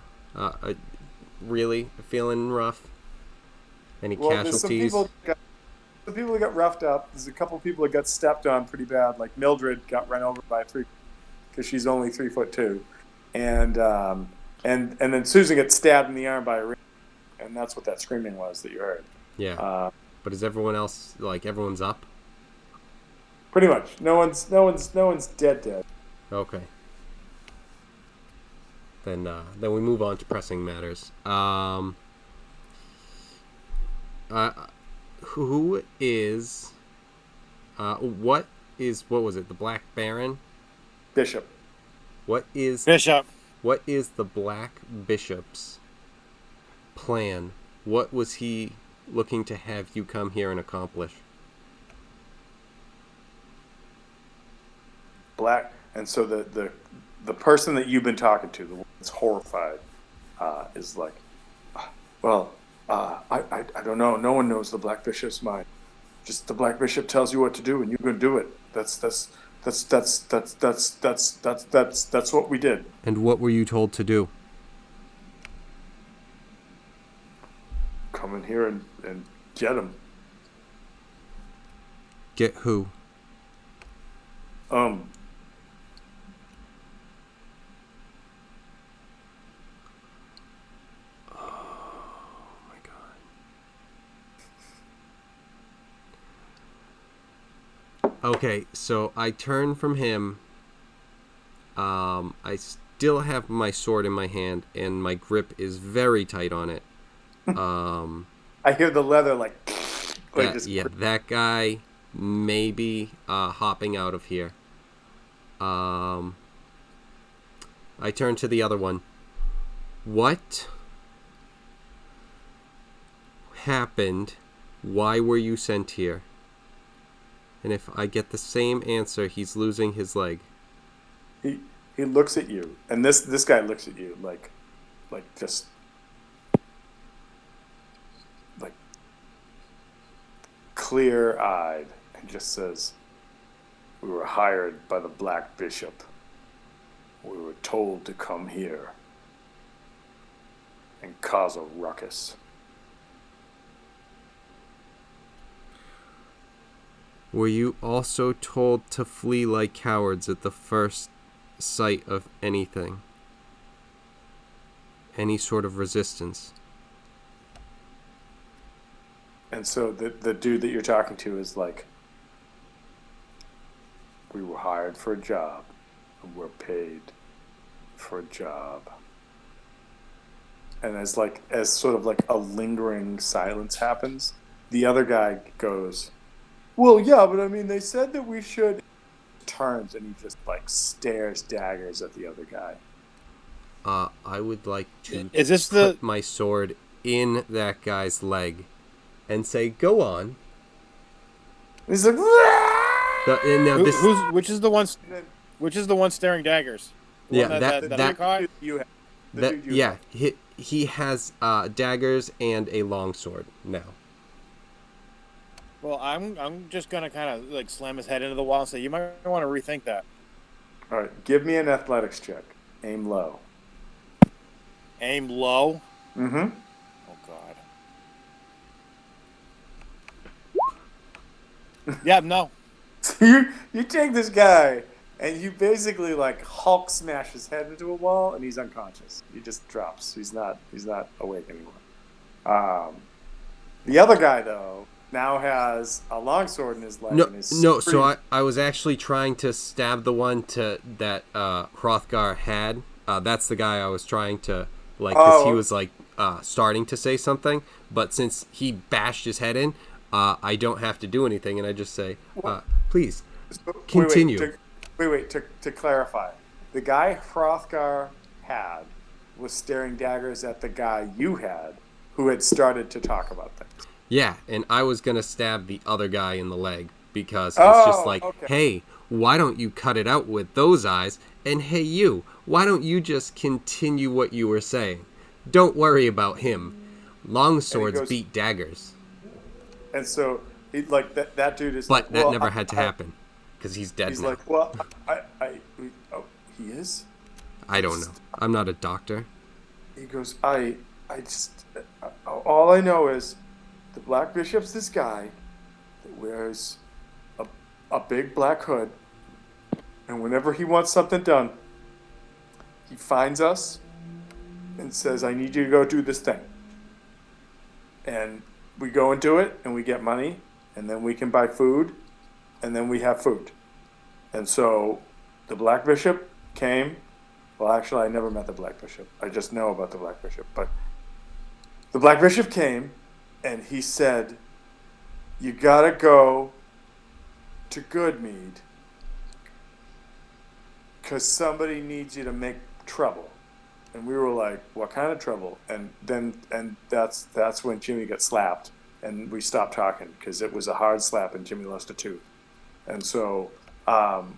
Speaker 4: really feeling rough? Any casualties?
Speaker 1: Some people got roughed up. There's a couple people that got stepped on pretty bad. Like Mildred got run over by because she's only 3'2", and then Susan gets stabbed in the arm by a ring, and that's what that screaming was that you heard.
Speaker 4: Yeah. But is everyone else everyone's up?
Speaker 1: Pretty much. No one's dead.
Speaker 4: Okay. Then we move on to pressing matters. Who is? What was it? The Black Baron?
Speaker 1: Bishop.
Speaker 2: Bishop.
Speaker 4: What is the Black Bishop's plan? What was he looking to have you come here and accomplish?
Speaker 1: Black, and so the person that you've been talking to, the one that's horrified, is like, well, I don't know. No one knows the Black Bishop's mind. Just the Black Bishop tells you what to do, and you're gonna do it. That's what we did.
Speaker 4: And what were you told to do?
Speaker 1: Come in here and get him.
Speaker 4: Get who? Okay, so I turn from him. I still have my sword in my hand, and my grip is very tight on it.
Speaker 1: I hear the leather like
Speaker 4: that guy may be hopping out of here. I turn to the other one. What happened? Why were you sent here? And if I get the same answer, he's losing his leg.
Speaker 1: He looks at you, and this guy looks at you like just like clear-eyed, and just says, "We were hired by the Black Bishop. We were told to come here and cause a ruckus."
Speaker 4: Were you also told to flee like cowards at the first sight of anything? Any sort of resistance?
Speaker 1: And so the dude that you're talking to is like, "We were hired for a job, and we're paid for a job." And as sort of like a lingering silence happens, the other guy goes, "Well, yeah, but I mean, they said that we should." Turns and he just like stares daggers at the other guy.
Speaker 4: I would like to
Speaker 2: put
Speaker 4: my sword in that guy's leg and say, "Go on."
Speaker 1: He's like,
Speaker 2: which is the one staring daggers?
Speaker 4: He has daggers and a long sword now.
Speaker 2: Well, I'm just gonna kind of like slam his head into the wall and say, you might want to rethink that.
Speaker 1: All right, give me an athletics check. Aim low.
Speaker 2: Aim low?
Speaker 1: Mm-hmm.
Speaker 2: Oh God. Yeah, no.
Speaker 1: So you take this guy and you basically like Hulk smash his head into a wall and he's unconscious. He just drops. He's not awake anymore. The other guy though now has a longsword in his leg
Speaker 4: No,
Speaker 1: and is
Speaker 4: no. So
Speaker 1: pretty,
Speaker 4: I was actually trying to stab the one that Hrothgar had. That's the guy I was trying to because he
Speaker 1: oh
Speaker 4: was starting to say something, but since he bashed his head in, I don't have to do anything, and I just say, please
Speaker 1: so,
Speaker 4: continue.
Speaker 1: to clarify, the guy Hrothgar had was staring daggers at the guy you had who had started to talk about things.
Speaker 4: Yeah, and I was gonna stab the other guy in the leg because it's just
Speaker 1: Oh,
Speaker 4: like,
Speaker 1: okay.
Speaker 4: hey, why don't you cut it out with those eyes? And hey, you, why don't you just continue what you were saying? Don't worry about him. Long swords
Speaker 1: goes-
Speaker 4: beat daggers.
Speaker 1: And so he like that dude is
Speaker 4: But
Speaker 1: like,
Speaker 4: that
Speaker 1: well,
Speaker 4: never had to happen because he's dead
Speaker 1: he's
Speaker 4: now.
Speaker 1: like, well, oh, he is.
Speaker 4: I don't know. I'm not a doctor.
Speaker 1: He goes, I just, all I know is the Black Bishop's this guy that wears a big black hood, and whenever he wants something done, he finds us and says, I need you to go do this thing. And we go and do it, and we get money, and then we can buy food, and then we have food. And so the Black Bishop came. Well, actually, I never met the Black Bishop. I just know about the Black Bishop. But the Black Bishop came, and he said, you gotta go to Goodmead because somebody needs you to make trouble. And we were like, what kind of trouble? And that's when Jimmy got slapped, and we stopped talking because it was a hard slap, and Jimmy lost a tooth. And so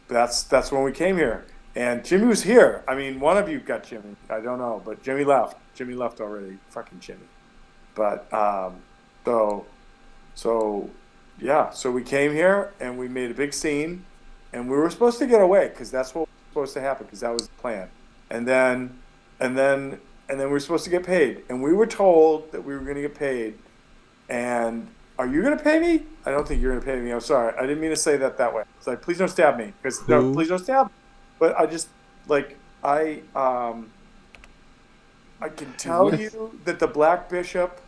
Speaker 1: that's when we came here. And Jimmy was here. I mean, one of you got Jimmy. I don't know, but Jimmy left. Jimmy left already. Fucking Jimmy. But so yeah. So we came here and we made a big scene, and we were supposed to get away because that's what was supposed to happen because that was the plan. And then we were supposed to get paid, and we were told that we were going to get paid. And are you going to pay me? I don't think you're going to pay me. I'm sorry. I didn't mean to say that way. It's like, please don't stab me. No, please don't stab me. But I just, like, I can tell you that the Black Bishop,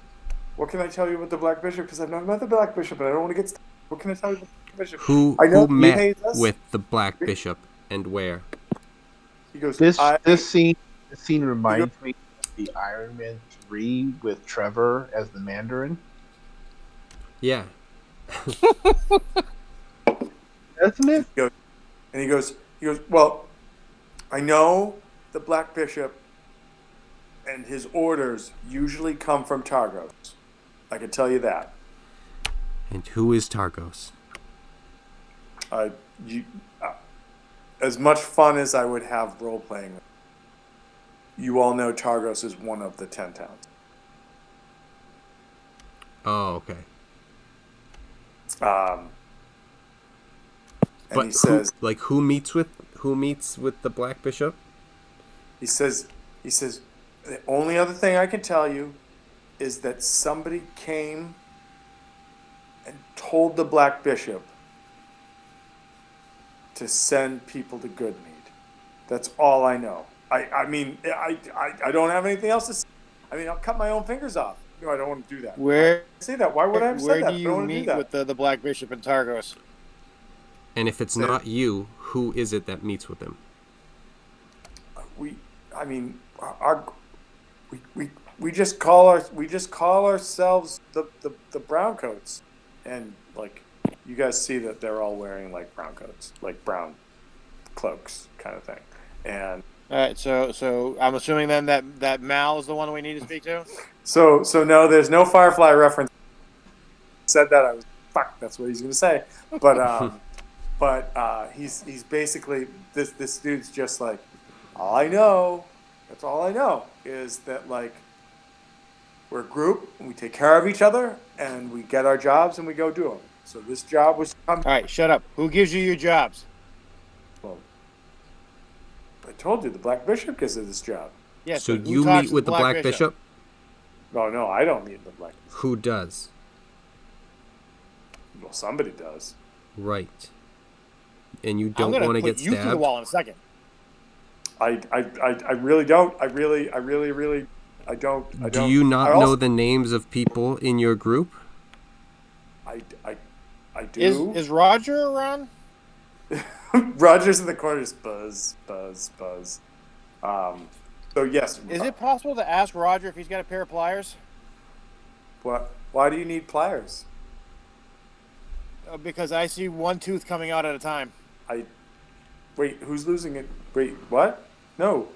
Speaker 1: what can I tell you about the Black Bishop? Because I've not met the Black Bishop, and I don't want to get stabbed. What can I tell you about the Black Bishop?
Speaker 4: Who met with the Black Bishop and where?
Speaker 1: He goes,
Speaker 3: This scene reminds me of the Iron Man 3 with Trevor as the Mandarin.
Speaker 4: Yeah.
Speaker 3: Doesn't it?
Speaker 1: And he goes, well, I know the Black Bishop and his orders usually come from Targos. I can tell you that.
Speaker 4: And who is Targos?
Speaker 1: As much fun as I would have role playing, you all know Targos is one of the 10 towns.
Speaker 4: Oh, okay.
Speaker 1: And
Speaker 4: but
Speaker 1: he says,
Speaker 4: who meets with the Black Bishop?
Speaker 1: He says, the only other thing I can tell you is that somebody came and told the Black Bishop to send people to Goodmead. That's all I know. I mean, I don't have anything else to say. I mean, I'll cut my own fingers off. No, I don't want to do that.
Speaker 2: Where
Speaker 1: I say that? Why would I have said that?
Speaker 2: Where do
Speaker 1: I
Speaker 2: you
Speaker 1: don't want to do
Speaker 2: meet
Speaker 1: that.
Speaker 2: with the Black Bishop and Targos?
Speaker 4: And if it's not you, who is it that meets with him?
Speaker 1: We just call ourselves the Browncoats, and like you guys see that they're all wearing like brown coats, like brown cloaks, kind of thing. And
Speaker 2: All right, so I'm assuming then that Mal is the one we need to speak to.
Speaker 1: so no, there's no Firefly reference. Said that I was fuck. That's what he's gonna say, but he's basically this dude's just like, all I know. That's all I know is that like we're a group and we take care of each other and we get our jobs and we go do them. So this job was.
Speaker 2: All right, shut up. Who gives you your jobs?
Speaker 1: Well, I told you the Black Bishop gives us this job.
Speaker 2: Yeah.
Speaker 4: So
Speaker 2: who
Speaker 4: you
Speaker 2: talks
Speaker 4: meet
Speaker 2: to
Speaker 4: with the Black Bishop?
Speaker 1: No, I don't meet the Black Bishop.
Speaker 4: Who does?
Speaker 1: Well, somebody does.
Speaker 4: Right. And you
Speaker 2: I'm
Speaker 4: don't
Speaker 2: gonna
Speaker 4: want to
Speaker 2: put
Speaker 4: get
Speaker 2: you through the
Speaker 4: stabbed?
Speaker 2: wall in a second.
Speaker 1: I really don't. I really, I don't.
Speaker 4: Do you
Speaker 1: I
Speaker 4: not know
Speaker 1: also,
Speaker 4: the names of people in your group?
Speaker 1: I
Speaker 2: Is
Speaker 1: do.
Speaker 2: is Roger around?
Speaker 1: Roger's in the corner, just buzz. Um, so yes.
Speaker 2: Is it possible to ask Roger if he's got a pair of pliers?
Speaker 1: What? Why do you need pliers?
Speaker 2: Because I see one tooth coming out at a time.
Speaker 1: I wait. Who's losing it? Wait, what? No,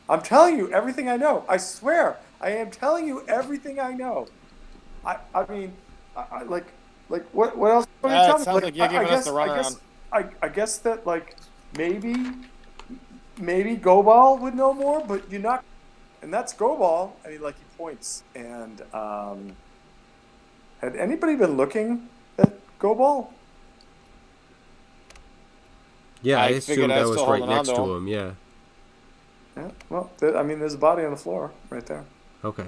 Speaker 1: I'm telling you everything I know. I swear, I am telling you everything I know. I mean, like what else are you gonna tell
Speaker 2: It
Speaker 1: me?
Speaker 2: sounds
Speaker 1: Like
Speaker 2: like you're giving us the runaround.
Speaker 1: I guess that like maybe Gobal would know more, but you're not, and that's Gobal. I mean, like he points, and had anybody been looking at Gobal?
Speaker 4: Yeah, I
Speaker 2: I figured
Speaker 4: assumed
Speaker 2: I
Speaker 4: I
Speaker 2: was
Speaker 4: was
Speaker 2: still
Speaker 4: right
Speaker 2: holding on
Speaker 4: next
Speaker 2: to him.
Speaker 4: to him, yeah.
Speaker 1: Yeah. Well, I mean, there's a body on the floor right there.
Speaker 4: Okay.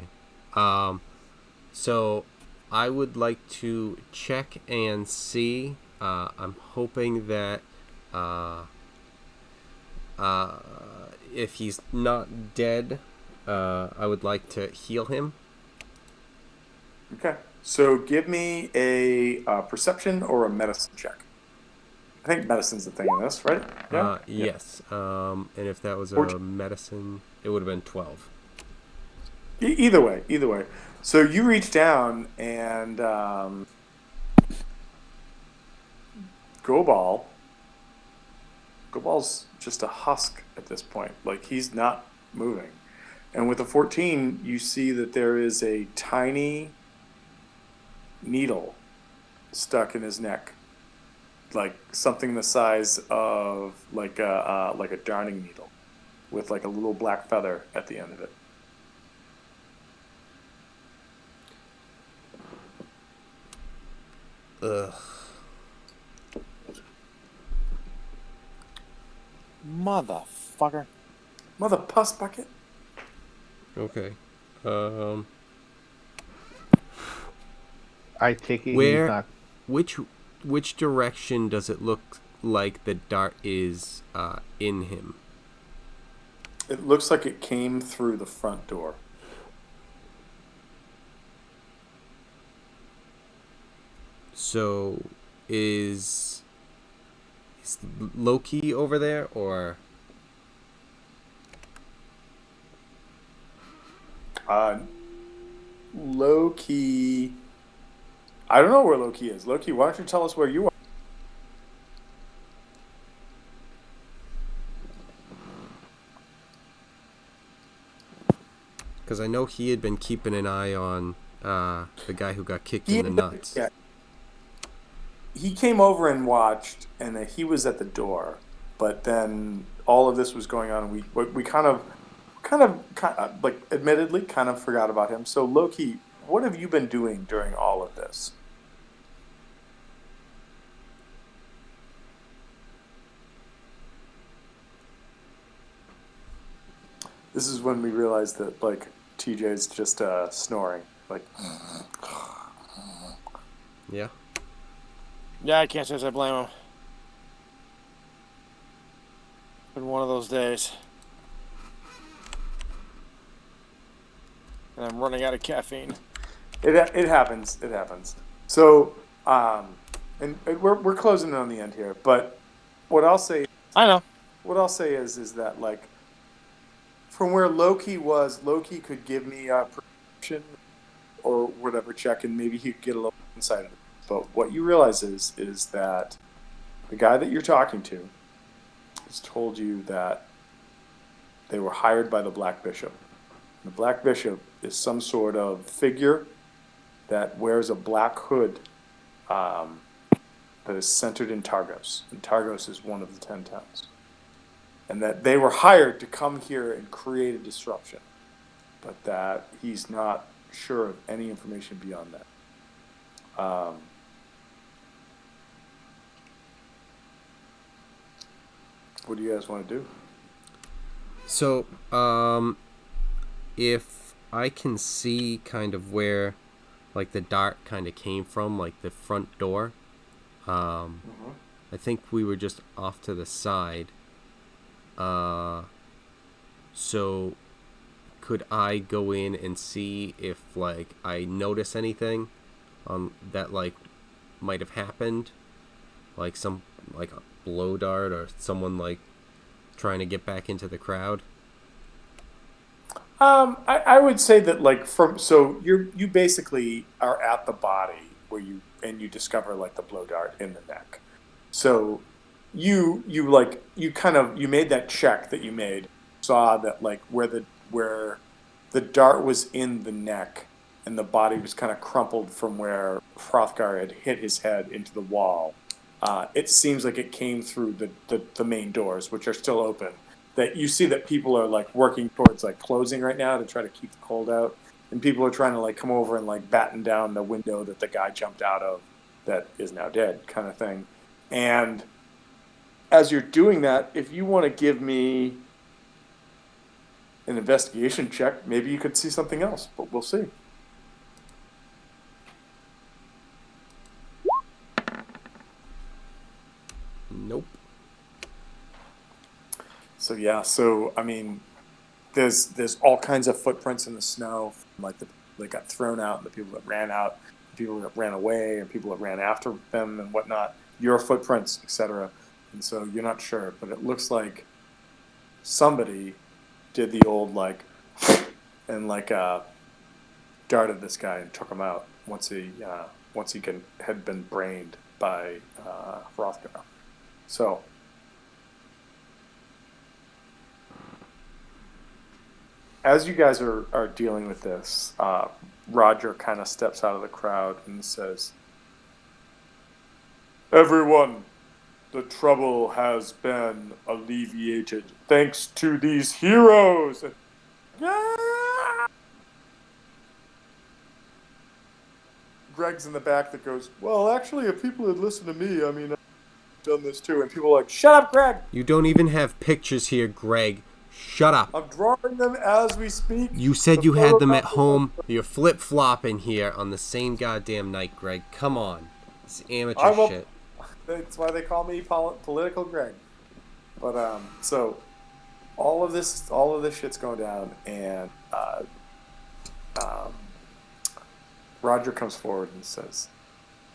Speaker 4: So I would like to check and see. I'm hoping that uh, if he's not dead, I would like to heal him.
Speaker 1: Okay. So give me a perception or a medicine check. I think medicine's the thing in this, right? Yeah.
Speaker 4: Yes. And if that was
Speaker 1: Or,
Speaker 4: a medicine, it would have been 12.
Speaker 1: either way. So you reach down and Gobal. Gobal's just a husk at this point. Like he's not moving. And with a 14, you see that there is a tiny needle stuck in his neck, like something the size of like a darning needle, with like a little black feather at the end of it.
Speaker 4: Ugh.
Speaker 2: Motherfucker.
Speaker 1: Mother puss bucket.
Speaker 4: Okay.
Speaker 3: I take it he's
Speaker 4: Where?
Speaker 3: not.
Speaker 4: Which direction does it look like the dart is in him?
Speaker 1: It looks like it came through the front door.
Speaker 4: So is Loki over there, or
Speaker 1: Loki. I don't know where Loki is. Loki, why don't you tell us where you are?
Speaker 4: because I know he had been keeping an eye on the guy who got kicked in the nuts.
Speaker 1: Yeah. He came over and watched, and he was at the door. But then all of this was going on, and we kind of, like, admittedly, kind of forgot about him. So Loki, what have you been doing during all of this? This is when we realized that, like, TJ's just snoring. Like,
Speaker 4: Yeah.
Speaker 2: Yeah, I can't say I blame him. Been one of those days. And I'm running out of caffeine.
Speaker 1: it happens. It happens. So, and we're closing in on the end here. But what I'll say,
Speaker 2: I know.
Speaker 1: is that, like, from where Loki was, Loki could give me a perception or whatever check, and maybe he could get a little insight of it. But what you realize is that the guy that you're talking to has told you that they were hired by the Black Bishop. The Black Bishop is some sort of figure that wears a black hood that is centered in Targos. And Targos is one of the 10 towns. And that they were hired to come here and create a disruption. But that he's not sure of any information beyond that. What do you guys want to do?
Speaker 4: So, if I can see kind of where, like, the dart kind of came from, like the front door, I think we were just off to the side. So could I go in and see if like I notice anything that like might have happened, like some like a blow dart or someone like trying to get back into the crowd?
Speaker 1: I would say that like so you basically are at the body where you discover like the blow dart in the neck. So you made that check that you made, saw that like where the dart was in the neck and the body was kind of crumpled from where Hrothgar had hit his head into the wall. It seems like it came through the main doors, which are still open. That you see that people are like working towards like closing right now to try to keep the cold out, and people are trying to like come over and like batten down the window that the guy jumped out of that is now dead, kind of thing. And as you're doing that, if you want to give me an investigation check, maybe you could see something else, but we'll see.
Speaker 4: Nope.
Speaker 1: So yeah, so I mean, there's all kinds of footprints in the snow, like the people that got thrown out, and the people that ran out, the people that ran away, and people that ran after them and whatnot. Your footprints, etc. And so you're not sure, but it looks like somebody did the old like and like darted this guy and took him out once he had been brained by Hrothgar. So. As you guys are dealing with this, Roger kind of steps out of the crowd and says, "Everyone, the trouble has been alleviated thanks to these heroes." Yeah! Greg's in the back that goes, "Well, actually, if people had listened to me, I mean, I've done this too." And people are like, "Shut up, Greg!
Speaker 4: You don't even have pictures here, Greg. Shut up.
Speaker 1: I'm drawing them as we speak."
Speaker 4: You said you had them at home. You're flip-flopping here on the same goddamn night, Greg. Come on. It's amateur shit.
Speaker 1: That's why they call me political Greg. But so all of this shit's going down, and Roger comes forward and says,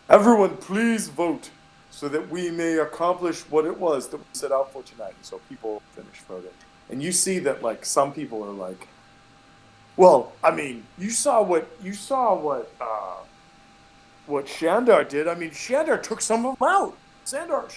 Speaker 1: "Everyone, please vote so that we may accomplish what it was that we set out for tonight." And so people finish voting, and you see that like some people are like, "Well, I mean, you saw what Shandar did. I mean, Shandar took some of them out. Shandar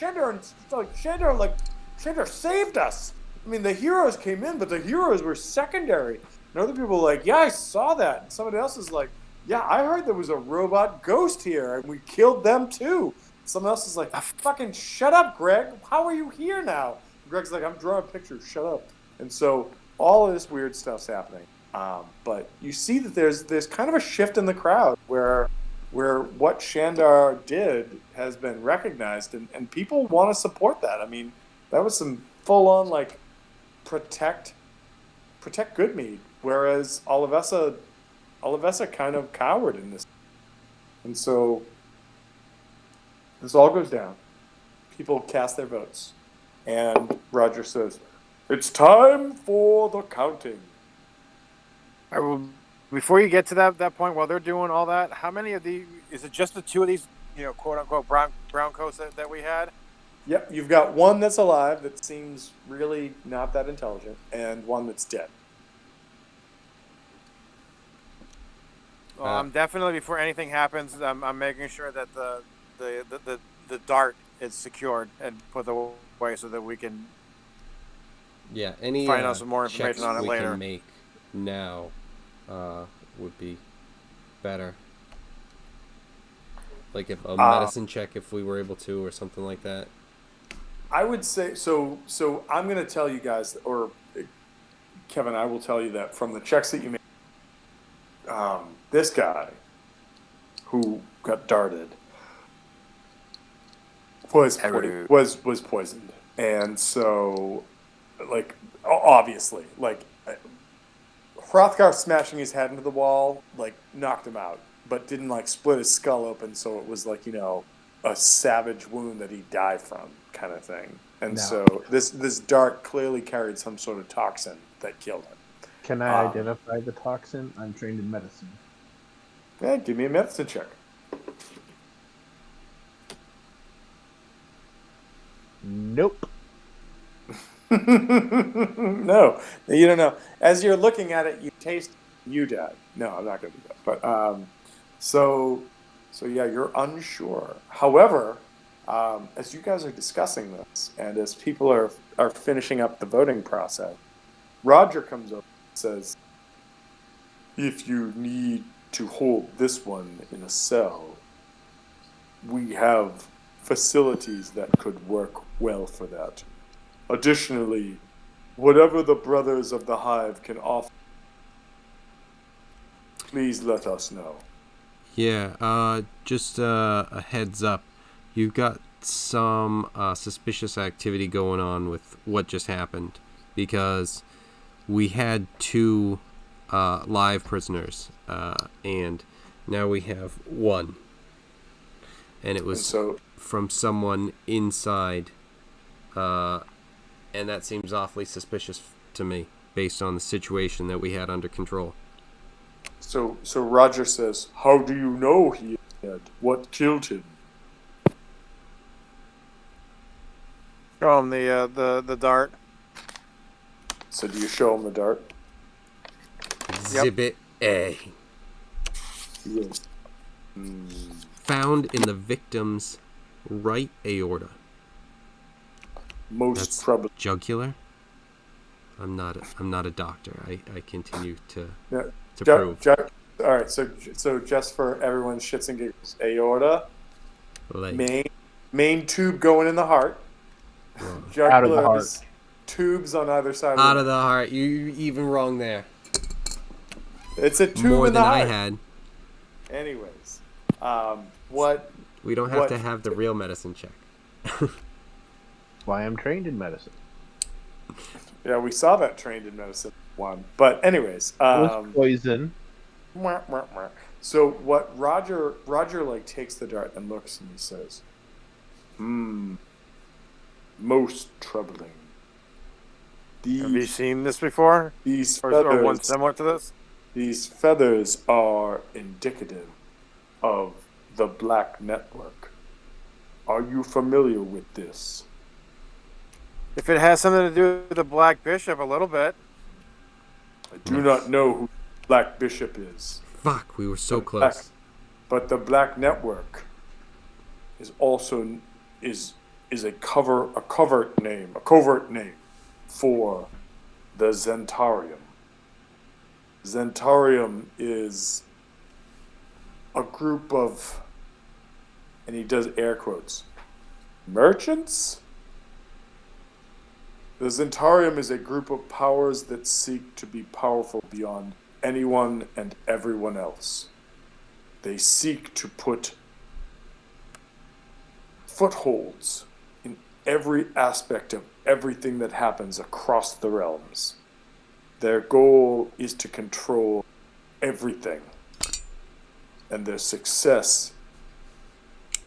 Speaker 1: saved us. I mean, the heroes came in, but the heroes were secondary." And other people are like, "Yeah, I saw that." And somebody else is like, "Yeah, I heard there was a robot ghost here, and we killed them too." Someone else is like, "Fucking shut up, Greg. How are you here now?" And Greg's like, "I'm drawing pictures. Shut up." And so all of this weird stuff's happening. But you see that there's kind of a shift in the crowd where what Shandar did has been recognized, and people want to support that. I mean, that was some full-on like protect Goodmead, whereas Olivessa kind of cowered in this, and so this all goes down. People cast their votes, and Roger says, "It's time for the counting."
Speaker 2: I will, before you get to that point, while they're doing all that, how many of these, is it just the two of these, quote unquote brown coats that we had?
Speaker 1: Yep, you've got one that's alive that seems really not that intelligent, and one that's dead.
Speaker 2: Well, I'm definitely, before anything happens, I'm making sure that the dart is secured and put away so that we can
Speaker 4: any
Speaker 2: find out some more information on it
Speaker 4: we
Speaker 2: later.
Speaker 4: can make now would be better. Like if a medicine check, if we were able to, or something like that.
Speaker 1: I would say so. So I'm going to tell you guys, or Kevin, I will tell you that from the checks that you made, this guy who got darted was poisoned, and so like obviously like Hrothgar smashing his head into the wall like knocked him out, but didn't like split his skull open, so it was like a savage wound that he died from, kind of thing. And
Speaker 3: No.
Speaker 1: so this dart clearly carried some sort of toxin that killed him.
Speaker 3: Can I identify the toxin? I'm trained in medicine.
Speaker 1: Yeah, give me a medicine check.
Speaker 3: Nope.
Speaker 1: No, you don't know. As you're looking at it, you taste you die. No, I'm not going to do that. But so yeah, you're unsure. However, as you guys are discussing this, and as people are finishing up the voting process, Roger comes over and says, "If you need to hold this one in a cell, we have facilities that could work well for that. Additionally, whatever the brothers of the Hive can offer, please let us know."
Speaker 4: Yeah, just a heads up. You've got some suspicious activity going on with what just happened, because we had 2 live prisoners, and now we have 1. And it was from someone inside, and that seems awfully suspicious to me, based on the situation that we had under control.
Speaker 1: So Roger says, "How do you know he is dead? What killed him?"
Speaker 2: Show him the dart.
Speaker 1: So do you show him the dart?
Speaker 4: Exhibit A.
Speaker 1: Yes.
Speaker 4: Found in the victim's right aorta.
Speaker 1: Most
Speaker 4: That's
Speaker 1: trouble.
Speaker 4: jugular. I'm not a doctor. I continue to
Speaker 1: Yeah.
Speaker 4: prove.
Speaker 1: All right. So just for everyone's shits and giggles, aorta, main tube going in the heart.
Speaker 3: Out of the heart.
Speaker 1: Jugulars, tubes on either side.
Speaker 4: Out of the heart. You even wrong there.
Speaker 1: It's a tube
Speaker 4: More
Speaker 1: in the
Speaker 4: than
Speaker 1: heart.
Speaker 4: I had.
Speaker 1: Anyways, what?
Speaker 4: We don't have to have the real medicine check.
Speaker 3: That's why I'm trained in medicine.
Speaker 1: Yeah, we saw that trained in medicine one. But anyways,
Speaker 3: It was poison.
Speaker 1: So what Roger like takes the dart and looks and he says, most troubling.
Speaker 2: Have you seen this before?
Speaker 1: These
Speaker 2: Or one
Speaker 1: feathers,
Speaker 2: similar to this?
Speaker 1: these feathers are indicative of the Black Network. Are you familiar with this?
Speaker 2: If it has something to do with the Black Bishop, a little bit.
Speaker 1: I do not know who Black Bishop is.
Speaker 4: Fuck, we were so close.
Speaker 1: But the Black Network is also a covert name for the Zentarium. Zentarium is a group of, and he does air quotes, merchants? The Zentarium is a group of powers that seek to be powerful beyond anyone and everyone else. They seek to put footholds in every aspect of everything that happens across the realms. Their goal is to control everything, and their success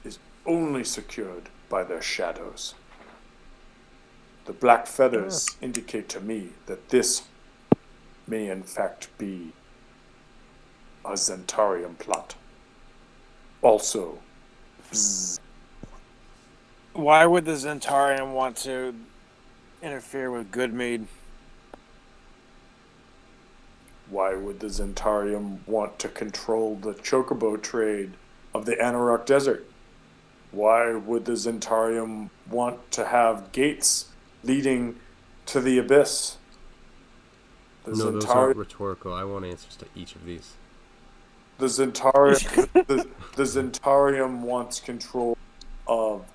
Speaker 1: is only secured by their shadows. The black feathers indicate to me that this may in fact be a Zentarium plot. Also,
Speaker 2: Why would the Zentarium want to interfere with Goodmead?
Speaker 1: why would the Zentarium want to control the chocobo trade of the Anarok Desert? Why would the Zentarium want to have gates leading to the abyss?
Speaker 4: Those aren't rhetorical. I want answers to each of these.
Speaker 1: The Zentarium, the Zentarium wants control of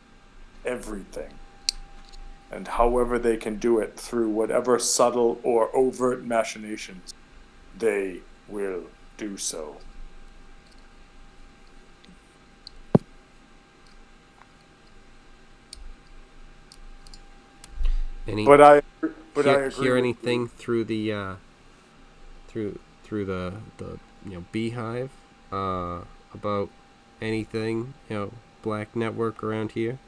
Speaker 1: everything. And however they can do it, through whatever subtle or overt machinations, they will do so. But I agree.
Speaker 4: Hear anything through the through the beehive about anything black network around here?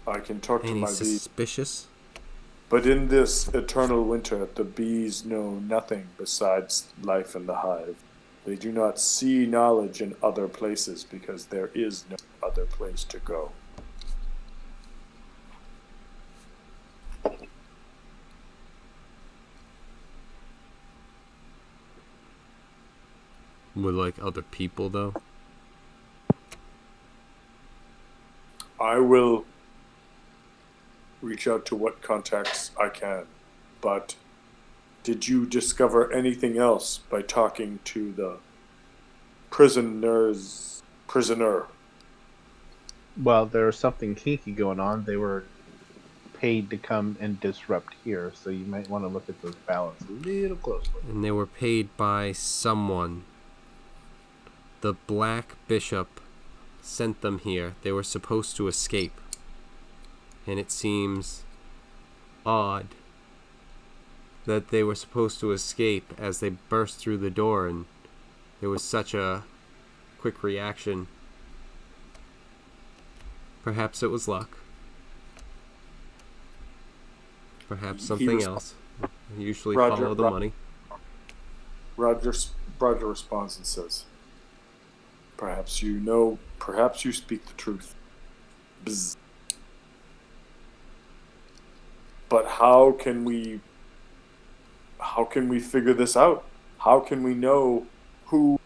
Speaker 1: I can talk to
Speaker 4: Any
Speaker 1: my bees.
Speaker 4: suspicious?
Speaker 1: But in this eternal winter, the bees know nothing besides life in the hive. They do not see knowledge in other places because there is no other place to go.
Speaker 4: With like other people though?
Speaker 1: I will reach out to what contacts I can, but did you discover anything else by talking to the prisoner?
Speaker 3: Well, there was something kinky going on. They were paid to come and disrupt here, so you might want to look at those ballots a little closely.
Speaker 4: And they were paid by someone. The Black Bishop sent them here. They were supposed to escape. And it seems odd that they were supposed to escape as they burst through the door, and there was such a quick reaction. Perhaps it was luck. Perhaps something else. Usually follow the money.
Speaker 1: Roger responds and says, perhaps you speak the truth. Bzz. But how can we figure this out? How can we know who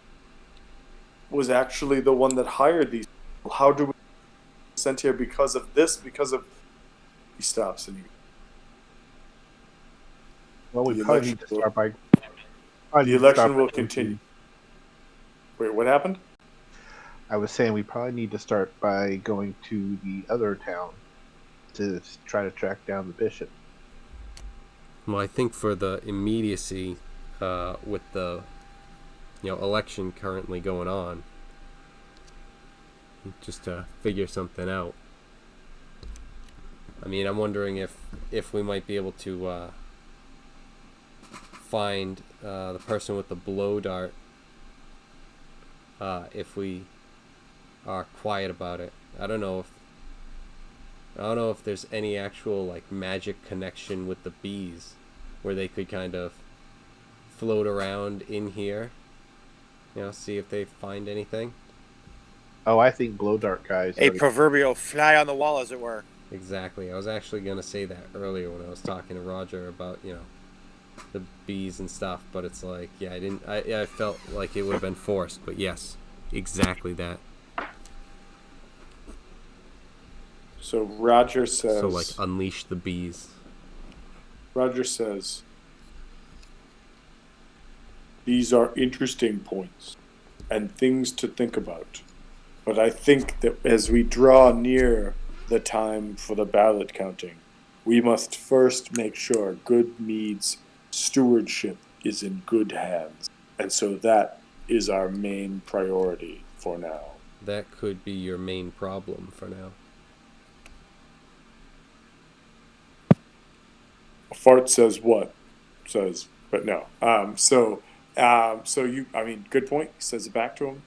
Speaker 1: was actually the one that hired these people? How do we sent here because of this? He stops and
Speaker 3: Well, we probably need to start by.
Speaker 1: The election will continue. Wait, what happened?
Speaker 3: I was saying we probably need to start by going to the other town to try to track down the bishop.
Speaker 4: Well, I think for the immediacy, with the election currently going on, just to figure something out. I mean, I'm wondering if we might be able to find the person with the blow dart if we are quiet about it. I don't know if there's any actual like magic connection with the bees where they could kind of float around in here, see if they find anything.
Speaker 3: Oh, I think blow dart guys.
Speaker 2: A proverbial fly on the wall, as it were.
Speaker 4: Exactly. I was actually going to say that earlier when I was talking to Roger about, the bees and stuff, but it's like, I felt like it would have been forced, but yes, exactly that.
Speaker 1: So Roger says...
Speaker 4: So, like, unleash the bees.
Speaker 1: Roger says, these are interesting points and things to think about. But I think that as we draw near the time for the ballot counting, we must first make sure Good Mead's stewardship is in good hands. And so that is our main priority for now.
Speaker 4: That could be your main problem for now.
Speaker 1: Fart says what? But no. So good point. He says it back to him.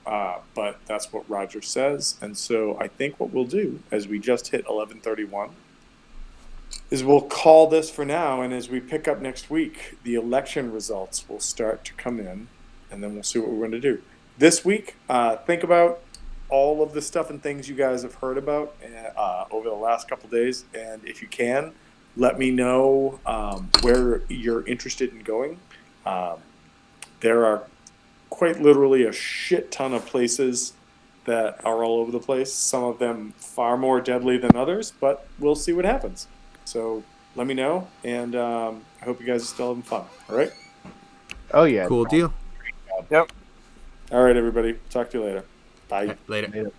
Speaker 1: But that's what Roger says. And so I think what we'll do, as we just hit 11:31, is we'll call this for now. And as we pick up next week, the election results will start to come in, and then we'll see what we're going to do. This week, think about all of the stuff and things you guys have heard about over the last couple days. And if you can, let me know where you're interested in going. There are quite literally a shit ton of places that are all over the place. Some of them far more deadly than others, but we'll see what happens. So let me know, and I hope you guys are still having fun. All right?
Speaker 3: Oh, yeah.
Speaker 4: Cool deal.
Speaker 2: Yep.
Speaker 1: All right, everybody. Talk to you later. Bye.
Speaker 4: Later.
Speaker 3: Later.